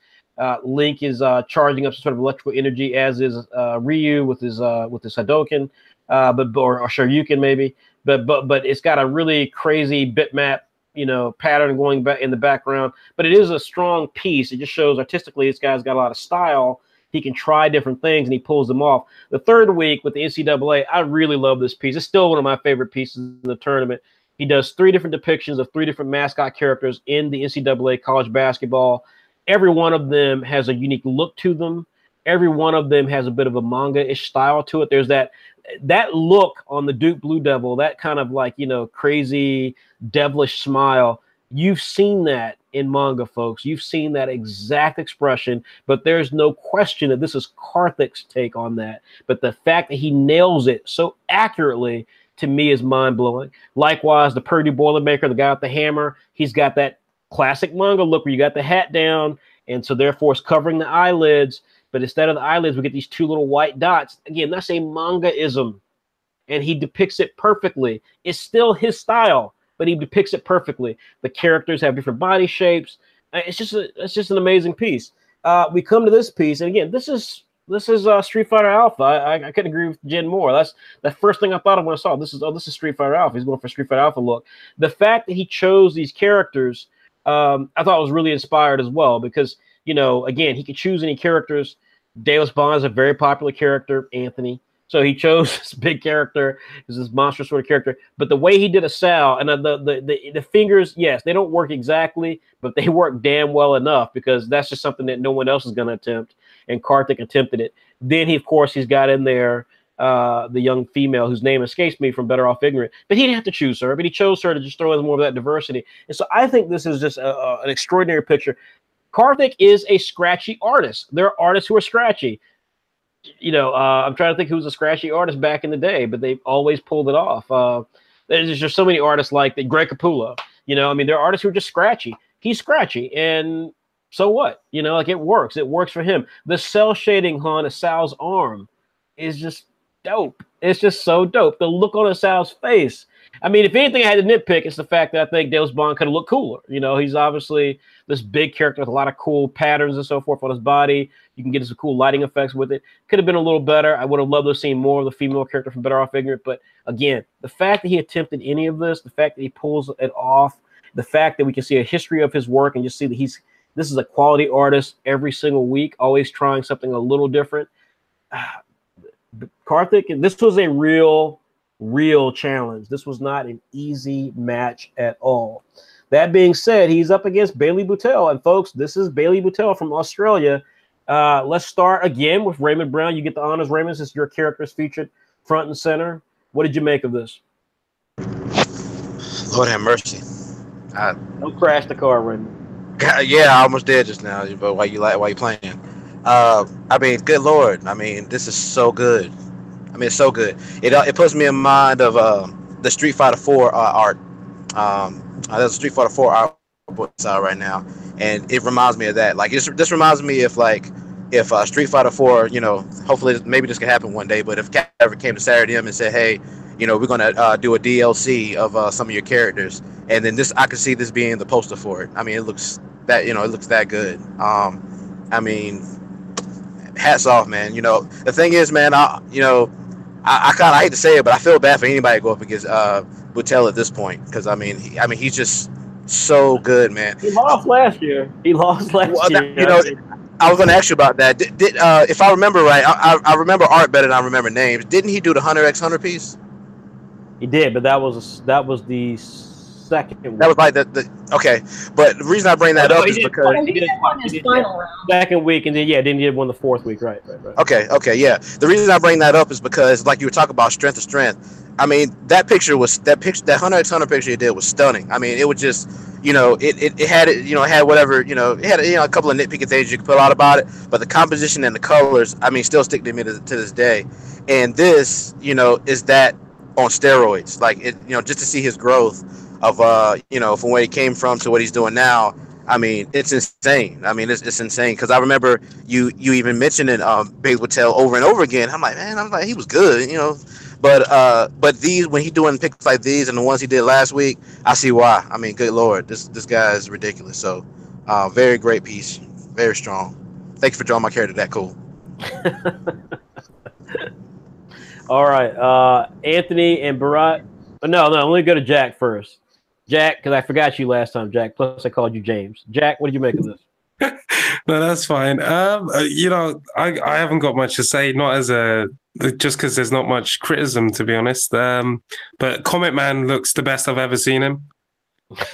Link is charging up some sort of electrical energy, as is Ryu with his Hadouken, or Shoryuken maybe. But it's got a really crazy bitmap, you know, pattern going back in the background. But it is a strong piece. It just shows artistically this guy's got a lot of style. He can try different things and he pulls them off. The third week with the NCAA, I really love this piece. It's still one of my favorite pieces in the tournament. He does 3 different depictions of 3 different mascot characters in the NCAA college basketball. Every one of them has a unique look to them. Every one of them has a bit of a manga-ish style to it. There's that look on the Duke Blue Devil, that kind of like, you know, crazy devilish smile. You've seen that in manga, folks. You've seen that exact expression, but there's no question that this is Karthik's take on that. But the fact that he nails it so accurately, to me, is mind-blowing. Likewise, the Purdue Boilermaker, the guy with the hammer, he's got that classic manga look where you got the hat down, and so therefore it's covering the eyelids. But instead of the eyelids, we get these 2 little white dots. Again, that's a manga-ism, and he depicts it perfectly. It's still his style, but he depicts it perfectly. The characters have different body shapes. It's just an amazing piece. We come to this piece, and again, this is Street Fighter Alpha. I couldn't agree with Jen more. That's the first thing I thought of when I saw it. This is Street Fighter Alpha. He's going for Street Fighter Alpha look. The fact that he chose these characters, I thought was really inspired as well, because you know, again, he could choose any characters. Dallas Bond is a very popular character, Anthony. So he chose this big character, this monstrous sort of character. But the way he did a Sal and the fingers, yes, they don't work exactly, but they work damn well enough because that's just something that no one else is going to attempt. And Karthik attempted it. Then he, of course, he's got in there the young female whose name escapes me from Better Off Ignorant. But he didn't have to choose her, but he chose her to just throw in more of that diversity. And so I think this is just an extraordinary picture. Karthik is a scratchy artist. There are artists who are scratchy. You know, I'm trying to think who's a scratchy artist back in the day, but they've always pulled it off. There's just so many artists like Greg Capullo. You know, I mean, there are artists who are just scratchy. He's scratchy, and so what? You know, like it works. It works for him. The cell shading on Sal's arm is just dope. It's just so dope. The look on Sal's face. I mean, if anything I had to nitpick, it's the fact that I think Dallas Bond could have looked cooler. You know, he's obviously this big character with a lot of cool patterns and so forth on his body. You can get some cool lighting effects with it. Could have been a little better. I would have loved to have seen more of the female character from Better Off Ignorant. But again, the fact that he attempted any of this, the fact that he pulls it off, the fact that we can see a history of his work and just see that this is a quality artist every single week, always trying something a little different. Karthik, this was a real challenge. This was not an easy match at all. That being said, he's up against Bailey Boutel. And folks, this is Bailey Boutel from Australia. Let's start again with Raymond Brown. You get the honors, Raymond, since your character is featured front and center. What did you make of this? Lord have mercy. Don't crash the car, Raymond. Yeah, I almost did just now, but while you playing. I mean, good Lord. I mean, this is so good. I mean, it's so good. It puts me in mind of the Street Fighter 4 art. There's a Street Fighter 4 art books out right now, and it reminds me of that. Like, this reminds me if Street Fighter 4, you know, hopefully maybe this could happen one day, but if Cat ever came to Saturday and said, hey, you know, we're gonna do a DLC of some of your characters, and then I could see this being the poster for it. I mean, it looks that good. I mean, hats off, man. You know, the thing is, man, I kind of hate to say it, but I feel bad for anybody to go up against Boutel at this point because I mean, he's just so good, man. He lost last year. Year. You know, I was going to ask you about that. If I remember right, I remember art better than I remember names. Didn't he do the Hunter x Hunter piece? He did, but that was the second one. That was like the okay. But the reason I bring that up is because he did one his final round. Second week, and then he did one the fourth week, right. Okay, yeah. The reason I bring that up is because, like you were talking about strength to strength. I mean, that Hunter x Hunter picture he did was stunning. I mean, it was just, you know, it had whatever, you know, it had a couple of nitpicky things you could put out about it, but the composition and the colors, I mean, still stick to me to this day. And this, you know, is that on steroids. Like, it, you know, just to see his growth of you know, from where he came from to what he's doing now. I mean, it's insane. I mean, it's insane because I remember you even mentioning Bailey Boutel over and over again. I'm like, he was good, you know. But these, when he doing picks like these and the ones he did last week, I see why. I mean, good Lord, this guy is ridiculous. So, very great piece, very strong. Thank you for drawing my character that cool. All right, Anthony and Barat. No, let me go to Jack first. Jack, because I forgot you last time, Jack. Plus, I called you James. Jack, what did you make of this? No, that's fine. You know, I haven't got much to say, not as just because there's not much criticism, to be honest. But Comet Man looks the best I've ever seen him.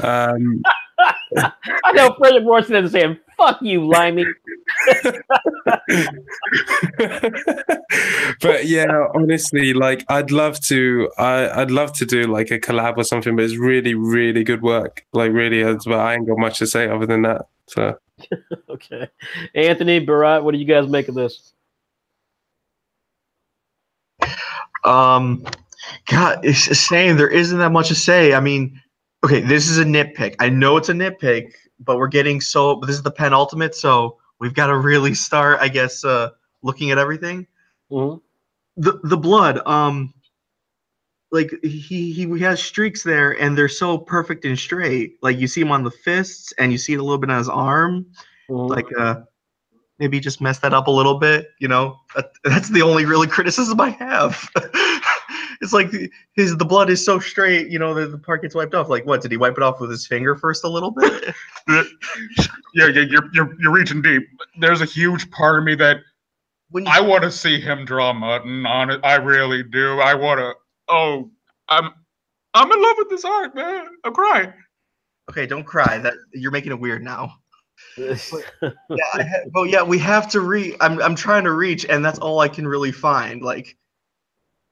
I know Frederick Morrison is saying, "Fuck you, Limey." But yeah, honestly, like I'd love to do like a collab or something, but it's really, really good work. Like really is, but I ain't got much to say other than that. So okay. Anthony, Barat, what do you guys make of this? God, it's a shame there isn't that much to say. I mean, okay, this is a nitpick. I know it's a nitpick, but but this is the penultimate, so we've got to really start, I guess, looking at everything. Mm-hmm. The blood, like he has streaks there, and they're so perfect and straight. Like you see him on the fists, and you see it a little bit on his arm. Mm-hmm. Like maybe just mess that up a little bit. You know, that's the only really criticism I have. It's like the blood is so straight, you know, the part gets wiped off. Like, what, did he wipe it off with his finger first a little bit? Yeah, you're reaching deep. There's a huge part of me that I want to see him draw mutton on it. I really do. I want to. Oh, I'm in love with this art, man. I'm crying. Okay, don't cry. That you're making it weird now. Yeah, we have to reach. I'm trying to reach, and that's all I can really find. Like,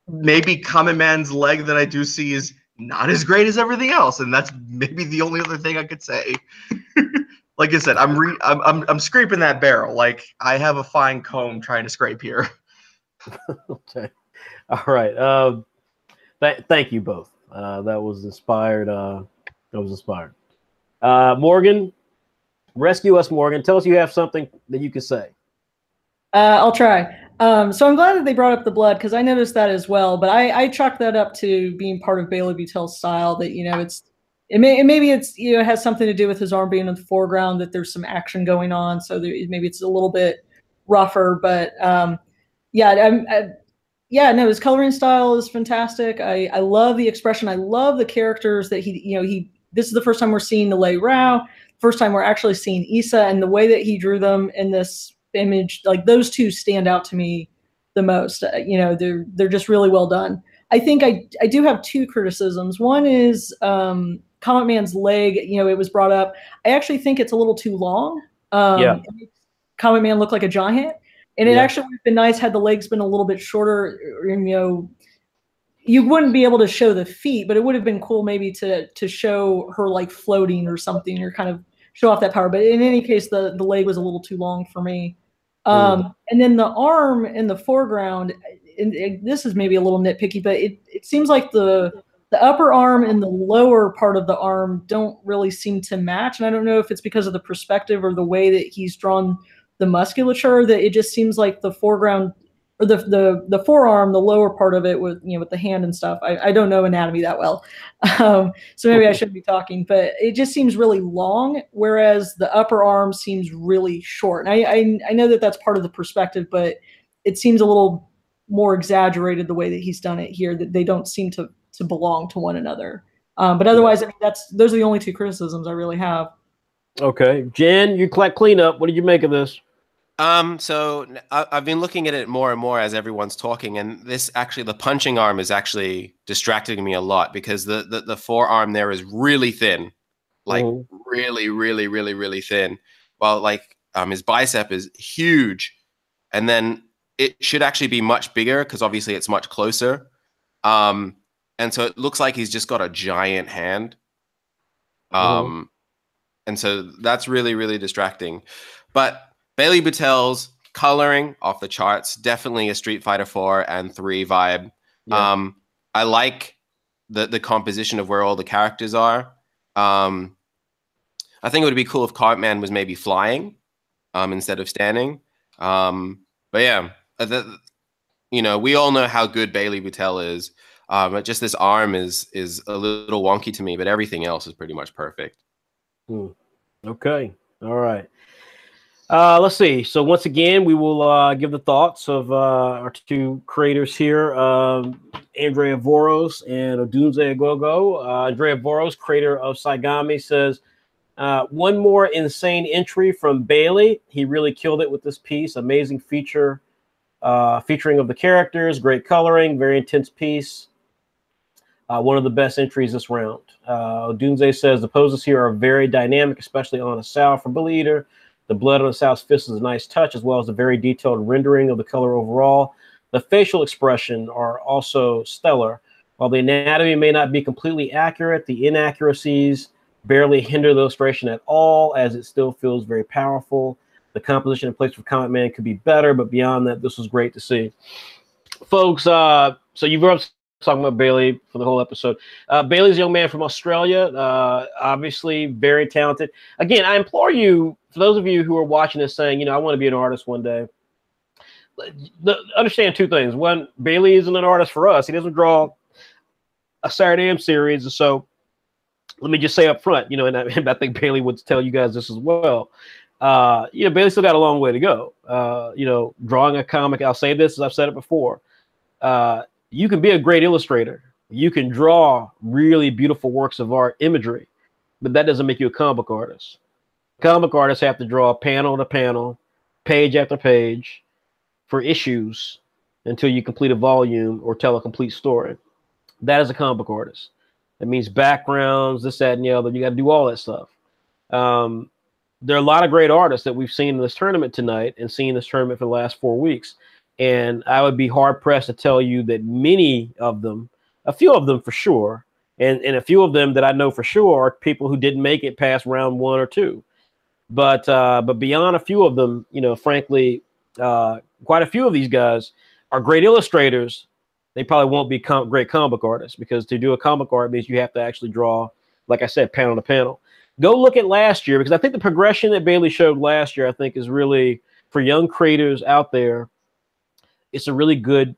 maybe Common Man's leg that I do see is not as great as everything else, and that's maybe the only other thing I could say. Like I said, I'm scraping that barrel. Like, I have a fine comb trying to scrape here. Okay, all right. Thank you both. That was inspired. Morgan, rescue us, Morgan. Tell us you have something that you can say. I'll try. So I'm glad that they brought up the blood because I noticed that as well. But I chalk that up to being part of Bailey Butel's style. That maybe it's it has something to do with his arm being in the foreground. That there's some action going on, so maybe it's a little bit rougher. But no, his coloring style is fantastic. I love the expression. I love the characters that he. This is the first time we're seeing the Lei Rao. First time we're actually seeing Issa, and the way that he drew them in this image, like those two stand out to me the most. They're just really well done. I think I do have two criticisms. One is Comet Man's leg. It was brought up. I actually think it's a little too long. It makes Comet Man look like a giant, and it actually would have been nice had the legs been a little bit shorter. You wouldn't be able to show the feet, but it would have been cool maybe to show her like floating or something, or kind of show off that power. But in any case, the leg was a little too long for me. And then the arm in the foreground, this is maybe a little nitpicky, but it seems like the upper arm and the lower part of the arm don't really seem to match. And I don't know if it's because of the perspective or the way that he's drawn the musculature, that it just seems like the foreground or the forearm, the lower part of it with with the hand and stuff. I don't know anatomy that well, so maybe I shouldn't be talking. But it just seems really long, whereas the upper arm seems really short. And I know that that's part of the perspective, but it seems a little more exaggerated the way that he's done it here. That they don't seem to belong to one another. But otherwise, I mean, those are the only two criticisms I really have. Okay, Jen, you clean up. What did you make of this? So I've been looking at it more and more as everyone's talking, and the punching arm is actually distracting me a lot because the forearm there is really thin, like really, really, really, really thin. While his bicep is huge, and then it should actually be much bigger because obviously it's much closer. And so it looks like he's just got a giant hand. And so that's really, really distracting. But Bailey Butel's coloring off the charts, definitely a Street Fighter 4 and 3 vibe. Yeah. I like the composition of where all the characters are. I think it would be cool if Comet Man was maybe flying instead of standing. But yeah, we all know how good Bailey Butel is. But just this arm is a little wonky to me, but everything else is pretty much perfect. Okay, all right. Let's see. So once again, we will give the thoughts of our two creators here, Andrea Voros and Odunze Agogo. Andrea Voros, creator of Saigami, says, one more insane entry from Bailey. He really killed it with this piece. Amazing featuring of the characters, great coloring, very intense piece. One of the best entries this round. Odunze says, the poses here are very dynamic, especially on a Sao for Bully Eater. The blood on the Sao's fist is a nice touch, as well as the very detailed rendering of the color overall. The facial expression are also stellar. While the anatomy may not be completely accurate, the inaccuracies barely hinder the illustration at all, as it still feels very powerful. The composition in place for Comet Man could be better, but beyond that, this was great to see. Folks, so you've heard talking about Bailey for the whole episode. Bailey's a young man from Australia, obviously very talented. Again, I implore you, for those of you who are watching this saying, I want to be an artist one day, understand two things. One, Bailey isn't an artist for us. He doesn't draw a Saturday AM series. And so let me just say up front, and I think Bailey would tell you guys this as well. Bailey still got a long way to go. Drawing a comic, I'll say this as I've said it before. you can be a great illustrator. You can draw really beautiful works of art imagery, but that doesn't make you a comic book artist. Comic book artists have to draw panel to panel, page after page for issues until you complete a volume or tell a complete story. That is a comic book artist. That means backgrounds, this, that, and the other. You got to do all that stuff. There are a lot of great artists that we've seen in this tournament tonight and seen this tournament for the last 4 weeks. And I would be hard pressed to tell you that many of them, a few of them for sure, and a few of them that I know for sure are people who didn't make it past round 1 or 2. But beyond a few of them, you know, frankly, quite a few of these guys are great illustrators. They probably won't be great comic book artists, because to do a comic book art means you have to actually draw, like I said, panel to panel. Go look at last year, because I think the progression that Bailey showed last year, I think, is really, for young creators out there, it's a really good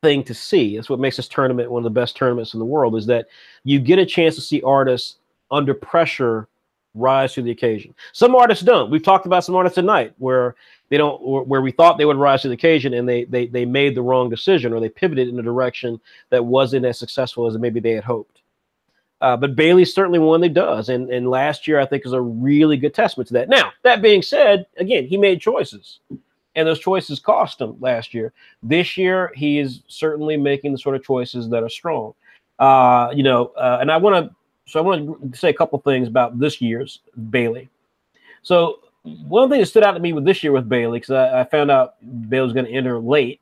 thing to see. That's what makes this tournament one of the best tournaments in the world, is that you get a chance to see artists under pressure rise to the occasion. Some artists don't. We've talked about some artists tonight where they don't, where we thought they would rise to the occasion and they made the wrong decision, or they pivoted in a direction that wasn't as successful as maybe they had hoped. But Bailey's certainly one that does. And last year, I think, is a really good testament to that. Now, that being said, again, he made choices, and those choices cost him last year. This year, he is certainly making the sort of choices that are strong. And I want to say a couple things about this year's Bailey. So one thing that stood out to me with this year with Bailey, because I found out Bailey was going to enter late,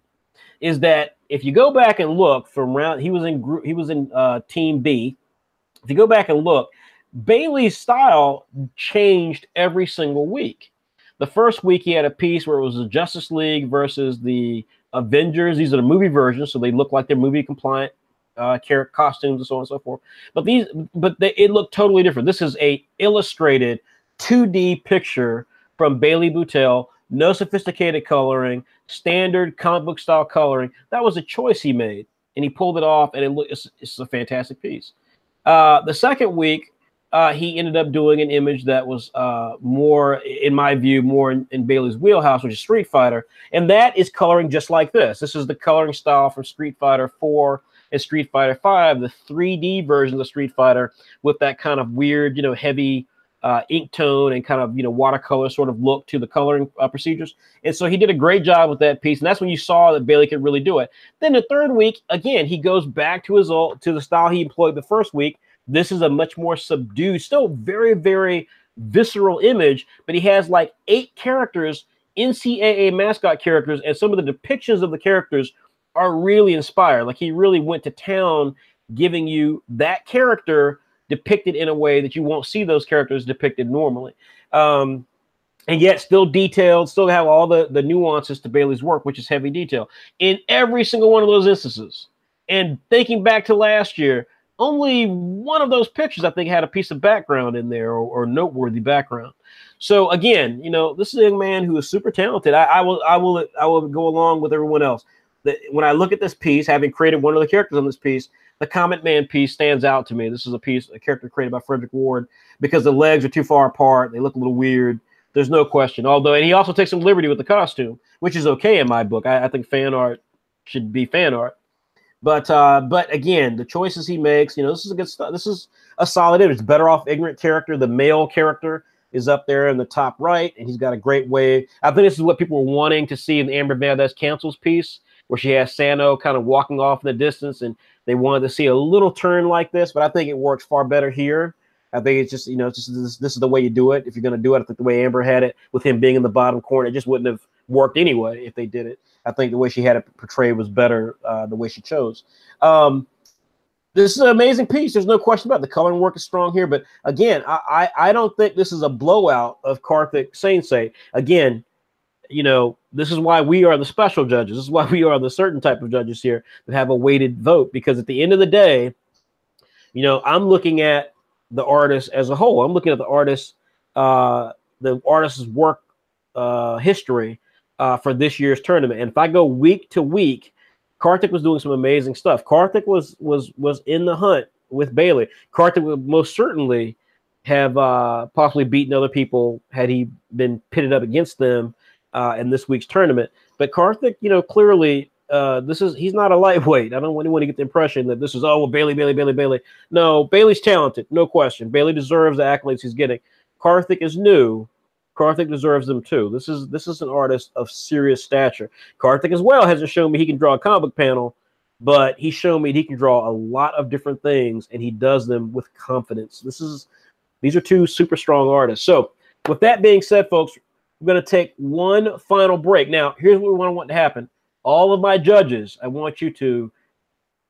is that if you go back and look from round, he was in Team B. If you go back and look, Bailey's style changed every single week. The first week he had a piece where it was the Justice League versus the Avengers. These are the movie versions, so they look like they're movie compliant character costumes and so on and so forth. But it looked totally different. This is a illustrated 2D picture from Bailey Boutel. No sophisticated coloring, standard comic book style coloring. That was a choice he made, and he pulled it off, and it's a fantastic piece. The second week, he ended up doing an image that was more, in my view, more in Bailey's wheelhouse, which is Street Fighter. And that is coloring just like this. This is the coloring style from Street Fighter 4 and Street Fighter 5, the 3D version of Street Fighter, with that kind of weird, heavy ink tone and kind of, watercolor sort of look to the coloring procedures. And so he did a great job with that piece. And that's when you saw that Bailey could really do it. Then the third week, again, he goes back to the style he employed the first week. This is a much more subdued, still very, very visceral image, but he has like 8 characters, NCAA mascot characters, and some of the depictions of the characters are really inspired. Like, he really went to town giving you that character depicted in a way that you won't see those characters depicted normally. And yet still detailed, still have all the nuances to Bailey's work, which is heavy detail in every single one of those instances. And thinking back to last year, only one of those pictures, I think, had a piece of background in there, or noteworthy background. So again, this is a young man who is super talented. I will go along with everyone else. That when I look at this piece, having created one of the characters on this piece, the Comet Man piece stands out to me. This is a character created by Frederick Ward, because the legs are too far apart. They look a little weird. There's no question. And he also takes some liberty with the costume, which is okay in my book. I think fan art should be fan art. But again, the choices he makes, this is a good stuff. This is a solid image. Better Off Ignorant character, the male character, is up there in the top right, and he's got a great way. I think this is what people were wanting to see in the Amber Valdez Council's piece, where she has Sano kind of walking off in the distance, and they wanted to see a little turn like this, but I think it works far better here. I think it's just, this is the way you do it. If you're going to do it, I think the way Amber had it with him being in the bottom corner, it just wouldn't have worked anyway if they did it. I think the way she had it portrayed was better, the way she chose. This is an amazing piece. There's no question about it. The coloring work is strong here. But again, I don't think this is a blowout of Karthik Sensei. Again, this is why we are the special judges. This is why we are the certain type of judges here that have a weighted vote. Because at the end of the day, I'm looking at the artist as a whole. I'm looking at the artist's work history for this year's tournament. And if I go week to week, Karthik was doing some amazing stuff. Karthik was in the hunt with Bailey. Karthik would most certainly have possibly beaten other people had he been pitted up against them in this week's tournament. But Karthik, clearly he's not a lightweight. I don't want anyone to get the impression that this is, oh, well, Bailey. No, Bailey's talented, no question. Bailey deserves the accolades he's getting. Karthik is new. Karthik deserves them too. This is an artist of serious stature. Karthik as well hasn't shown me he can draw a comic book panel, but he's shown me he can draw a lot of different things, and he does them with confidence. These are two super strong artists. So with that being said, folks, we're going to take one final break. Now, here's what we want to happen. All of my judges, I want you to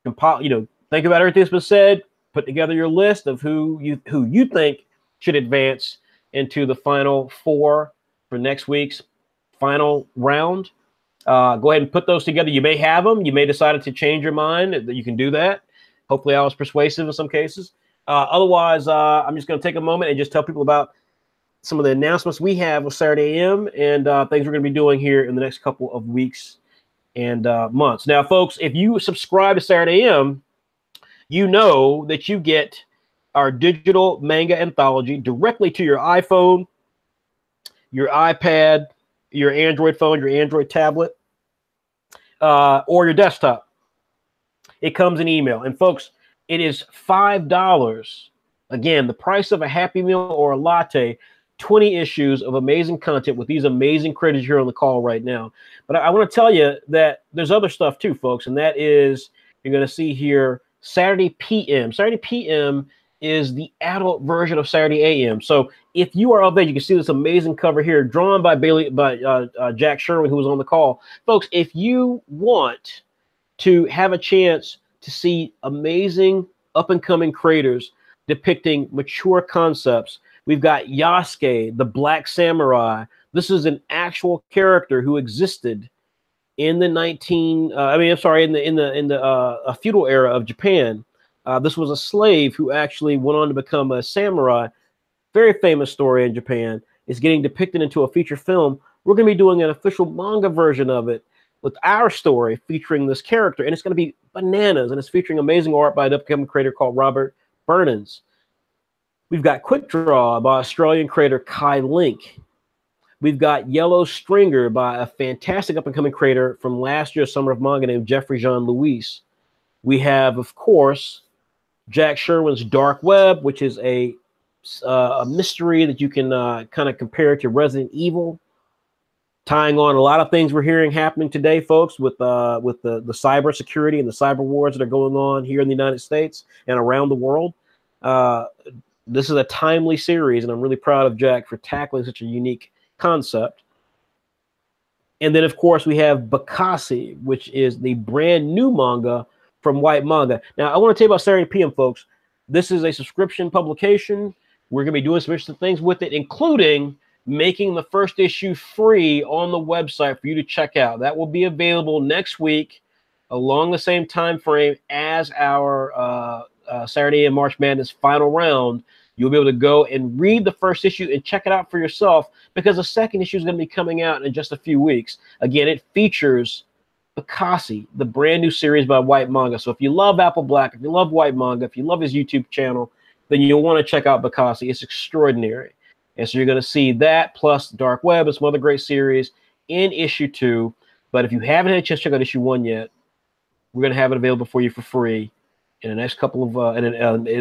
compile, think about everything that's been said, put together your list of who you think should advance into the final four for next week's final round. Go ahead and put those together. You may have them. You may decide to change your mind. That you can do that. Hopefully, I was persuasive in some cases. Otherwise, I'm just going to take a moment and just tell people about some of the announcements we have with Saturday AM and things we're going to be doing here in the next couple of weeks and months. Now, folks, if you subscribe to Saturday AM, you know that you get our digital manga anthology directly to your iPhone, your iPad, your Android phone, your Android tablet, or your desktop. It comes in email. And, folks, it is $5. Again, the price of a Happy Meal or a latte. 20 issues of amazing content with these amazing creators here on the call right now. But I want to tell you that there's other stuff too, folks, and that is, you're going to see here, Saturday PM. Saturday PM is the adult version of Saturday AM. So if you are of age, you can see this amazing cover here, drawn by Jack Sherwin, who was on the call. Folks, if you want to have a chance to see amazing up-and-coming creators depicting mature concepts, we've got Yasuke, the Black Samurai. This is an actual character who existed in the feudal era of Japan. This was a slave who actually went on to become a samurai. Very famous story in Japan. It's getting depicted into a feature film. We're going to be doing an official manga version of it with our story featuring this character, and it's going to be bananas, and it's featuring amazing art by an upcoming creator called Robert Burnens. We've got Quick Draw by Australian creator Kai Link. We've got Yellow Stringer by a fantastic up-and-coming creator from last year's Summer of Manga named Jeffrey Jean-Louis. We have, of course, Jack Sherwin's Dark Web, which is a mystery that you can kind of compare to Resident Evil, tying on a lot of things we're hearing happening today, folks, with the cyber security and the cyber wars that are going on here in the United States and around the world. This is a timely series, and I'm really proud of Jack for tackling such a unique concept. And then, of course, we have Bakassi, which is the brand new manga from White Manga. Now, I want to tell you about Saturday PM, folks. This is a subscription publication. We're going to be doing some interesting things with it, including making the first issue free on the website for you to check out. That will be available next week along the same time frame as our Saturday and March Madness final round. You'll be able to go and read the first issue and check it out for yourself, because the second issue is going to be coming out in just a few weeks. Again, it features Bakassi, the brand new series by White Manga. So if you love Apple Black, if you love White Manga, if you love his YouTube channel, then you'll want to check out Bakassi. It's extraordinary. And so you're going to see that plus Dark Web and some other great series in issue 2. But if you haven't had a chance to check out issue 1 yet, we're going to have it available for you for free in the next couple of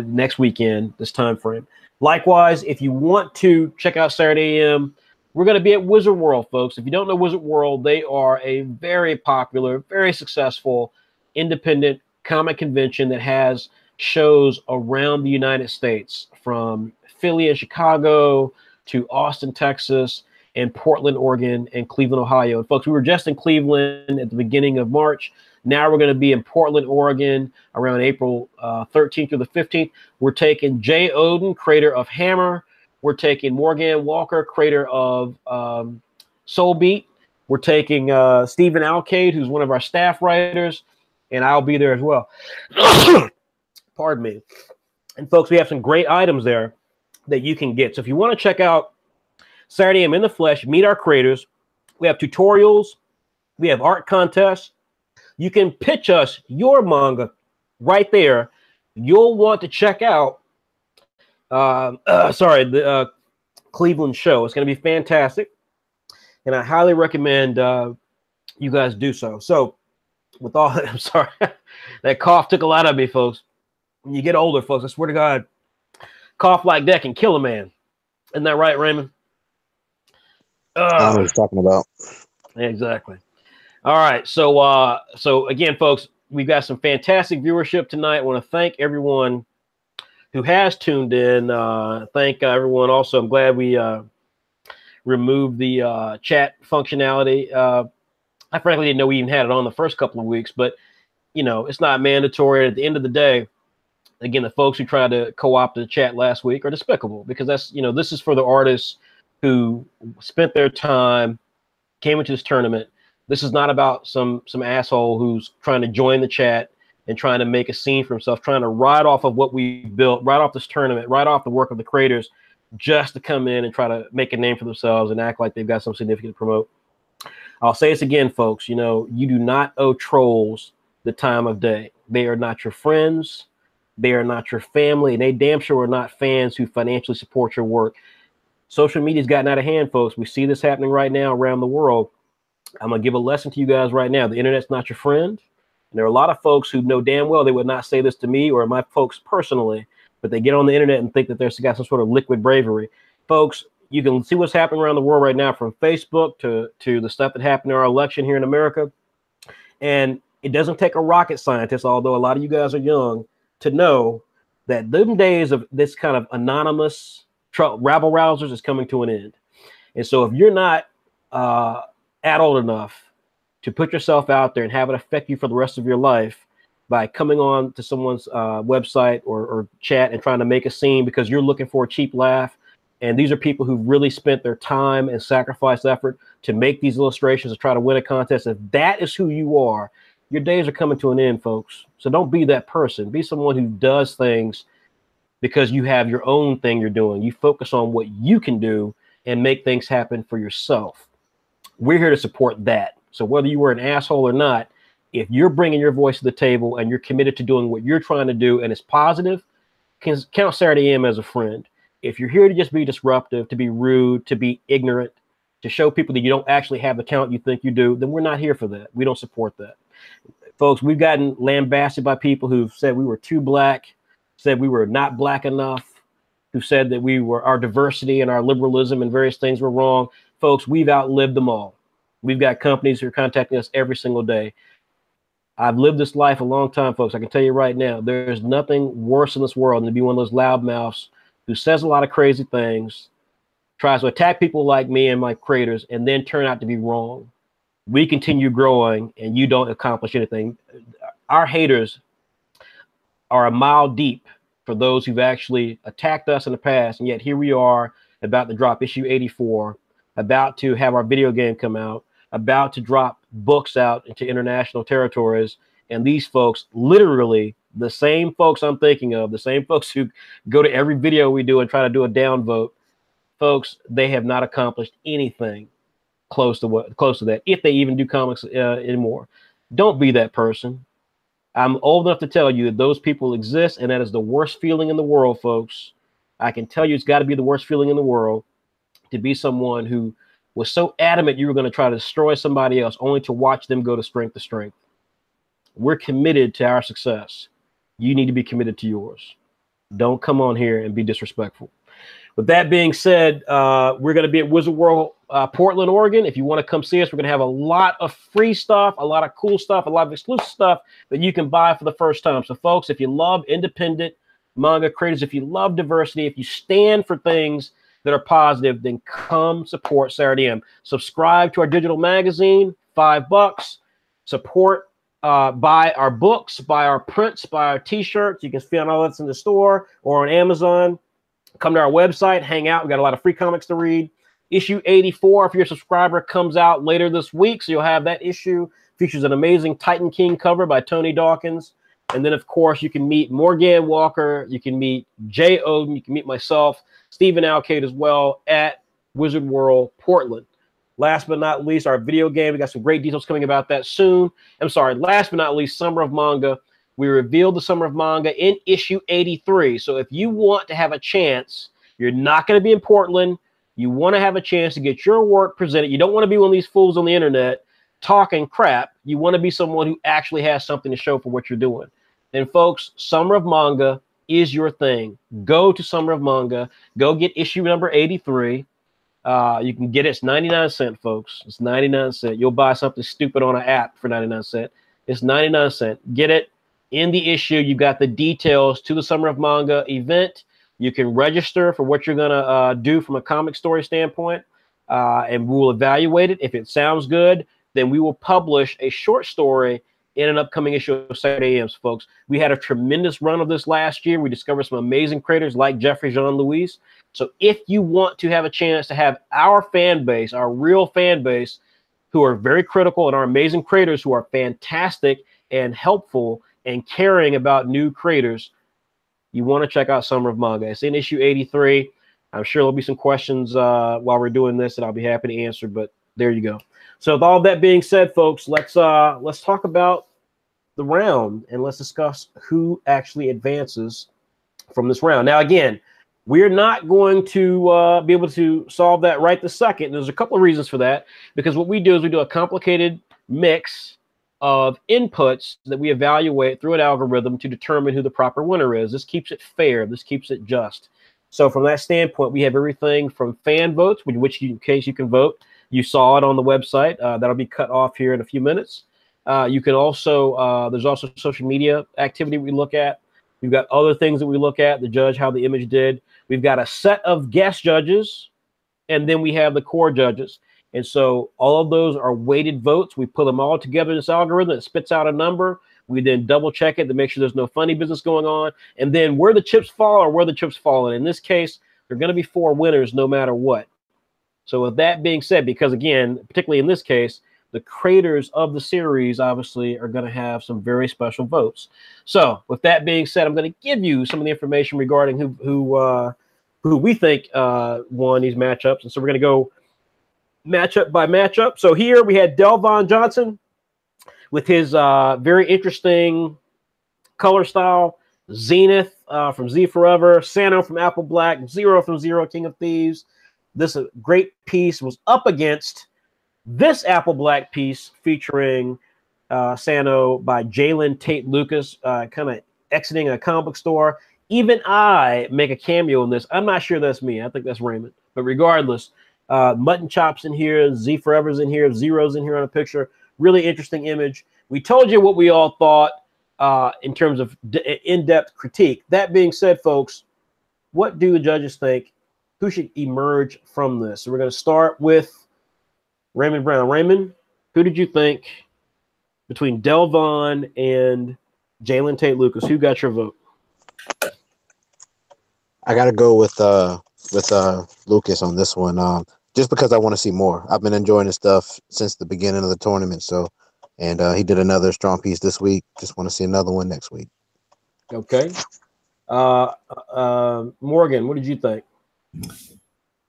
next weekend, this time frame. Likewise, if you want to check out Saturday AM, we're going to be at Wizard World, folks. If you don't know Wizard World, they are a very popular, very successful independent comic convention that has shows around the United States, from Philly and Chicago to Austin, Texas, and Portland, Oregon, and Cleveland, Ohio. And folks, we were just in Cleveland at the beginning of March. Now we're going to be in Portland, Oregon, around April 13th through the 15th. We're taking Jay Oden, creator of Hammer. We're taking Morgan Walker, creator of Soul Beat. We're taking Stephen Alcade, who's one of our staff writers, and I'll be there as well. Pardon me. And folks, we have some great items there that you can get. So if you want to check out Saturday AM in the flesh, meet our creators, we have tutorials, we have art contests. You can pitch us your manga right there. You'll want to check out the Cleveland show. It's going to be fantastic, and I highly recommend you guys do so. So with all that, I'm sorry, that cough took a lot of me, folks. When you get older, folks, I swear to God, cough like that can kill a man. Isn't that right, Raymond? I don't know what he's talking about. Exactly. All right. So again, folks, we've got some fantastic viewership tonight. I want to thank everyone who has tuned in. Thank everyone. Also, I'm glad we removed the chat functionality. I frankly didn't know we even had it on the first couple of weeks, but you know, it's not mandatory. At the end of the day, again, the folks who tried to co-opt the chat last week are despicable, because that's, you know, this is for the artists who spent their time, came into this tournament. This is not about some asshole who's trying to join the chat and trying to make a scene for himself, trying to ride off of what we built, right off this tournament, right off the work of the creators, just to come in and try to make a name for themselves and act like they've got some significant to promote. I'll say this again, folks. You know, you do not owe trolls the time of day. They are not your friends. They are not your family. And they damn sure are not fans who financially support your work. Social media's gotten out of hand, folks. We see this happening right now around the world. I'm going to give a lesson to you guys right now. The internet's not your friend. And there are a lot of folks who know damn well they would not say this to me or my folks personally, but they get on the internet and think that they've got some sort of liquid bravery. Folks, you can see what's happening around the world right now, from Facebook to the stuff that happened in our election here in America. And it doesn't take a rocket scientist, although a lot of you guys are young, to know that them days of this kind of anonymous rabble rousers is coming to an end. And so if you're not adult enough to put yourself out there and have it affect you for the rest of your life by coming on to someone's website or chat and trying to make a scene because you're looking for a cheap laugh, and these are people who really spent their time and sacrificed effort to make these illustrations to try to win a contest. If that is who you are, your days are coming to an end, folks. So don't be that person. Be someone who does things because you have your own thing you're doing. You focus on what you can do and make things happen for yourself. We're here to support that. So whether you were an asshole or not, if you're bringing your voice to the table and you're committed to doing what you're trying to do and it's positive, count Saturday AM as a friend. If you're here to just be disruptive, to be rude, to be ignorant, to show people that you don't actually have the talent you think you do, then we're not here for that. We don't support that. Folks, we've gotten lambasted by people who've said we were too black, said we were not black enough, who said that our diversity and our liberalism and various things were wrong. Folks, we've outlived them all. We've got companies who are contacting us every single day. I've lived this life a long time, folks. I can tell you right now, there's nothing worse in this world than to be one of those loudmouths who says a lot of crazy things, tries to attack people like me and my creators, and then turn out to be wrong. We continue growing, and you don't accomplish anything. Our haters are a mile deep for those who've actually attacked us in the past, and yet here we are about to drop issue 84, about to have our video game come out, about to drop books out into international territories, and these folks, literally the same folks I'm thinking of, the same folks who go to every video we do and try to do a downvote, folks, they have not accomplished anything close to that, if they even do comics anymore. Don't be that person. I'm old enough to tell you that those people exist, and that is the worst feeling in the world, folks. I can tell you it's got to be the worst feeling in the world to be someone who was so adamant you were going to try to destroy somebody else only to watch them go to strength to strength. We're committed to our success. You need to be committed to yours. Don't come on here and be disrespectful. With that being said, we're going to be at Wizard World, Portland, Oregon. If you want to come see us, we're going to have a lot of free stuff, a lot of cool stuff, a lot of exclusive stuff that you can buy for the first time. So, folks, if you love independent manga creators, if you love diversity, if you stand for things that are positive, then come support Saturday AM. Subscribe to our digital magazine, $5. Support, buy our books, buy our prints, buy our t-shirts. You can find all that's in the store or on Amazon. Come to our website, hang out. We got a lot of free comics to read. Issue 84, if you're a subscriber, comes out later this week, so you'll have that issue. Features an amazing Titan King cover by Tony Dawkins. And then, of course, you can meet Morgan Walker, you can meet Jay Oden, you can meet myself, Stephen Alcade as well, at Wizard World Portland. Last but not least, our video game. We got some great details coming about that soon. I'm sorry, last but not least, Summer of Manga. We revealed the Summer of Manga in issue 83. So if you want to have a chance, you're not going to be in Portland, you want to have a chance to get your work presented, you don't want to be one of these fools on the internet talking crap. You want to be someone who actually has something to show for what you're doing. And folks, Summer of Manga is your thing. Go to Summer of Manga. Go get issue number 83. You can get it. It's 99 cents, folks. It's 99 cents. You'll buy something stupid on an app for 99 cents. It's 99 cents. Get it. In the issue, you got the details to the Summer of Manga event. You can register for what you're going to do from a comic story standpoint, and we'll evaluate it. If it sounds good, then we will publish a short story in an upcoming issue of Saturday AMs, folks. We had a tremendous run of this last year. We discovered some amazing creators like Jeffrey Jean-Louis. So if you want to have a chance to have our fan base, our real fan base, who are very critical, and our amazing creators who are fantastic and helpful and caring about new creators, you want to check out Summer of Manga. It's in issue 83. I'm sure there'll be some questions while we're doing this that I'll be happy to answer, but there you go. So with all that being said, folks, let's talk about the round, and let's discuss who actually advances from this round. Now, again, we're not going to be able to solve that right this second. And there's a couple of reasons for that, because what we do is we do a complicated mix of inputs that we evaluate through an algorithm to determine who the proper winner is. This keeps it fair. This keeps it just. So from that standpoint, we have everything from fan votes, which in case you can vote. You saw it on the website. That'll be cut off here in a few minutes. You can also, there's also social media activity we look at. We've got other things that we look at to judge how the image did. We've got a set of guest judges, and then we have the core judges. And so all of those are weighted votes. We put them all together in this algorithm. It spits out a number. We then double check it to make sure there's no funny business going on. And then where the chips fall are where the chips fall. And in this case, there are going to be 4 winners no matter what. So with that being said, because again, particularly in this case, the creators of the series obviously are going to have some very special votes. So with that being said, I'm going to give you some of the information regarding who we think won these matchups. And so we're going to go matchup by matchup. So here we had Delvon Johnson with his very interesting color style, Zenith from Z Forever, Sano from Apple Black, Zero from Zero King of Thieves. This great piece was up against this Apple Black piece featuring Sano by Jalen Tate Lucas, kind of exiting a comic book store. Even I make a cameo in this. I'm not sure that's me. I think that's Raymond. But regardless, Mutton Chops in here, Z Forever's in here, Zero's in here on a picture. Really interesting image. We told you what we all thought in terms of in-depth critique. That being said, folks, what do the judges think? Who should emerge from this? So we're going to start with Raymond Brown. Raymond, who did you think between Delvon and Jalen Tate Lucas? Who got your vote? I got to go with Lucas on this one, just because I want to see more. I've been enjoying his stuff since the beginning of the tournament. So, and he did another strong piece this week. Just want to see another one next week. Okay. Morgan, what did you think?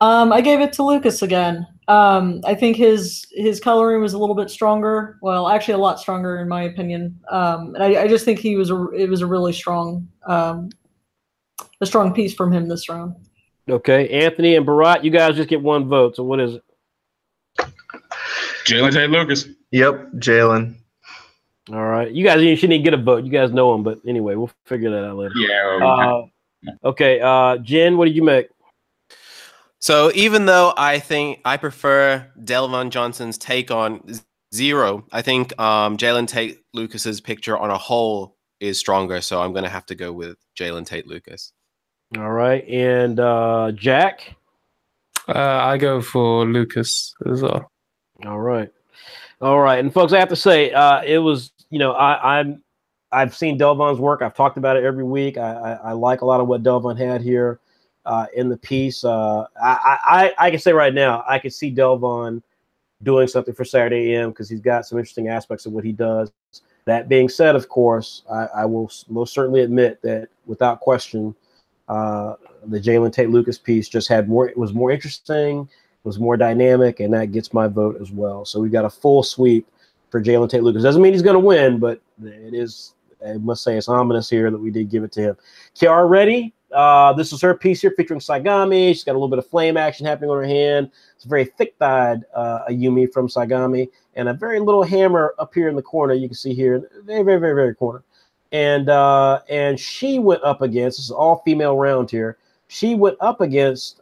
I gave it to Lucas again. I think his coloring was a little bit stronger. Well, actually, a lot stronger in my opinion. And I just think it was a really strong, a strong piece from him this round. Okay, Anthony and Barat, you guys just get one vote. So what is it? Jalen Tate Lucas. Yep, Jalen. All right, you guys shouldn't even get a vote. You guys know him, but anyway, we'll figure that out later. Yeah. Okay, Jen, what did you make? So even though I think I prefer Delvon Johnson's take on Zero, I think Jalen Tate Lucas's picture on a whole is stronger. So I'm going to have to go with Jalen Tate Lucas. All right, and Jack? I go for Lucas as well. All right, and folks, I have to say, it was, I've seen Delvon's work. I've talked about it every week. I like a lot of what Delvon had here in the piece. I can say right now, I can see Delvon doing something for Saturday AM because he's got some interesting aspects of what he does. That being said, of course, I will most certainly admit that without question, the Jalen Tate Lucas piece just had more. It was more interesting, was more dynamic, and that gets my vote as well. So we've got a full sweep for Jalen Tate Lucas. Doesn't mean he's going to win, but it is. I must say it's ominous here that we did give it to him. Kiara, ready? This is her piece here featuring Saigami. She's got a little bit of flame action happening on her hand. It's a very thick-dyed Ayumi from Saigami, and a very little hammer up here in the corner. You can see here, very, very, very, very corner. And she went up against, this is all female round here. She went up against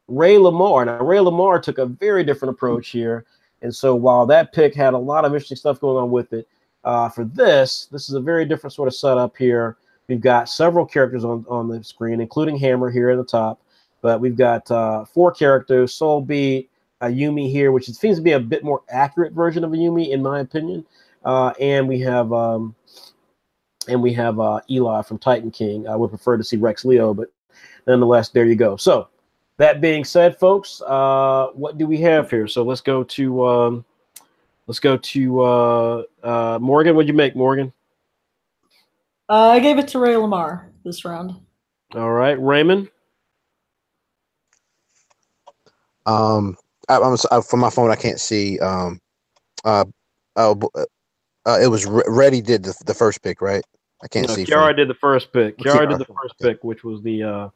Ray Lamar. Now, Ray Lamar took a very different approach here. And so while that pick had a lot of interesting stuff going on with it, for this is a very different sort of setup here. We've got several characters on the screen, including Hammer here at the top. But we've got 4 characters, Soul Beat, Ayumi here, which seems to be a bit more accurate version of Ayumi, in my opinion. And we have Eli from Titan King. I would prefer to see Rex Leo, but nonetheless, there you go. So that being said, folks, what do we have here? So let's go to Morgan. What'd you make, Morgan? I gave it to Ray Lamar this round. All right, Raymond. I'm from my phone. I can't see. It was Reddy did the first pick, right? I can't see. Kiara did the first pick. Kiara did the first pick, which was the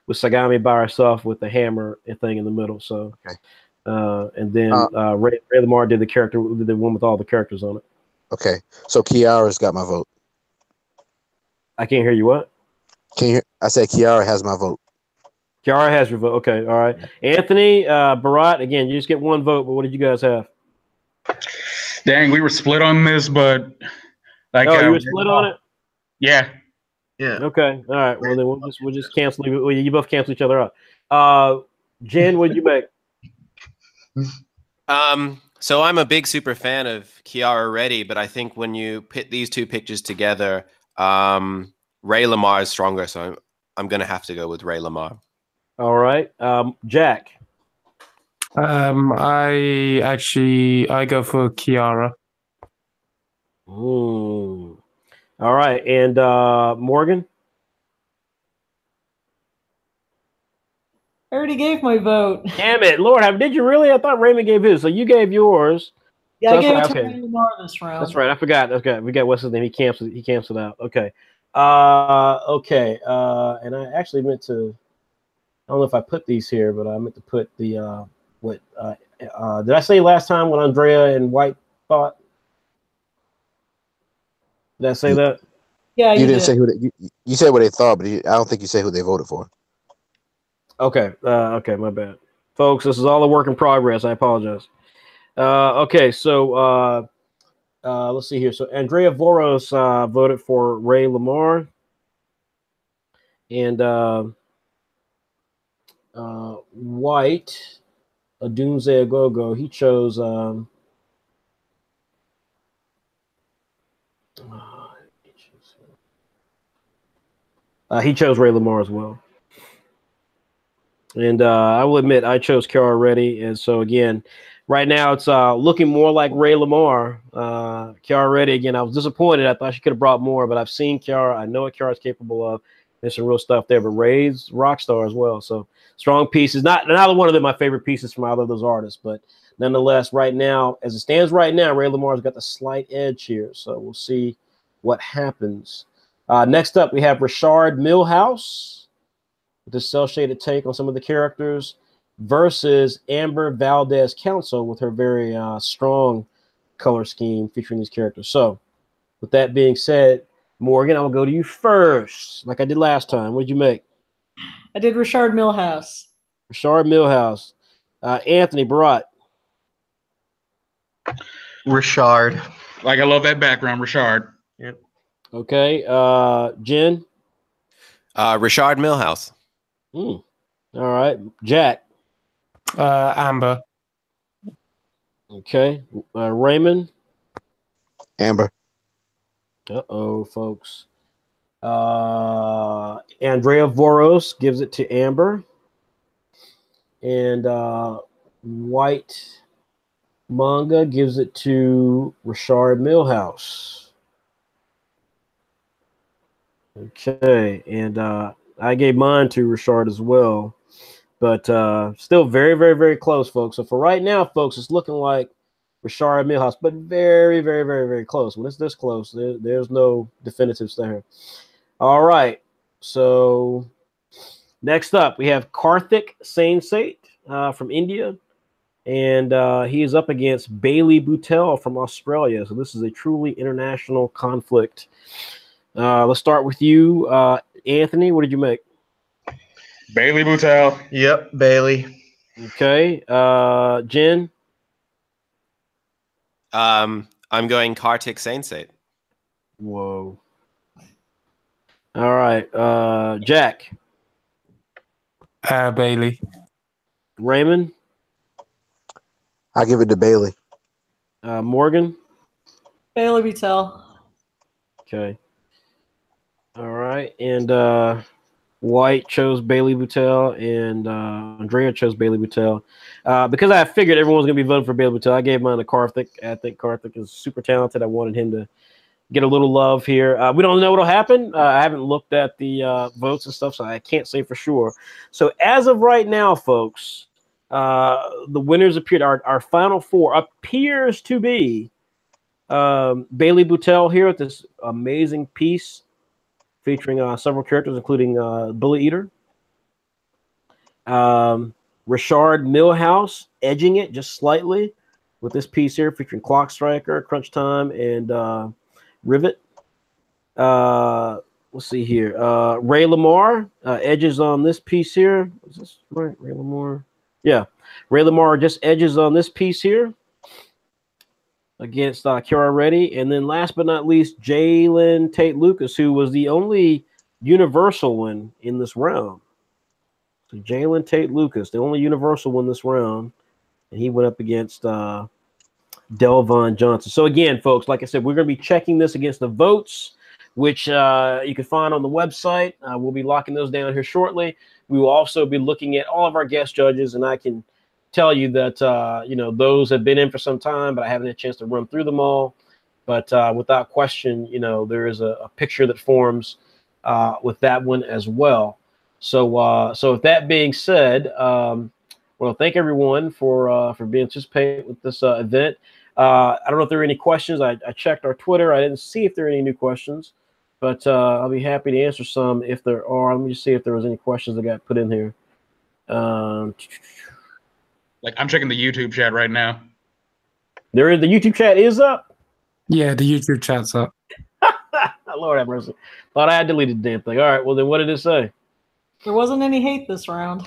with Sagami by herself with the hammer thing in the middle. So, okay. And then Ray Lamar did the one with all the characters on it. Okay, so Kiara's got my vote. I can't hear you. What? Can you hear? I said Kiara has my vote. Kiara has your vote. Okay, all right. Anthony, Barat, again, you just get one vote, but what did you guys have? Dang, we were split on this, but like, you were split on it? Yeah. Yeah. Okay. All right. Well, then we'll just cancel. Well, you both cancel each other out. Jen, what did you make? So I'm a big super fan of Kiara already, but I think when you put these two pictures together, Ray Lamar is stronger, so I'm gonna have to go with Ray Lamar. All right, Jack. I go for Kiara. Ooh. All right, and Morgan. I already gave my vote. Damn it, Lord! Did you really? I thought Raymond gave his, so you gave yours. Yeah, so I gave it to Ray Lamar this round. That's right. I forgot. Okay, we got what's his name? He canceled out. Okay. Okay. And I actually meant to. I don't know if I put these here, but I meant to put the did I say last time what Andrea and White thought? Did I say that? Yeah, you didn't say who you said what they thought, but I don't think you said who they voted for. Okay. Okay, my bad, folks. This is all a work in progress. I apologize. Okay, so let's see here. So Andrea Voros voted for Ray Lamar, and White, Adunze Agogo, he chose he chose Ray Lamar as well. And I will admit I chose Kiara already, and so again, right now it's looking more like Ray Lamar. Kiara Reddy, again, I was disappointed. I thought she could have brought more, but I've seen Kiara. I know what Kiara's capable of. There's some real stuff there, but Ray's rock star as well. So strong pieces. Not one of them my favorite pieces from either of those artists, but nonetheless, right now, as it stands right now, Ray Lamar's got the slight edge here. So we'll see what happens. Next up, we have Richard Milhouse with the cel-shaded take on some of the characters versus Amber Valdez Council with her very strong color scheme featuring these characters. So with that being said, Morgan, I'll go to you first, like I did last time. What did you make? I did Richard Milhouse. Richard Milhouse. Anthony Barat. Richard. Like, I love that background, Richard. Yep. Okay. Jen. Richard Milhouse. All right. Jack. Amber. Okay. Raymond. Amber. Uh-oh, folks. Andrea Voros gives it to Amber. And White Manga gives it to Richard Milhouse. Okay. And I gave mine to Richard as well. But still very, very, very close, folks. So for right now, folks, it's looking like Richard Milhouse, but very, very, very, very close. When it's this close, there's no definitives there. All right. So next up, we have Karthik Sainsate from India. And he is up against Bailey Boutel from Australia. So this is a truly international conflict. Let's start with you, Anthony. What did you make? Bailey Boutel. Yep, Bailey. Okay. Jen? I'm going Kartik Sainsate. Whoa. All right. Jack? Bailey. Raymond? I give it to Bailey. Morgan? Bailey Beutel. Okay. All right. And White chose Bailey Boutel, and Andrea chose Bailey Boutel. Because I figured everyone was going to be voting for Bailey Boutel, I gave mine to Karthik. I think Karthik is super talented. I wanted him to get a little love here. We don't know what'll happen. I haven't looked at the votes and stuff, so I can't say for sure. So as of right now, folks, the winners appeared. Our final four appears to be Bailey Boutel here with this amazing piece featuring several characters, including Bully Eater. Rashard Millhouse edging it just slightly with this piece here featuring Clock Striker, Crunch Time, and Rivet. Let's see here. Ray Lamar edges on this piece here. Is this right? Ray Lamar? Yeah. Ray Lamar just edges on this piece here against Kira Reddy. And then last but not least, Jalen Tate Lucas, who was the only universal one in this round. So Jalen Tate Lucas, the only universal one this round. And he went up against Delvon Johnson. So again, folks, like I said, we're going to be checking this against the votes, which you can find on the website. We'll be locking those down here shortly. We will also be looking at all of our guest judges, and I can tell you that those have been in for some time, but I haven't had a chance to run through them all. But without question, there is a picture that forms with that one as well. So with that being said, well, thank everyone for being participating with this event. I don't know if there are any questions. I checked our Twitter. I didn't see if there are any new questions, but I'll be happy to answer some if there are. Let me just see if there was any questions that got put in here. Like, I'm checking the YouTube chat right now. The YouTube chat is up. Yeah, the YouTube chat's up. Lord have mercy. Thought I had deleted the damn thing. All right. Well, then what did it say? There wasn't any hate this round.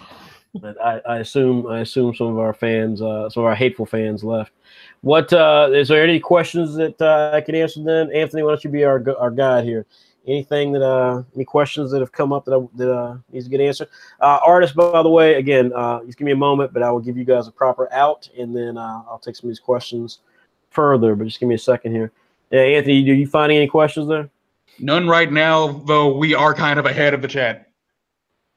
But I assume some of our fans, some of our hateful fans left. What is there any questions that I can answer then? Anthony, why don't you be our guide here? Anything that any questions that have come up that needs to get answered? Artists, by the way, again, just give me a moment, but I will give you guys a proper out, and then I'll take some of these questions further. But just give me a second here. Yeah, Anthony, do you find any questions there? None right now, though. We are kind of ahead of the chat.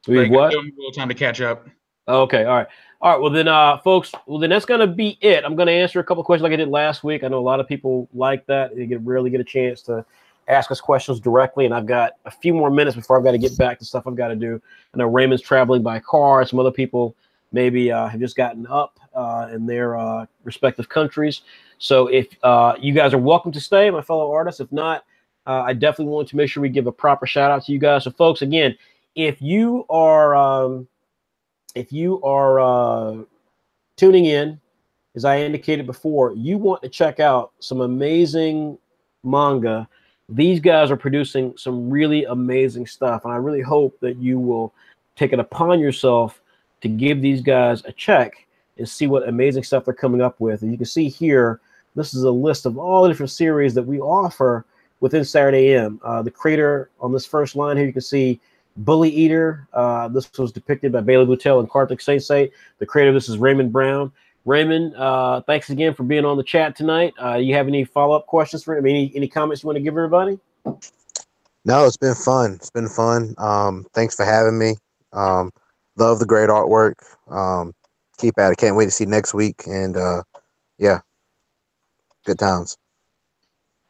We what? A little time to catch up. Okay, all right. Well then, folks. Well then, that's gonna be it. I'm gonna answer a couple of questions like I did last week. I know a lot of people like that. They rarely get a chance to ask us questions directly, and I've got a few more minutes before I've got to get back to stuff I've got to do. I know Raymond's traveling by car. Some other people maybe have just gotten up in their respective countries. So if you guys are welcome to stay, my fellow artists. If not, I definitely want to make sure we give a proper shout out to you guys. So, folks, again, if you are tuning in, as I indicated before, you want to check out some amazing manga. These guys are producing some really amazing stuff, and I really hope that you will take it upon yourself to give these guys a check and see what amazing stuff they're coming up with. And you can see here, this is a list of all the different series that we offer within Saturday AM. The creator on this first line here, you can see Bully Eater. This was depicted by Bailey Boutel and Karthik Sainsate. The creator of this is Raymond Brown. Raymond, thanks again for being on the chat tonight. You have any follow-up questions for him? Any comments you want to give everybody? No, it's been fun. It's been fun. Thanks for having me. Love the great artwork. Keep at it. Can't wait to see next week. And yeah, good times.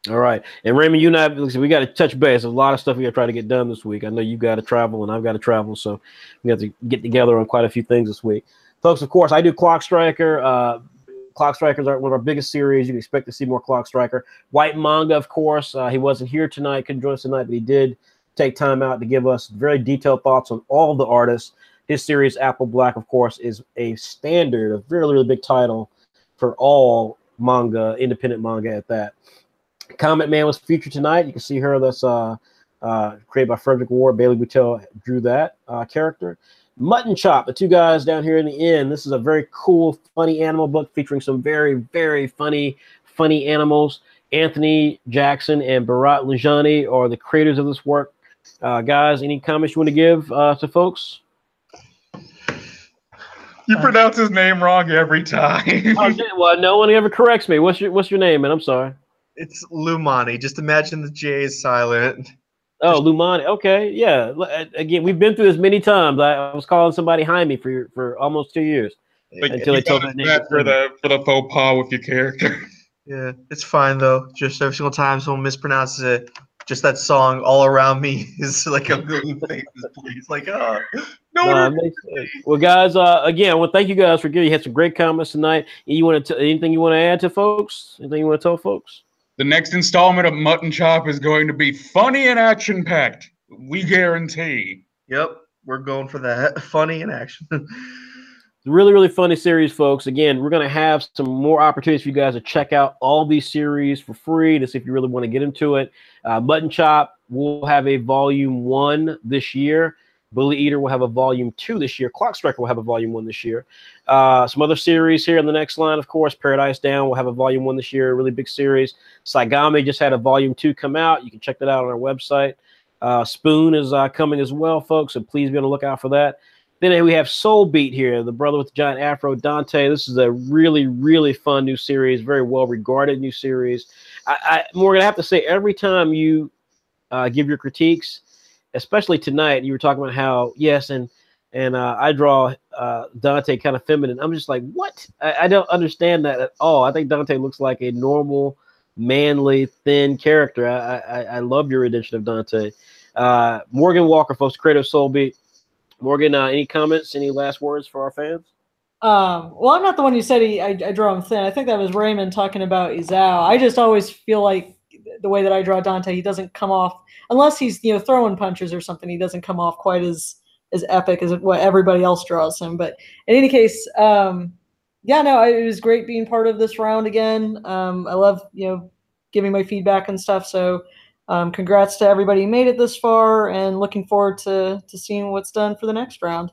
All right. And Raymond, you and I, we got to touch base. There's a lot of stuff we got to try to get done this week. I know you got to travel and I've got to travel. So we have to get together on quite a few things this week. Folks, of course, I do Clock Striker. Clock Strikers are one of our biggest series. You can expect to see more Clock Striker. White Manga, of course. He wasn't here tonight, couldn't join us tonight, but he did take time out to give us very detailed thoughts on all the artists. His series, Apple Black, of course, is a standard, a really, really big title for all manga, independent manga at that. Comet Man was featured tonight. You can see her. That's created by Frederick Ward. Bailey Boutel drew that character. Mutton Chop, the two guys down here in the end. This is a very cool, funny animal book featuring some very, very funny animals. Anthony Jackson and Bharat Lajani are the creators of this work. Guys, any comments you want to give to folks? You pronounce his name wrong every time. Well, no one ever corrects me. What's your name, man? I'm sorry. It's Lumani. Just imagine the J is silent. Oh, Lumani. Okay, yeah. Again, we've been through this many times. I was calling somebody Jaime for almost 2 years until they told me for the faux pas with your character. Yeah, it's fine though. Just every single time someone mispronounces it, just that song "All Around Me" is like a million faces. Please, like, oh, no. Well, guys, again, I want to thank you guys for giving. You had some great comments tonight. Anything you want to add to folks? Anything you want to tell folks? The next installment of Mutton Chop is going to be funny and action-packed. We guarantee. Yep, we're going for that. Funny and action. Really, really funny series, folks. Again, we're going to have some more opportunities for you guys to check out all these series for free to see if you really want to get into it. Mutton Chop will have a volume 1 this year. Bully Eater will have a volume 2 this year. Clock Striker will have a volume 1 this year. Some other series here in the next line, of course. Paradise Down will have a volume 1 this year. A really big series. Saigame just had a volume 2 come out. You can check that out on our website. Spoon is coming as well, folks, so please be on the lookout for that. Then we have Soul Beat here, the brother with the giant afro, Dante. This is a really, really fun new series, very well-regarded new series. Morgan, I have to say, every time you give your critiques, especially tonight, you were talking about how, yes, and I draw Dante kind of feminine. I'm just like, what? I don't understand that at all. I think Dante looks like a normal, manly, thin character. I love your rendition of Dante. Morgan Walker, folks, creator of Soul Beat. Morgan, any comments, any last words for our fans? Well, I'm not the one who said I draw him thin. I think that was Raymond talking about Izao. I just always feel like the way that I draw Dante, he doesn't come off, unless he's throwing punches or something, he doesn't come off quite as epic as what everybody else draws him. But in any case, yeah, no, it was great being part of this round again. I love giving my feedback and stuff. So congrats to everybody who made it this far, and looking forward to seeing what's done for the next round.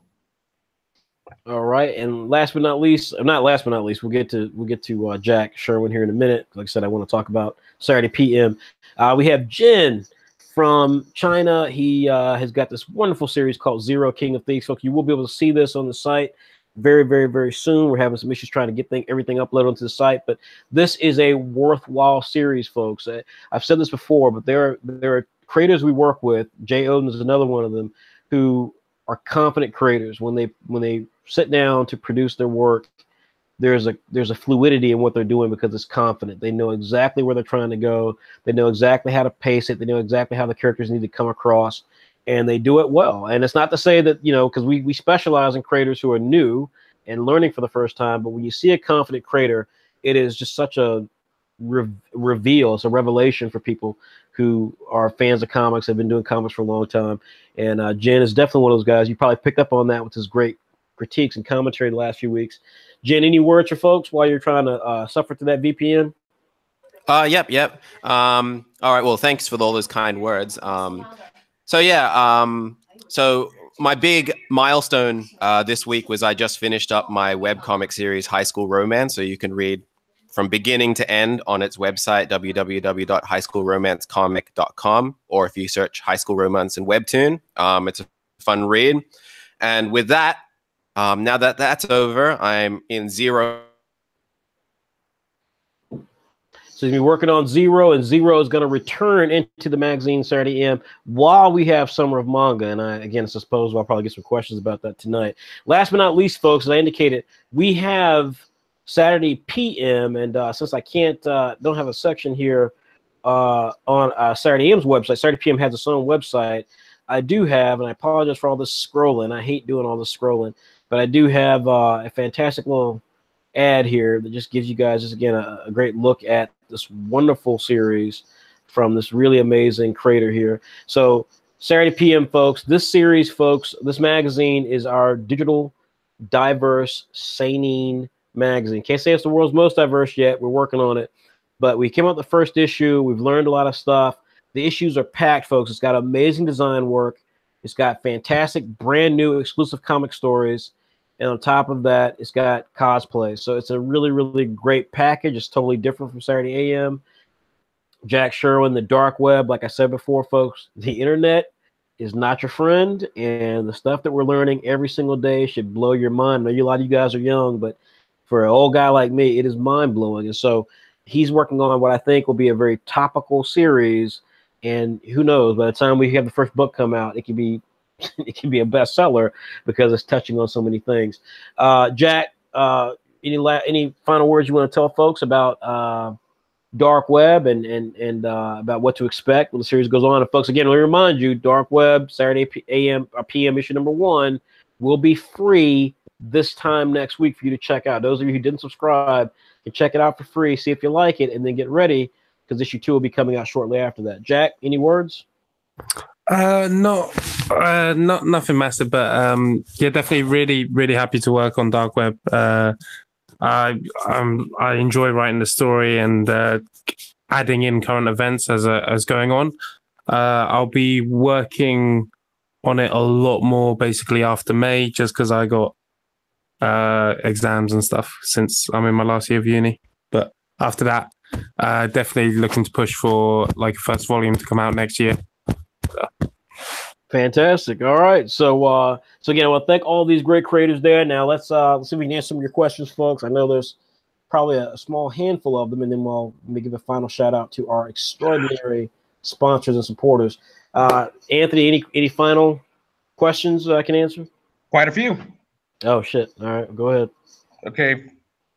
All right, and last but not least, we'll get to Jack Sherwin here in a minute. Like I said, I want to talk about Saturday PM. We have Jin from China. He has got this wonderful series called Zero King of Thieves. Folks, you will be able to see this on the site very, very, very soon. We're having some issues trying to get everything uploaded onto the site, but this is a worthwhile series, folks. I've said this before, but there are creators we work with. Jay Oden is another one of them, who are confident creators. When they sit down to produce their work, there's a fluidity in what they're doing because it's confident. They know exactly where they're trying to go. They know exactly how to pace it. They know exactly how the characters need to come across, and they do it well. And it's not to say that, because we specialize in creators who are new and learning for the first time, but when you see a confident creator, it is just such a reveal. It's a revelation for people who are fans of comics, have been doing comics for a long time. And Jen is definitely one of those guys. You probably picked up on that with his great critiques and commentary the last few weeks. Jen, any words for folks while you're trying to suffer through that VPN? Yep. All right. Well, thanks for all those kind words. So my big milestone this week was I just finished up my webcomic series, High School Romance. So you can read from beginning to end on its website, www.highschoolromancecomic.com, or if you search High School Romance in Webtoon, it's a fun read. And with that, now that that's over, I'm in Zero. So you'll be working on Zero, and Zero is going to return into the magazine Saturday AM while we have Summer of Manga. And I suppose I'll probably get some questions about that tonight. Last but not least, folks, as I indicated, we have Saturday PM, and since I don't have a section here on Saturday AM's website, Saturday PM has its own website. I do have, and I apologize for all this scrolling. I hate doing all this scrolling, but I do have a fantastic little ad here that just gives you guys, just again, a great look at this wonderful series from this really amazing creator here. So Saturday PM, folks. This series, folks, this magazine is our digital, diverse, seinen magazine. Can't say it's the world's most diverse yet. We're working on it. But we came out the first issue. We've learned a lot of stuff. The issues are packed, folks. It's got amazing design work. It's got fantastic, brand new, exclusive comic stories. And on top of that, it's got cosplay. So it's a really, really great package. It's totally different from Saturday AM. Jack Sherwin, the dark web, like I said before, folks, the internet is not your friend. And the stuff that we're learning every single day should blow your mind. I know a lot of you guys are young, but for an old guy like me, it is mind-blowing. And so he's working on what I think will be a very topical series. And who knows, by the time we have the first book come out, it can be a bestseller because it's touching on so many things. Jack, any final words you want to tell folks about Dark Web and about what to expect when the series goes on? And folks, again, let me remind you, Dark Web, Saturday AM or PM issue number 1 will be free this time next week for you to check out. Those of you who didn't subscribe can check it out for free, see if you like it, and then get ready because issue 2 will be coming out shortly after that. Jack, any words? Not nothing massive, but yeah, definitely really happy to work on Dark Web. I enjoy writing the story and adding in current events as going on. I'll be working on it a lot more basically after May, just because I got exams and stuff since I'm in my last year of uni. But after that, definitely looking to push for like a first volume to come out next year. Fantastic. All right. So again, I want to thank all these great creators there. Now let's see if we can answer some of your questions, folks. I know there's probably a small handful of them, and then let me give a final shout out to our extraordinary sponsors and supporters. Anthony, any final questions I can answer? Quite a few. Oh shit! All right, go ahead. Okay,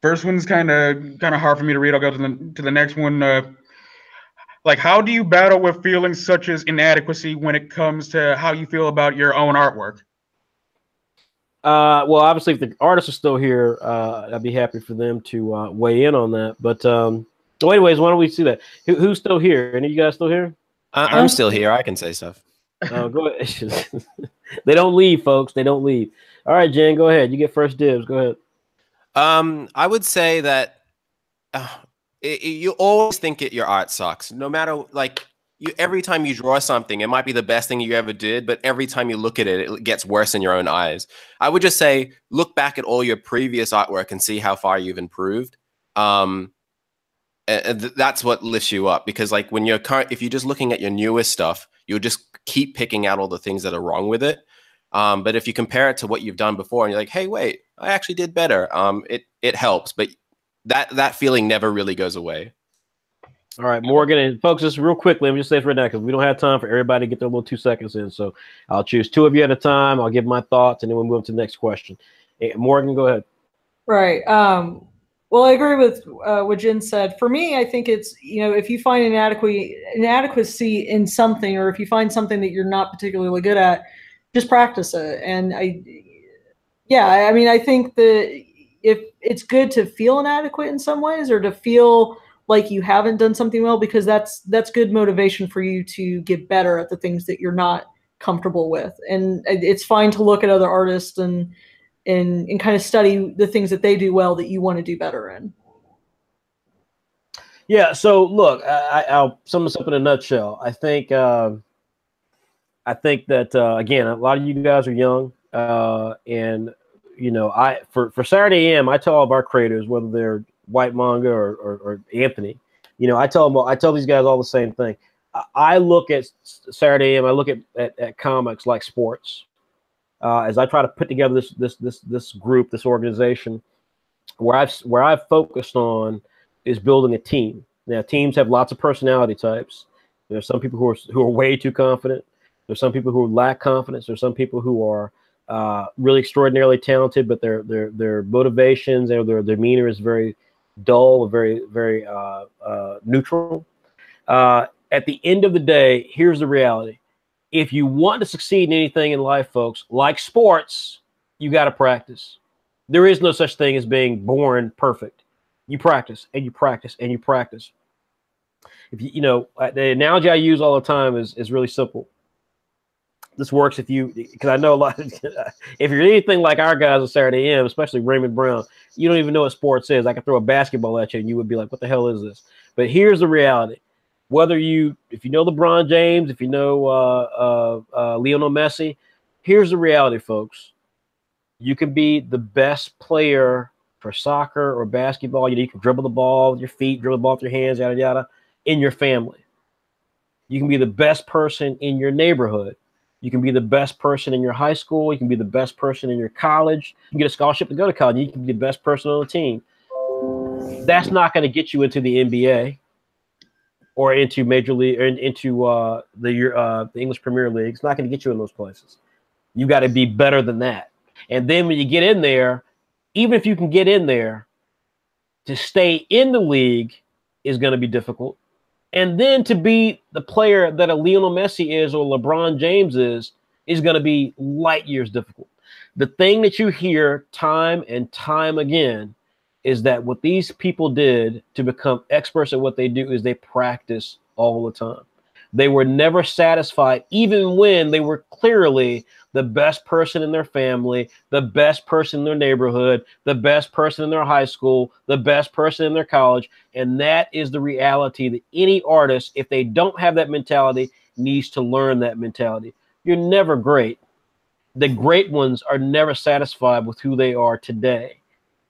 first one's kind of hard for me to read. I'll go to the next one. Like, how do you battle with feelings such as inadequacy when it comes to how you feel about your own artwork? Well, obviously, if the artists are still here, I'd be happy for them to weigh in on that. But anyways, why don't we see that? Who's still here? Any of you guys still here? I'm still here. I can say stuff. Go ahead. They don't leave, folks. They don't leave. All right, Jen, go ahead. You get first dibs. Go ahead. I would say that you always think your art sucks. No matter, like, every time you draw something, it might be the best thing you ever did, but every time you look at it, it gets worse in your own eyes. I would just say, look back at all your previous artwork and see how far you've improved. That's what lifts you up, because like if you're just looking at your newest stuff, you'll just keep picking out all the things that are wrong with it. But if you compare it to what you've done before and you're like, hey, wait, I actually did better. It helps, but that feeling never really goes away. All right, Morgan, and folks, just real quickly, let me just say this right now, because we don't have time for everybody to get their little 2 seconds in. So I'll choose 2 of you at a time. I'll give my thoughts, and then we'll move to the next question. Morgan, go ahead. Right. Well, I agree with what Jen said. For me, I think it's, if you find inadequacy in something, or if you find something that you're not particularly good at, just practice it. And I think that if it's good to feel inadequate in some ways, or to feel like you haven't done something well, because that's good motivation for you to get better at the things that you're not comfortable with. And it's fine to look at other artists and kind of study the things that they do well that you want to do better in. Yeah. So look, I'll sum this up in a nutshell. I think that again, a lot of you guys are young, and for Saturday AM, I tell all of our creators, whether they're White Manga or Anthony, I tell these guys all the same thing. I look at Saturday AM, I look at comics like sports. As I try to put together this group, this organization, where I've focused on is building a team. Now, teams have lots of personality types. There's some people who are way too confident. There's some people who lack confidence. There's some people who are really extraordinarily talented, but their motivations or their demeanor is very dull, very neutral. At the end of the day, here's the reality. If you want to succeed in anything in life, folks, like sports, you got to practice. There is no such thing as being born perfect. You practice and you practice and you practice. If the analogy I use all the time is really simple. this works if you, because I know a lot. If you're anything like our guys on Saturday AM, especially Raymond Brown, you don't even know what sports is. I can throw a basketball at you, and you would be like, "What the hell is this?" But here's the reality: if you know LeBron James, if you know Lionel Messi, here's the reality, folks. You can be the best player for soccer or basketball. You can dribble the ball with your feet, dribble the ball with your hands, yada yada, in your family. You can be the best person in your neighborhood. You can be the best person in your high school. You can be the best person in your college. You can get a scholarship to go to college. You can be the best person on the team. That's not going to get you into the NBA or into Major League or into the English Premier League. It's not going to get you in those places. You got to be better than that. And then when you get in there, even if you can get in there, to stay in the league is going to be difficult. And then to be the player that a Lionel Messi is or LeBron James is going to be light years difficult. The thing that you hear time and time again is that what these people did to become experts at what they do is they practice all the time. They were never satisfied, even when they were clearly the best person in their family, the best person in their neighborhood, the best person in their high school, the best person in their college. And that is the reality that any artist, if they don't have that mentality, needs to learn that mentality. You're never great. The great ones are never satisfied with who they are today.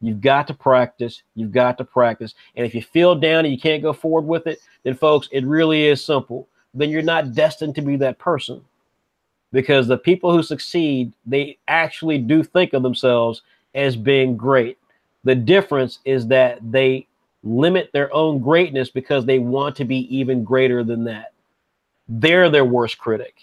You've got to practice. You've got to practice. And if you feel down and you can't go forward with it, then folks, it really is simple. Then you're not destined to be that person, because the people who succeed, they actually do think of themselves as being great. The difference is that they limit their own greatness because they want to be even greater than that. They're their worst critic.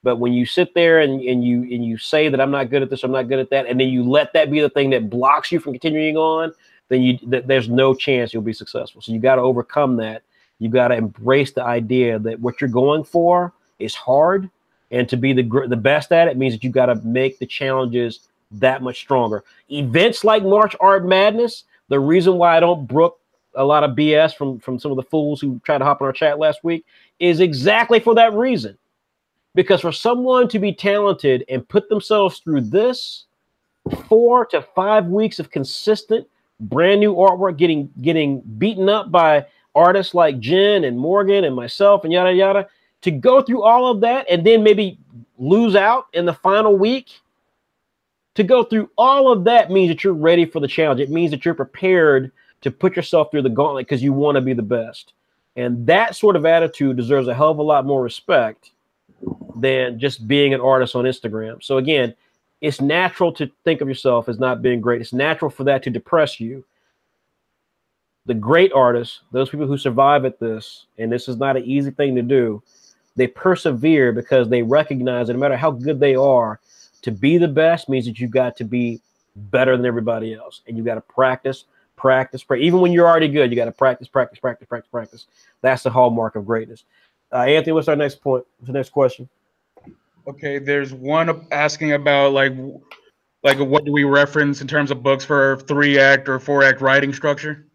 But when you sit there and you say that I'm not good at this, I'm not good at that, and then you let that be the thing that blocks you from continuing on, then there's no chance you'll be successful. So you got to overcome that. You got to embrace the idea that what you're going for is hard, and to be the best at it means that you got to make the challenges that much stronger. Events like March Art Madness, the reason why I don't brook a lot of BS from some of the fools who tried to hop on our chat last week is exactly for that reason. Because for someone to be talented and put themselves through this 4 to 5 weeks of consistent brand new artwork, getting beaten up by artists like Jen and Morgan and myself and yada yada, to go through all of that and then maybe lose out in the final week, to go through all of that means that you're ready for the challenge. It means that you're prepared to put yourself through the gauntlet because you want to be the best. And that sort of attitude deserves a hell of a lot more respect than just being an artist on Instagram. So again, it's natural to think of yourself as not being great. It's natural for that to depress you. The great artists, those people who survive at this, and this is not an easy thing to do, they persevere because they recognize that no matter how good they are, to be the best means that you've got to be better than everybody else. And you got to practice. Even when you're already good, you got to practice. That's the hallmark of greatness. Anthony, what's our next point? What's the next question? Okay, there's one asking about like what do we reference in terms of books for 3-act or 4-act writing structure?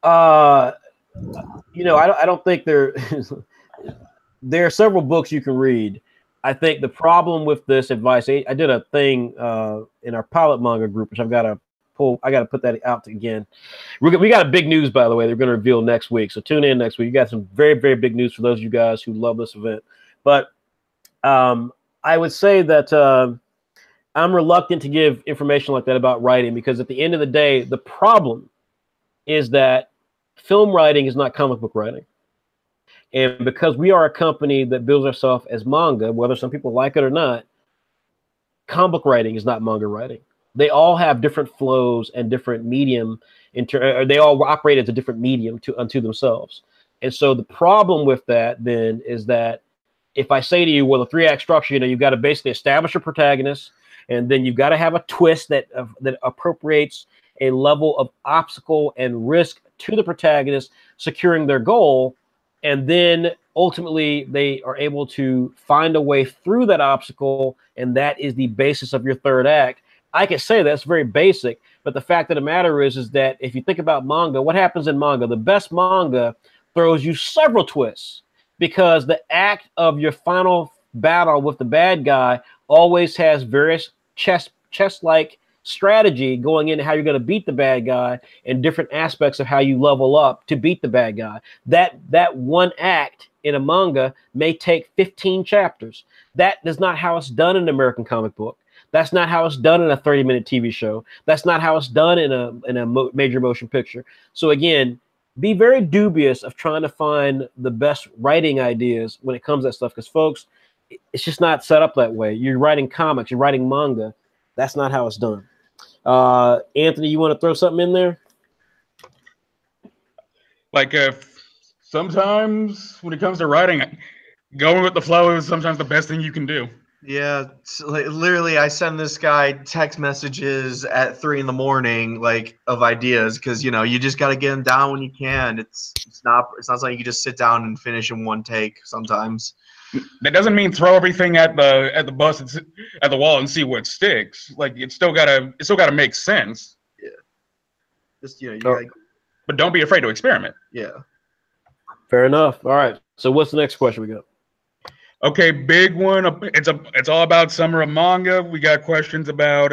I don't think there are several books you can read. I think the problem with this advice, I did a thing in our pilot manga group, which I got to put that out again. We got a big news, by the way, they're going to reveal next week. So tune in next week. You got some very, very big news for those of you guys who love this event. But I would say that I'm reluctant to give information like that about writing, because at the end of the day, the problem is that film writing is not comic book writing. And because we are a company that builds ourselves as manga, whether some people like it or not, comic book writing is not manga writing. They all have different flows and different medium. They all operate as a different medium unto themselves. And so the problem with that then is that if I say to you, well, the 3-act structure, you've got to basically establish a protagonist, and then you've got to have a twist that appropriates a level of obstacle and risk to the protagonist securing their goal. And then ultimately they are able to find a way through that obstacle. And that is the basis of your 3rd act. I can say that's very basic, but the fact of the matter is that if you think about manga, what happens in manga? The best manga throws you several twists, because the act of your final battle with the bad guy always has various chess-like strategy going into how you're going to beat the bad guy and different aspects of how you level up to beat the bad guy. That one act in a manga may take 15 chapters. That is not how it's done in an American comic book. That's not how it's done in a 30-minute TV show. That's not how it's done in a major motion picture. So again, be very dubious of trying to find the best writing ideas when it comes to that stuff, because folks, it's just not set up that way. You're writing comics, you're writing manga. That's not how it's done. Anthony, you want to throw something in there? Like sometimes when it comes to writing, going with the flow is sometimes the best thing you can do. Yeah, literally, I send this guy text messages at 3 a.m, like of ideas, because you just got to get them down when you can. It's not something you can just sit down and finish in one take. Sometimes that doesn't mean throw everything at the bus and at the wall and see what sticks. Like it's still gotta make sense. Yeah, just but don't be afraid to experiment. Yeah, fair enough. All right. So what's the next question we got? Okay, big one. It's all about summer of manga. We got questions about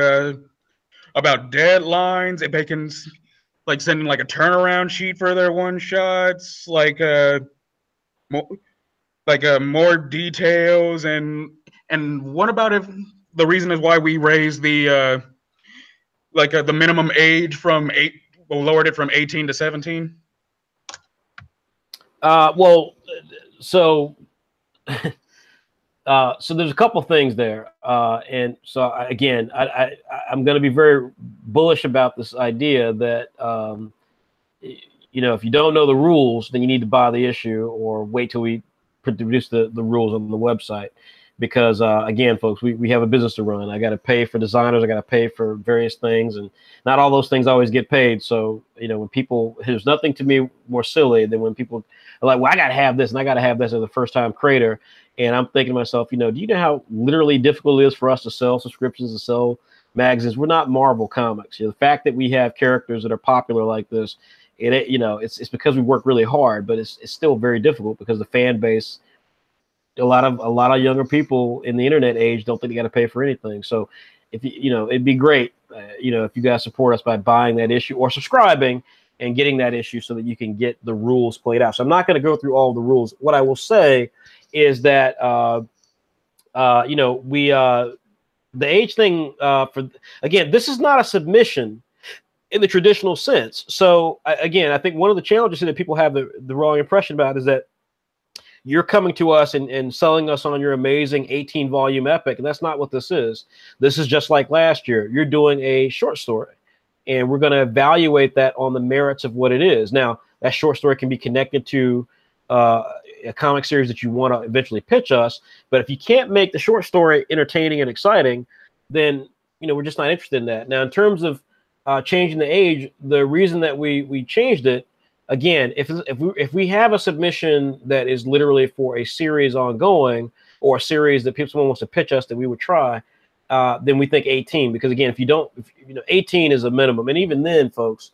deadlines, if they can like send like a turnaround sheet for their one shots, more details, and what about if the reason is why we raised the the minimum age lowered it from 18 to 17? Well, so so there's a couple things there, and so again, I'm going to be very bullish about this idea that if you don't know the rules, then you need to buy the issue or wait till we produce the rules on the website, because again, folks, we have a business to run. I got to pay for designers, I got to pay for various things, and not all those things always get paid. So when people, there's nothing to me more silly than when people are like, well, I got to have this and I got to have this as a first-time creator. And I'm thinking to myself, do you know how literally difficult it is for us to sell subscriptions, to sell magazines? We're not Marvel Comics. The fact that we have characters that are popular like this, it's because we work really hard, but it's still very difficult because the fan base, a lot of younger people in the internet age don't think they got to pay for anything. So if it'd be great, if you guys support us by buying that issue or subscribing and getting that issue so that you can get the rules played out. So I'm not going to go through all the rules. What I will say is that the age thing, again, this is not a submission in the traditional sense. So again, I think one of the challenges that people have the wrong impression about is that you're coming to us and selling us on your amazing 18-volume epic, and that's not what this is. This is just like last year. You're doing a short story, and we're going to evaluate that on the merits of what it is. Now, that short story can be connected to a comic series that you want to eventually pitch us, but if you can't make the short story entertaining and exciting, then we're just not interested in that. Now, in terms of changing the age, the reason that we changed it, again, if we have a submission that is literally for a series ongoing or a series that someone wants to pitch us that we would try, then we think 18, because again, if 18 is a minimum, and even then, folks,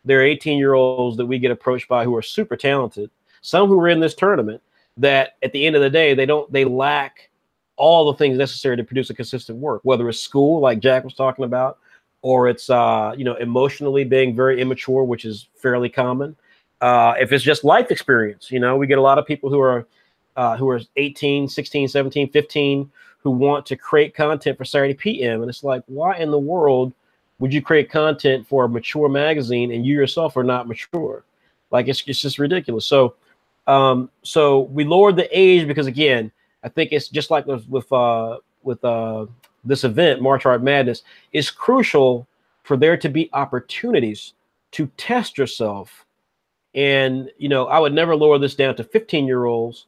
there are 18-year-olds that we get approached by who are super talented. Some who are in this tournament that at the end of the day, they lack all the things necessary to produce a consistent work, whether it's school, like Jack was talking about, or it's, emotionally being very immature, which is fairly common. If it's just life experience, we get a lot of people who are 18, 16, 17, 15, who want to create content for Saturday PM. And it's like, why in the world would you create content for a mature magazine and you yourself are not mature? Like, it's just ridiculous. So we lowered the age because, again, I think it's just like with this event, March Art Madness, it's crucial for there to be opportunities to test yourself. And, I would never lower this down to 15-year-olds.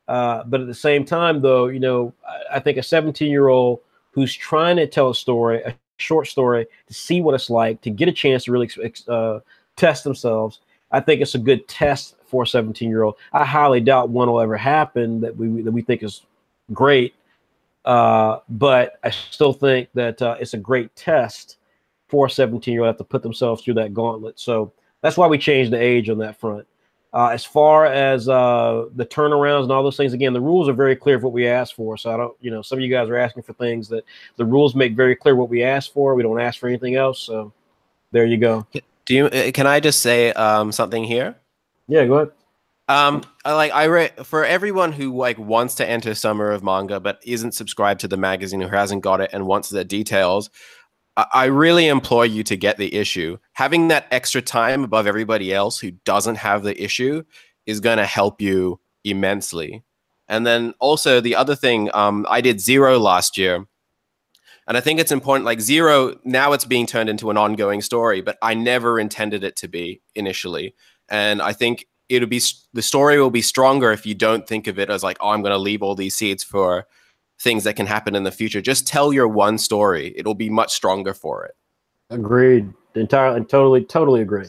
But at the same time, though, I think a 17-year-old who's trying to tell a story, a short story, to see what it's like, to get a chance to really test themselves, I think it's a good test for a 17-year-old. I highly doubt one will ever happen that we think is great. But I still think that it's a great test for a 17-year-old to put themselves through that gauntlet. So that's why we changed the age on that front. As far as the turnarounds and all those things, again, the rules are very clear of what we ask for. So I don't, you know, some of you guys are asking for things that the rules make very clear what we ask for. We don't ask for anything else. So there you go. Do you? Can I just say something here? Yeah, go ahead. For everyone who like wants to enter Summer of Manga but isn't subscribed to the magazine or hasn't got it and wants the details, I really implore you to get the issue. Having that extra time above everybody else who doesn't have the issue is going to help you immensely. And then also the other thing, I did Zero last year. And I think it's important, like Zero, now it's being turned into an ongoing story, but I never intended it to be initially. And I think the story will be stronger if you don't think of it as like, oh, I'm going to leave all these seeds for things that can happen in the future. Just tell your one story. It'll be much stronger for it. Agreed. Entirely, totally agree.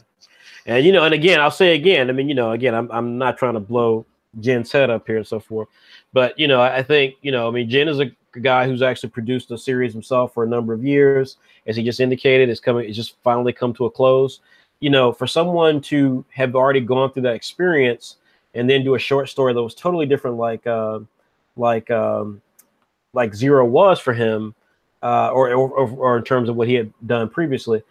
And, you know, and again, I'll say again, I mean, you know, again, I'm not trying to blow Jen's head up here and so forth, but, you know, I think, you know, I mean, Jen is a guy who's actually produced a series himself for a number of years. As he just indicated, it's just finally come to a close. You know, for someone to have already gone through that experience and then do a short story that was totally different, like Zero was for him, or in terms of what he had done previously,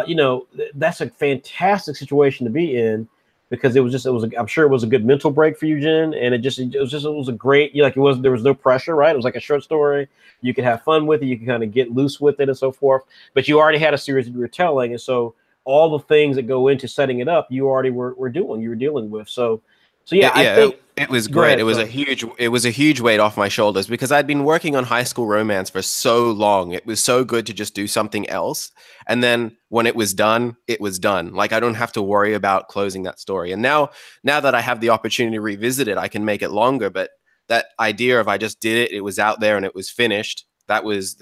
you know, that's a fantastic situation to be in, because I'm sure it was a good mental break for you, Jen, and it was a great, there was no pressure, right? It was like a short story. You could have fun with it. You could kind of get loose with it and so forth, but you already had a series that you were telling. And so all the things that go into setting it up, you already were dealing with. So yeah, I think it was great. It was a huge weight off my shoulders because I'd been working on high school romance for so long. It was so good to just do something else. And then when it was done, it was done. Like I don't have to worry about closing that story. And now that I have the opportunity to revisit it, I can make it longer. But that idea of I just did it, it was out there and it was finished. That was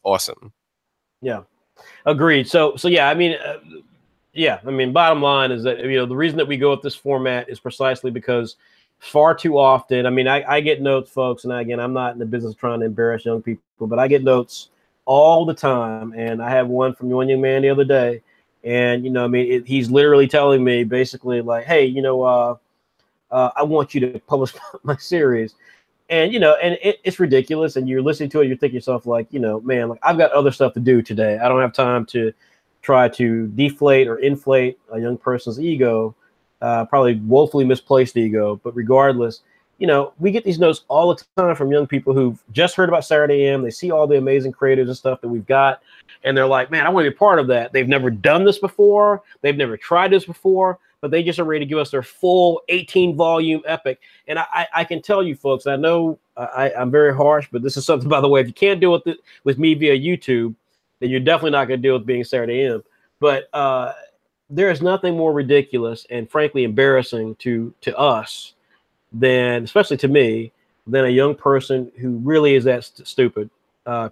awesome. Yeah, agreed. So yeah, I mean, bottom line is that, you know, the reason that we go with this format is precisely because far too often, I mean, I get notes, folks, and again, I'm not in the business of trying to embarrass young people, but I get notes all the time. And I have one from one young man the other day, and, you know, I mean, he's literally telling me basically like, hey, you know, I want you to publish my series. And, you know, and it's ridiculous. And you're listening to it, you're thinking to yourself like, you know, man, like I've got other stuff to do today. I don't have time to try to deflate or inflate a young person's ego, probably woefully misplaced ego. But regardless, you know, we get these notes all the time from young people who've just heard about Saturday AM. They see all the amazing creators and stuff that we've got, and they're like, man, I want to be a part of that. They've never done this before. They've never tried this before, but they just are ready to give us their full 18-volume epic. And I can tell you, folks, I know I'm very harsh, but this is something, by the way, if you can't deal with me via YouTube, then you're definitely not going to deal with being Saturday AM. But there is nothing more ridiculous and frankly embarrassing to us than, especially to me, than a young person who really is that stupid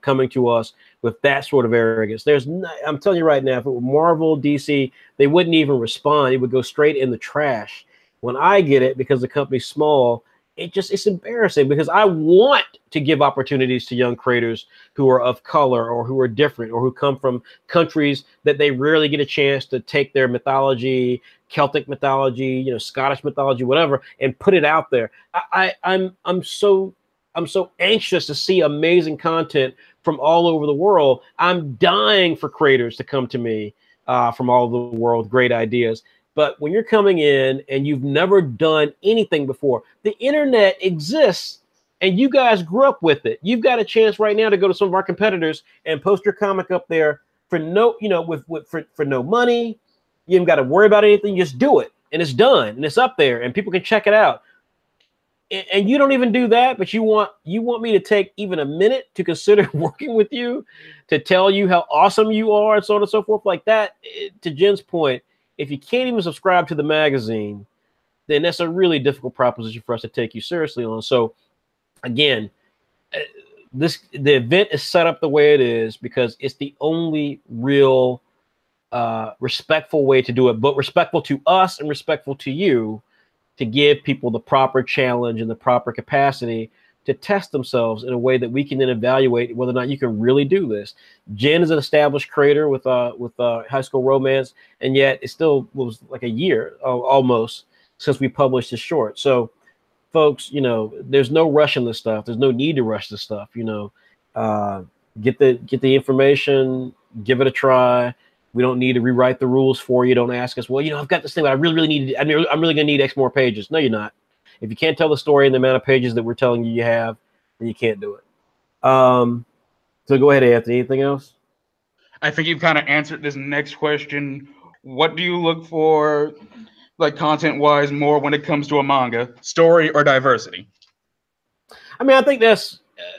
coming to us with that sort of arrogance. I'm telling you right now, if it were Marvel, DC, they wouldn't even respond. It would go straight in the trash. When I get it, because the company's small, it's embarrassing, because I want to give opportunities to young creators who are of color or who are different or who come from countries that they rarely get a chance to take their mythology, Celtic mythology, you know, Scottish mythology, whatever, and put it out there. I'm so anxious to see amazing content from all over the world. I'm dying for creators to come to me from all over the world, great ideas. But when you're coming in and you've never done anything before, the internet exists and you guys grew up with it. You've got a chance right now to go to some of our competitors and post your comic up there for no, you know, for no money. You haven't got to worry about anything. You just do it and it's done and it's up there and people can check it out. And you don't even do that, but you want me to take even a minute to consider working with you, to tell you how awesome you are and so on and so forth like that. To Jen's point, if you can't even subscribe to the magazine, then that's a really difficult proposition for us to take you seriously on. So again, the event is set up the way it is because it's the only real respectful way to do it, but respectful to us and respectful to you, to give people the proper challenge and the proper capacity to test themselves in a way that we can then evaluate whether or not you can really do this. Jen is an established creator with high school romance, and yet it still was like a year almost since we published this short. So, folks, you know, there's no rushing this stuff. There's no need to rush this stuff. You know, get the information, give it a try. We don't need to rewrite the rules for you. Don't ask us, well, you know, I've got this thing, but I really need. I'm really going to need X more pages. No, you're not. If you can't tell the story in the amount of pages that we're telling you have, then you can't do it. So go ahead, Anthony. Anything else? I think you've kind of answered this next question. What do you look for, like content-wise, more when it comes to a manga? Story or diversity? I mean,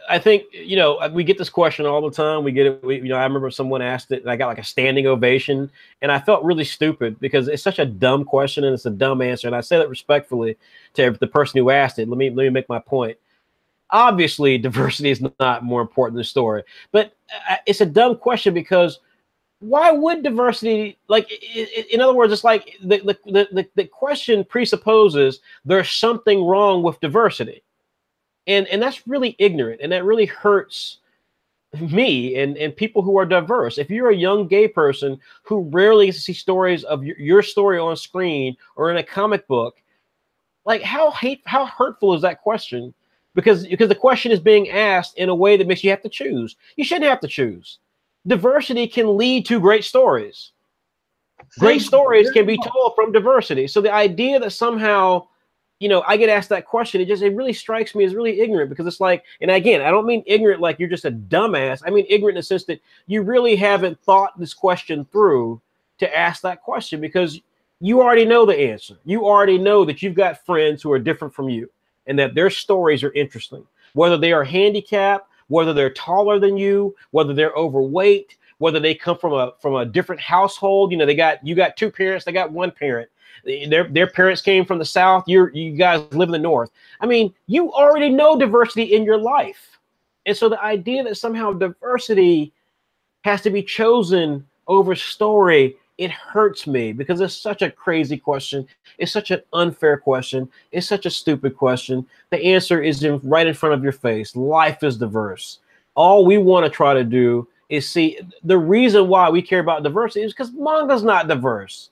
I think, you know, we get this question all the time. We get it. You know, I remember someone asked it and I got like a standing ovation, and I felt really stupid because it's such a dumb question and it's a dumb answer. And I say that respectfully to the person who asked it. Let me make my point. Obviously, diversity is not more important than story, but it's a dumb question because why would diversity, like, in other words, it's like the question presupposes there's something wrong with diversity. And that's really ignorant, and that really hurts me and people who are diverse. If you're a young gay person who rarely gets to see stories of your story on screen or in a comic book, like how hurtful is that question? Because the question is being asked in a way that makes you have to choose. You shouldn't have to choose. Diversity can lead to great stories. Great stories can be told from diversity. So the idea that somehow, you know, I get asked that question, it really strikes me as really ignorant, because it's like, and again, I don't mean ignorant like you're just a dumbass. I mean ignorant in the sense that you really haven't thought this question through to ask that question, because you already know the answer. You already know that you've got friends who are different from you and that their stories are interesting, whether they are handicapped, whether they're taller than you, whether they're overweight, whether they come from a different household. You know, you got two parents, they got one parent. Their parents came from the South. You guys live in the North. I mean, you already know diversity in your life. And so the idea that somehow diversity has to be chosen over story, it hurts me, because it's such a crazy question. It's such an unfair question. It's such a stupid question. The answer is right in front of your face. Life is diverse. All we want to try to do is see, the reason why we care about diversity is because manga's not diverse.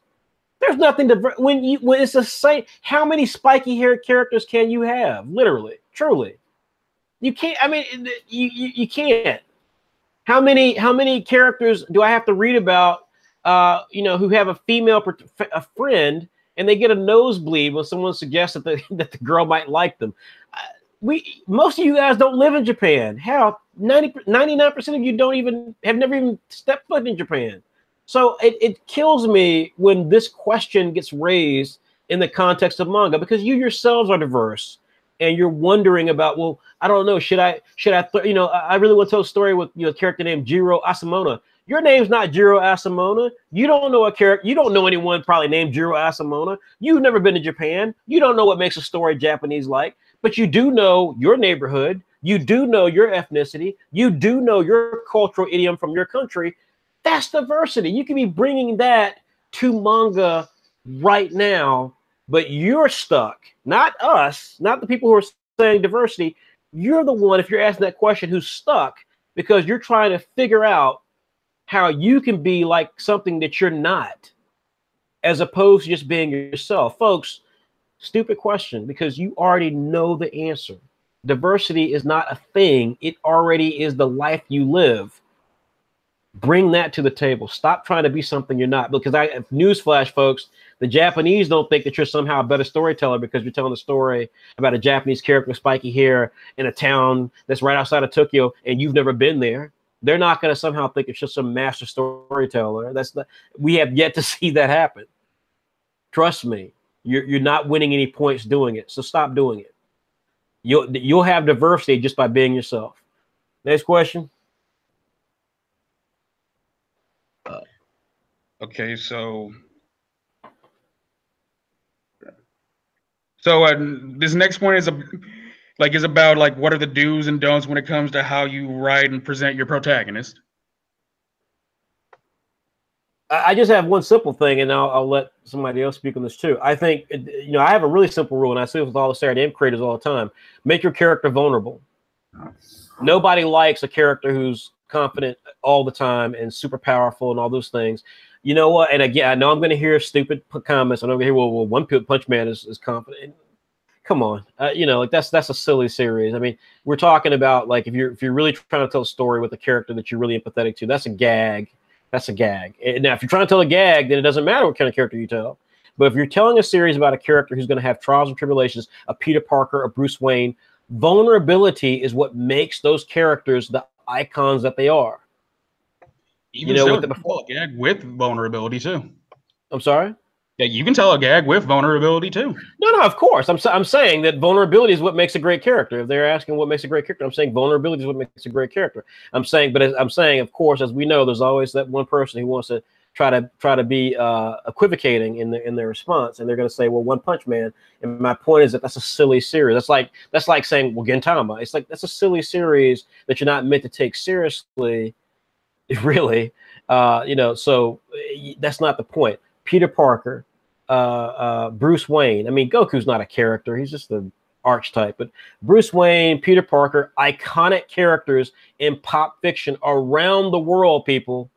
There's nothing diverse. When it's the same, how many spiky haired characters can you have? Literally, truly. You can't, I mean, you can't. How many characters do I have to read about, you know, who have a female a friend and they get a nosebleed when someone suggests that the girl might like them? Most of you guys don't live in Japan. Hell, 99% of you have never even stepped foot in Japan. So it kills me when this question gets raised in the context of manga, because you yourselves are diverse and you're wondering about, well, I don't know, should I you know, I really want to tell a story with, you know, a character named Jiro Asamona. Your name's not Jiro Asamona. You don't know a character. You don't know anyone probably named Jiro Asamona. You've never been to Japan. You don't know what makes a story Japanese like, but you do know your neighborhood. You do know your ethnicity. You do know your cultural idiom from your country. That's diversity. You can be bringing that to manga right now, but you're stuck. Not us, not the people who are saying diversity. You're the one, if you're asking that question, who's stuck because you're trying to figure out how you can be like something that you're not, as opposed to just being yourself. Folks, stupid question, because you already know the answer. Diversity is not a thing. It already is the life you live. Bring that to the table. Stop trying to be something you're not. Because newsflash, folks, the Japanese don't think that you're somehow a better storyteller because you're telling a story about a Japanese character with spiky hair in a town that's right outside of Tokyo and you've never been there. They're not going to somehow think it's just some master storyteller. We have yet to see that happen. Trust me, you're not winning any points doing it. So stop doing it. You'll have diversity just by being yourself. Next question. Okay, so this next one is about like what are the do's and don'ts when it comes to how you write and present your protagonist. I just have one simple thing, and I'll let somebody else speak on this too. I think, you know, I have a really simple rule, and I say it with all the Saturday M creators all the time: make your character vulnerable. Nobody likes a character who's confident all the time and super powerful and all those things. You know what? And again, I know I'm going to hear stupid comments. I'm going to hear, well, One Punch Man is confident. Come on, you know, like that's a silly series. I mean, we're talking about like if you're really trying to tell a story with a character that you're really empathetic to, that's a gag. That's a gag. And now, if you're trying to tell a gag, then it doesn't matter what kind of character you tell. But if you're telling a series about a character who's going to have trials and tribulations, a Peter Parker, a Bruce Wayne, vulnerability is what makes those characters the icons that they are. Even so, you can tell a gag with vulnerability too. I'm sorry? Yeah, you can tell a gag with vulnerability too. No, of course. I'm saying that vulnerability is what makes a great character. If they're asking what makes a great character, I'm saying vulnerability is what makes a great character. I'm saying, of course, as we know, there's always that one person who wants to try to be equivocating in their response, and they're going to say, well, One Punch Man. And my point is that that's a silly series. That's like saying, well, Gintama. It's like that's a silly series that you're not meant to take seriously, really. You know, so that's not the point. Peter Parker. Bruce Wayne. I mean, Goku's not a character; he's just the archetype. But Bruce Wayne, Peter Parker, iconic characters in pop fiction around the world. People,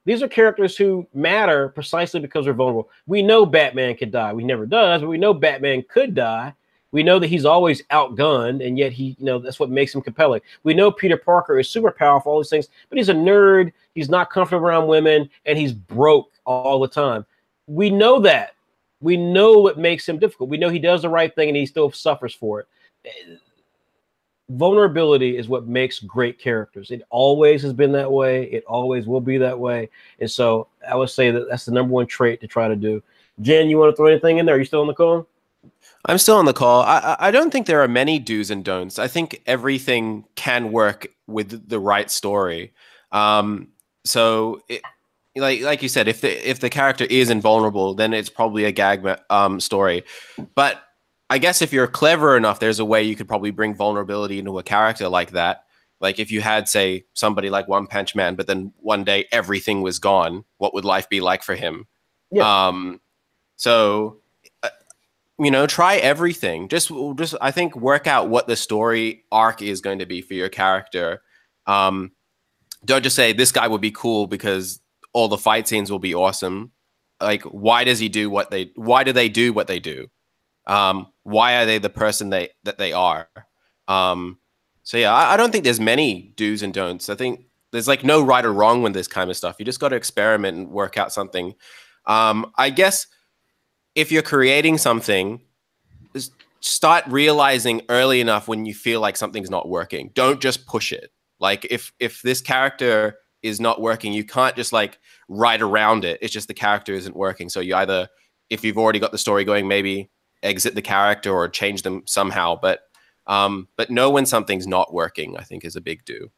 these are characters who matter precisely because they're vulnerable. We know Batman could die. We never does, but we know Batman could die. We know that he's always outgunned, and yet he, you know, that's what makes him compelling. We know Peter Parker is super powerful, all these things, but he's a nerd. He's not comfortable around women, and he's broke all the time. We know that. We know what makes him difficult. We know he does the right thing and he still suffers for it. Vulnerability is what makes great characters. It always has been that way. It always will be that way. And so I would say that that's the number one trait to try to do. Jen, you want to throw anything in there? Are you still on the call? I'm still on the call. I don't think there are many do's and don'ts. I think everything can work with the right story. Like you said, if the character is invulnerable, then it's probably a gag story. But I guess if you're clever enough, there's a way you could probably bring vulnerability into a character like that. Like if you had, say, somebody like One Punch Man, but then one day everything was gone, what would life be like for him? Yeah. You know, try everything. Just I think work out what the story arc is going to be for your character. Don't just say this guy would be cool because all the fight scenes will be awesome. Like, why do they do what they do? Why are they the person that they are? So yeah, I don't think there's many do's and don'ts. I think there's like no right or wrong with this kind of stuff. You just got to experiment and work out something. I guess if you're creating something, just start realizing early enough when you feel like something's not working. Don't just push it. Like if this character is not working, you can't just like write around it. It's just the character isn't working. So you either, if you've already got the story going, maybe exit the character or change them somehow. But know when something's not working, I think, is a big do.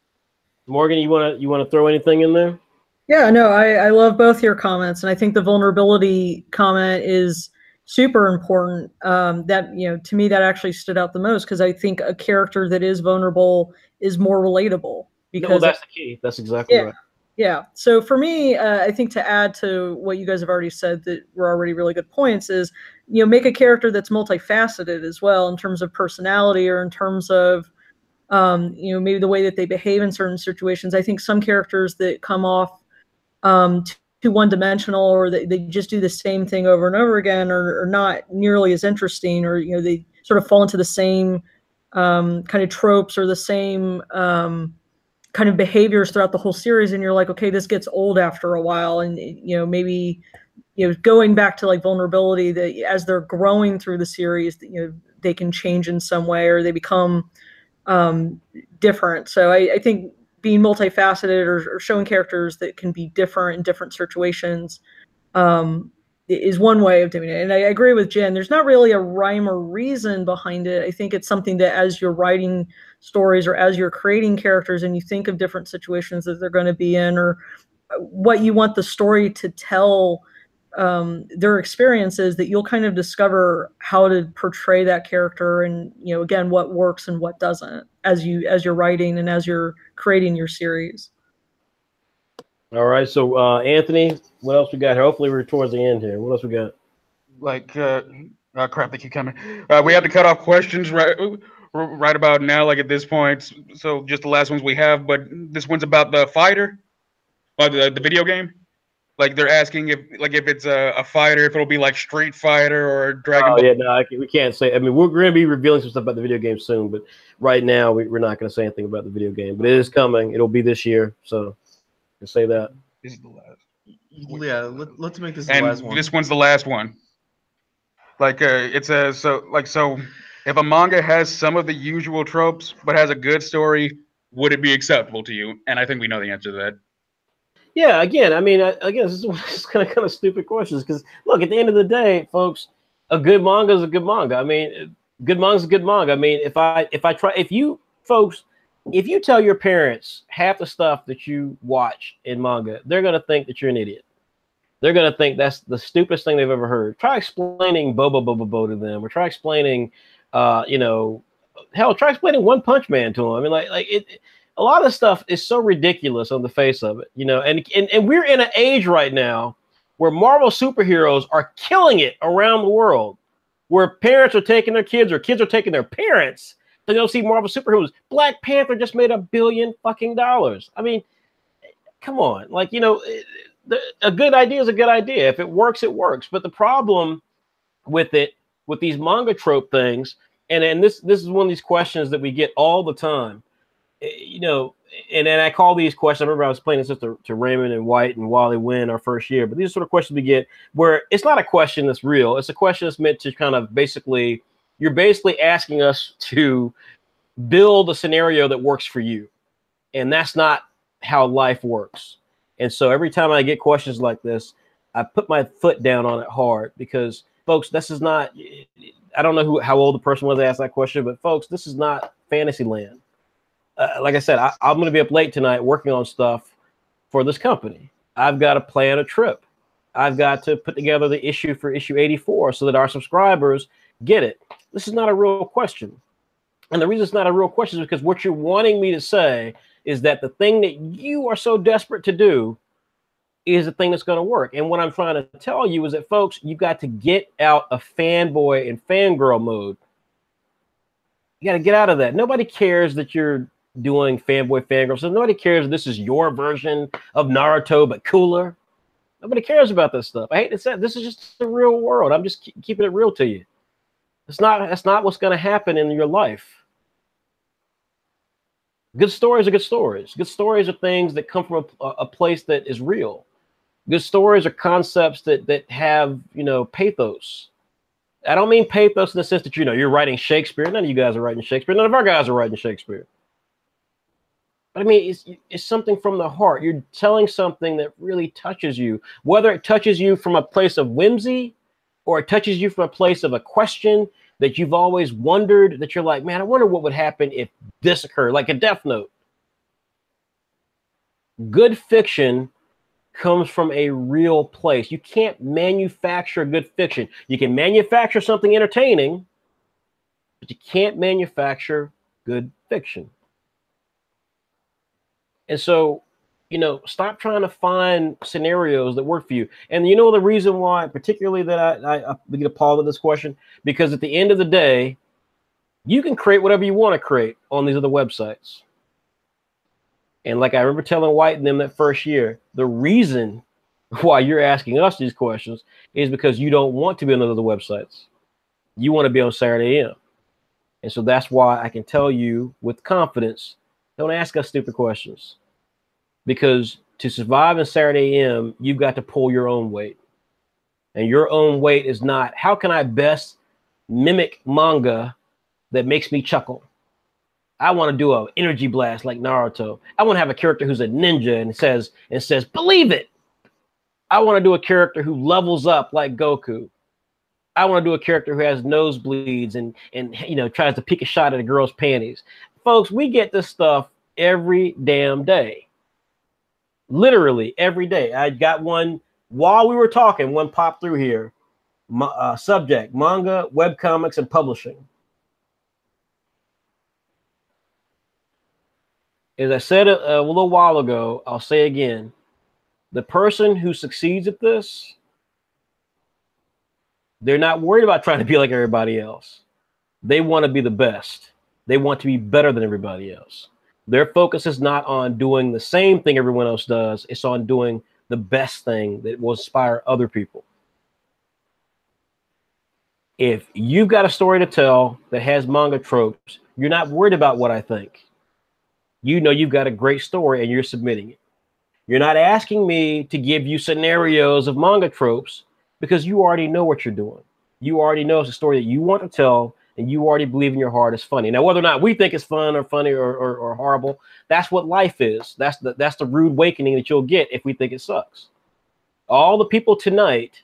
Morgan, you wanna throw anything in there? Yeah, no, I love both your comments, and I think the vulnerability comment is super important. That, you know, to me, that actually stood out the most because I think a character that is vulnerable is more relatable. Because that's the key. That's exactly right. Yeah. So for me, I think to add to what you guys have already said that were already really good points is, you know, make a character that's multifaceted as well in terms of personality or in terms of, you know, maybe the way that they behave in certain situations. I think some characters that come off too one-dimensional or they just do the same thing over and over again are not nearly as interesting, or, you know, they sort of fall into the same kind of tropes or the same kind of behaviors throughout the whole series, and you're like, okay, this gets old after a while. And, you know, maybe, you know, going back to like vulnerability, that as they're growing through the series, you know, they can change in some way or they become different. So I think being multifaceted or showing characters that can be different in different situations is one way of doing it. And I agree with Jen. There's not really a rhyme or reason behind it. I think it's something that as you're writing stories or as you're creating characters and you think of different situations that they're going to be in or what you want the story to tell their experiences, that you'll kind of discover how to portray that character and, you know, again, what works and what doesn't as you're writing and as you're creating your series. All right, so Anthony, what else we got here? Hopefully we're towards the end here. What else we got? Like, crap, they keep coming. We have to cut off questions right about now, like at this point. So just the last ones we have, but this one's about the fighter, the video game. Like they're asking if it's a fighter, if it'll be like Street Fighter or Dragon Oh Ball. yeah, no, we can't say. I mean, we're going to be revealing some stuff about the video game soon, but right now we're not going to say anything about the video game. But it is coming. It'll be this year, so I can say that. This is the last. Yeah, let's make this the And last one. this one's the last one. Like it says so. If a manga has some of the usual tropes but has a good story, would it be acceptable to you? And I think we know the answer to that. Yeah, again, I mean, again, this is kind of stupid questions because look, at the end of the day, folks, a good manga is a good manga. I mean, good manga is a good manga. I mean, if you tell your parents half the stuff that you watch in manga, they're gonna think that you're an idiot. They're gonna think that's the stupidest thing they've ever heard. Try explaining Bobo Bobo Bo to them, or try explaining, hell, try explaining One Punch Man to them. I mean, like it. A lot of stuff is so ridiculous on the face of it, and we're in an age right now where Marvel superheroes are killing it around the world, where parents are taking their kids or kids are taking their parents to go see Marvel superheroes. Black Panther just made $1 billion fucking dollars. I mean, come on, like, a good idea is a good idea. If it works, it works. But the problem with these manga trope things, and this is one of these questions that we get all the time. And then I call these questions. I remember I was playing this to Raymond and White and Wally Wynn our first year. But these are sort of questions we get where it's not a question that's real. It's a question that's meant to kind of you're basically asking us to build a scenario that works for you. And that's not how life works. And so every time I get questions like this, I put my foot down on it hard because, folks, this is not, I don't know how old the person was that asked that question, but folks, this is not Fantasyland. Like I said, I'm going to be up late tonight working on stuff for this company. I've got to plan a trip. I've got to put together the issue for issue 84 so that our subscribers get it. This is not a real question. And the reason it's not a real question is because what you're wanting me to say is that the thing that you are so desperate to do is the thing that's going to work. And what I'm trying to tell you is that, folks, you've got to get out of fanboy and fangirl mode. You got to get out of that. Nobody cares that you're doing fanboy fangirl. So nobody cares if this is your version of Naruto, but cooler. Nobody cares about this stuff. I hate to say it. This is just the real world. I'm just keeping it real to you. That's not what's going to happen in your life. Good stories are good stories. Good stories are things that come from a place that is real. Good stories are concepts that have, pathos. I don't mean pathos in the sense that, you're writing Shakespeare. None of you guys are writing Shakespeare. None of our guys are writing Shakespeare. But I mean, it's something from the heart. You're telling something that really touches you, whether it touches you from a place of whimsy or it touches you from a place of a question that you've always wondered, that you're like, man, I wonder what would happen if this occurred, like a Death Note. Good fiction comes from a real place. You can't manufacture good fiction. You can manufacture something entertaining, but you can't manufacture good fiction. And so, stop trying to find scenarios that work for you. And the reason why, particularly that I get appalled at this question, because at the end of the day, you can create whatever you want to create on these other websites. And like I remember telling White and them that first year, the reason why you're asking us these questions is because you don't want to be on other websites. You want to be on Saturday AM. And so that's why I can tell you with confidence, don't ask us stupid questions. Because to survive in Saturday AM, you've got to pull your own weight. And your own weight is not, how can I best mimic manga that makes me chuckle? I want to do an energy blast like Naruto. I want to have a character who's a ninja and says, believe it. I want to do a character who levels up like Goku. I want to do a character who has nosebleeds and tries to pick a shot at a girl's panties. Folks, we get this stuff every damn day. Literally every day. I got one while we were talking, one popped through here. Subject, manga, webcomics, and publishing. As I said a little while ago, I'll say again, the person who succeeds at this, they're not worried about trying to be like everybody else. They want to be the best. They want to be better than everybody else. Their focus is not on doing the same thing everyone else does. It's on doing the best thing that will inspire other people. If you've got a story to tell that has manga tropes, you're not worried about what I think. You know you've got a great story and you're submitting it. You're not asking me to give you scenarios of manga tropes because you already know what you're doing. You already know it's a story that you want to tell and you already believe in your heart it's funny. Now, whether or not we think it's fun or funny or horrible, that's what life is. That's the rude awakening that you'll get if we think it sucks. All the people tonight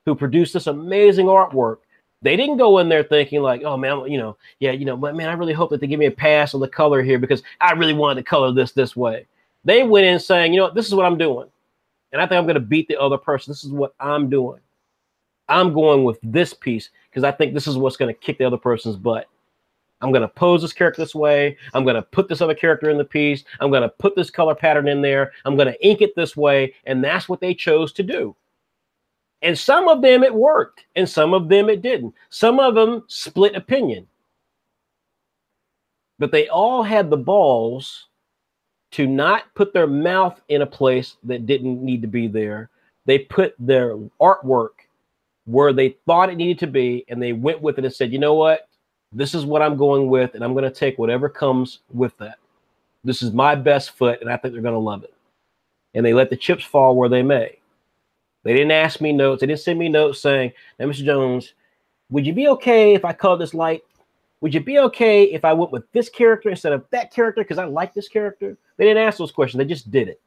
who produced this amazing artwork, they didn't go in there thinking like, oh man, but man, I really hope that they give me a pass on the color here because I really wanted to color this way. They went in saying, you know what, this is what I'm doing. And I think I'm going to beat the other person. This is what I'm doing. I'm going with this piece because I think this is what's going to kick the other person's butt. I'm going to pose this character this way. I'm going to put this other character in the piece. I'm going to put this color pattern in there. I'm going to ink it this way. And that's what they chose to do. And some of them it worked and some of them it didn't. Some of them split opinion. But they all had the balls to not put their mouth in a place that didn't need to be there. They put their artwork where they thought it needed to be, and they went with it and said, you know what? This is what I'm going with, and I'm going to take whatever comes with that. This is my best foot, and I think they're going to love it. And they let the chips fall where they may. They didn't ask me notes. They didn't send me notes saying, now, Mr. Jones, would you be okay if I colored this light? Would you be okay if I went with this character instead of that character because I like this character? They didn't ask those questions. They just did it.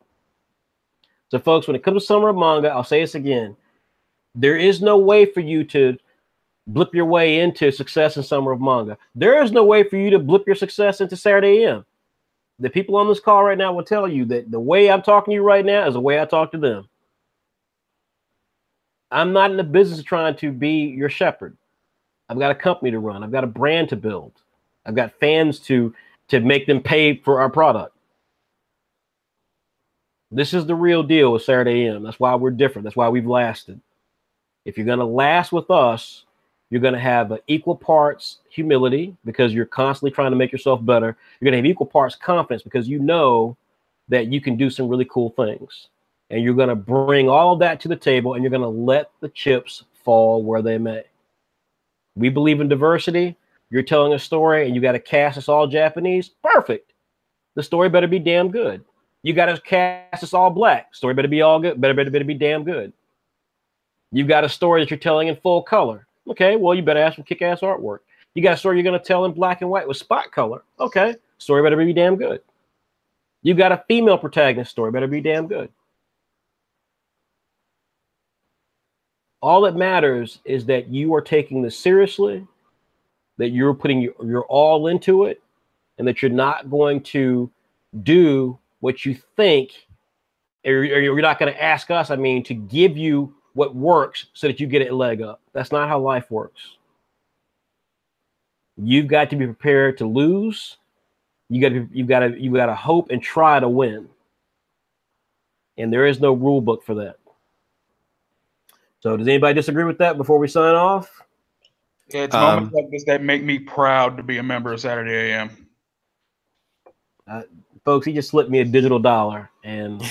So, folks, when it comes to Summer of Manga, I'll say this again. There is no way for you to blip your way into success in Summer of Manga. There is no way for you to blip your success into Saturday AM. The people on this call right now will tell you that the way I'm talking to you right now is the way I talk to them. I'm not in the business of trying to be your shepherd. I've got a company to run. I've got a brand to build. I've got fans to make them pay for our product. This is the real deal with Saturday AM. That's why we're different. That's why we've lasted. If you're going to last with us, you're going to have equal parts humility because you're constantly trying to make yourself better. You're going to have equal parts confidence because you know that you can do some really cool things. And you're going to bring all of that to the table and you're going to let the chips fall where they may. We believe in diversity. You're telling a story and you got to cast us all Japanese. Perfect. The story better be damn good. You got to cast us all black. Story better be all good. Better be damn good. You got a story that you're telling in full color. Okay, well, you better have some kick-ass artwork. You got a story you're going to tell in black and white with spot color. Okay, story better be damn good. You got a female protagonist, story better be damn good. All that matters is that you are taking this seriously, that you're putting your all into it, and that you're not going to do what you think, or you're not going to ask us, to give you what works so that you get a leg up. That's not how life works. You've got to be prepared to lose. You've got to hope and try to win. And there is no rule book for that. So does anybody disagree with that before we sign off? Yeah, it's moments like this that make me proud to be a member of Saturday AM. Folks, he just slipped me a digital dollar, and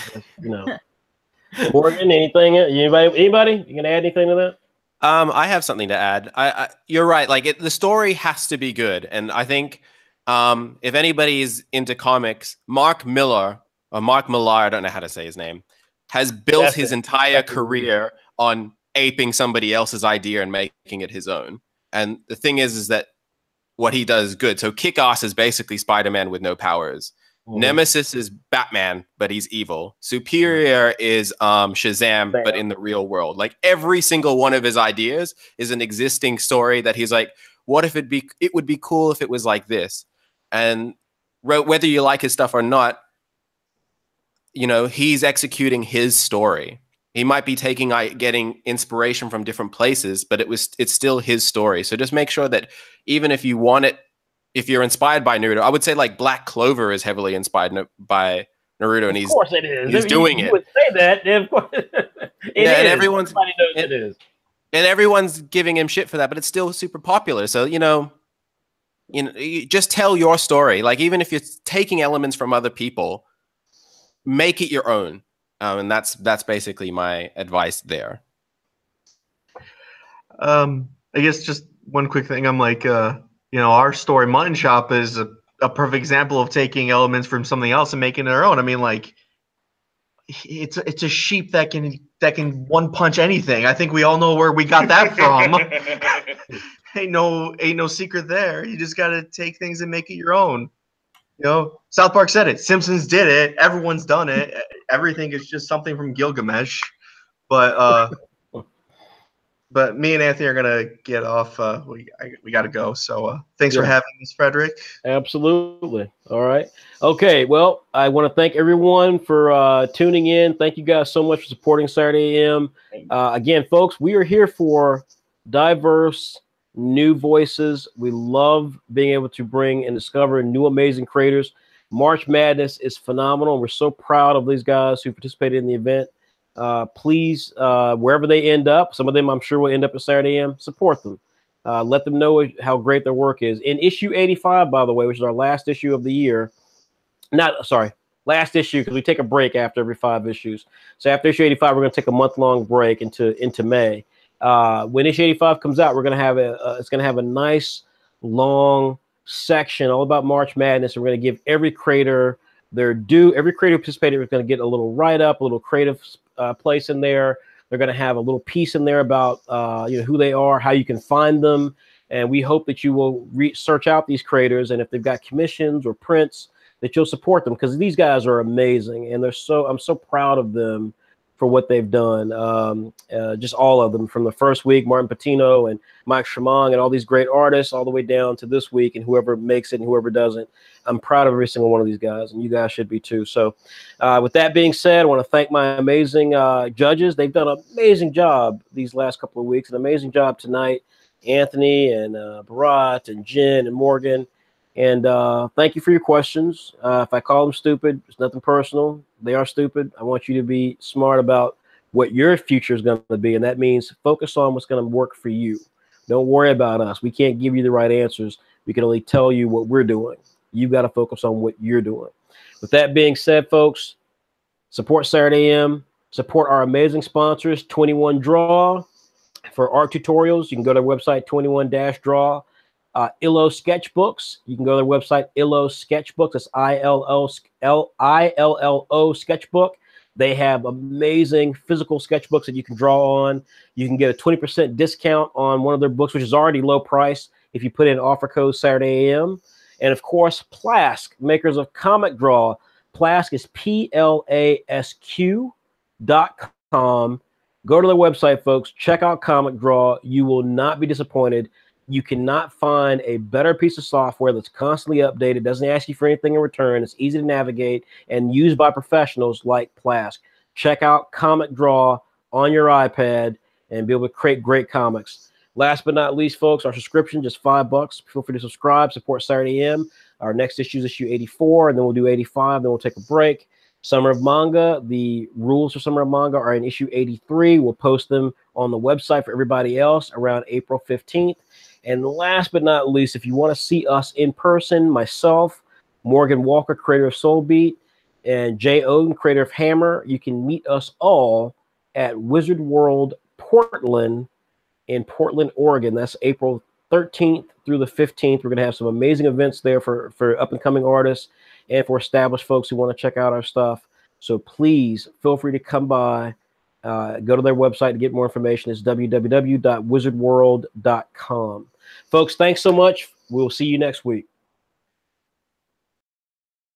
Morgan, anything? Anybody? You gonna add anything to that? I have something to add. You're right. Like the story has to be good, and I think if anybody is into comics, Mark Millar, I don't know how to say his name, has built his entire career on aping somebody else's idea and making it his own. And the thing is that what he does is good. So Kick-Ass is basically Spider-Man with no powers. Nemesis is Batman, but he's evil. Superior is Shazam, but in the real world. Like every single one of his ideas is an existing story that he's like, what if it would be cool if it was like this? And whether you like his stuff or not, he's executing his story. He might be getting inspiration from different places, but it's still his story. So just make sure that even if you want it, if you're inspired by Naruto, I would say like Black Clover is heavily inspired by Naruto, and of course it is. He's doing it. You would say that. Of course. And everybody knows it is. And everyone's giving him shit for that, but it's still super popular. So you just tell your story. Like even if you're taking elements from other people, make it your own. And that's basically my advice there. I guess just one quick thing. I'm like, our story, Mutton Shop, is a perfect example of taking elements from something else and making it their own. I mean, like, it's a sheep that can one punch anything. I think we all know where we got that from. ain't no secret there. You just got to take things and make it your own. South Park said it. Simpsons did it. Everyone's done it. Everything is just something from Gilgamesh. But me and Anthony are gonna get off. We got to go. So thanks for having us, Frederick. Absolutely. All right. Okay. Well, I want to thank everyone for tuning in. Thank you guys so much for supporting Saturday AM. Again, folks, we are here for diverse, new voices. We love being able to bring and discover new amazing creators. March Madness is phenomenal. We're so proud of these guys who participated in the event. Please, wherever they end up, some of them I'm sure will end up at Saturday AM, support them. Let them know how great their work is. In issue 85, by the way, which is our last issue of the year, last issue, because we take a break after every 5 issues. So after issue 85, we're going to take a month-long break into May. When issue 85 comes out, we're going to have it's going to have a nice long section all about March Madness. And we're going to give every creator their due. Every creator who participated is going to get a little write-up, a little creative place in there. They're going to have a little piece in there about who they are, how you can find them, and we hope that you will search out these creators, and if they've got commissions or prints, that you'll support them, because these guys are amazing, and I'm so proud of them for what they've done. Just all of them, from the first week, Martin Patino and Mike Shamong and all these great artists, all the way down to this week, and whoever makes it and whoever doesn't. I'm proud of every single one of these guys, and you guys should be too. So with that being said, I want to thank my amazing judges. They've done an amazing job these last couple of weeks, an amazing job tonight. Anthony and Bharat and Jen and Morgan. And thank you for your questions. If I call them stupid, it's nothing personal. They are stupid. I want you to be smart about what your future is going to be. And that means focus on what's going to work for you. Don't worry about us. We can't give you the right answers. We can only tell you what we're doing. You've got to focus on what you're doing. With that being said, folks, support Saturday AM. Support our amazing sponsors, 21 Draw. For art tutorials, you can go to their website, 21-Draw. Illo Sketchbooks, you can go to their website, Illo Sketchbooks. That's ILLO Sketchbook. They have amazing physical sketchbooks that you can draw on. You can get a 20% discount on one of their books, which is already low price if you put in offer code Saturday AM. And of course, Plask, makers of Comic Draw. Plask is PLASQ.com. Go to their website, folks. Check out Comic Draw. You will not be disappointed. You cannot find a better piece of software that's constantly updated, doesn't ask you for anything in return. It's easy to navigate and used by professionals like Plask. Check out Comic Draw on your iPad and be able to create great comics. Last but not least, folks, our subscription, just $5. Feel free to subscribe, support Saturday AM. Our next issue is issue 84, and then we'll do 85, then we'll take a break. Summer of Manga, the rules for Summer of Manga are in issue 83. We'll post them on the website for everybody else around April 15th. And last but not least, if you want to see us in person, myself, Morgan Walker, creator of Soul Beat, and Jay Oden, creator of Hammer, you can meet us all at Wizard World Portland in Portland, Oregon. That's April 13th through the 15th. We're going to have some amazing events there for up-and-coming artists and for established folks who want to check out our stuff. So please feel free to come by. Go to their website to get more information. It's www.wizardworld.com. Folks, thanks so much. We'll see you next week.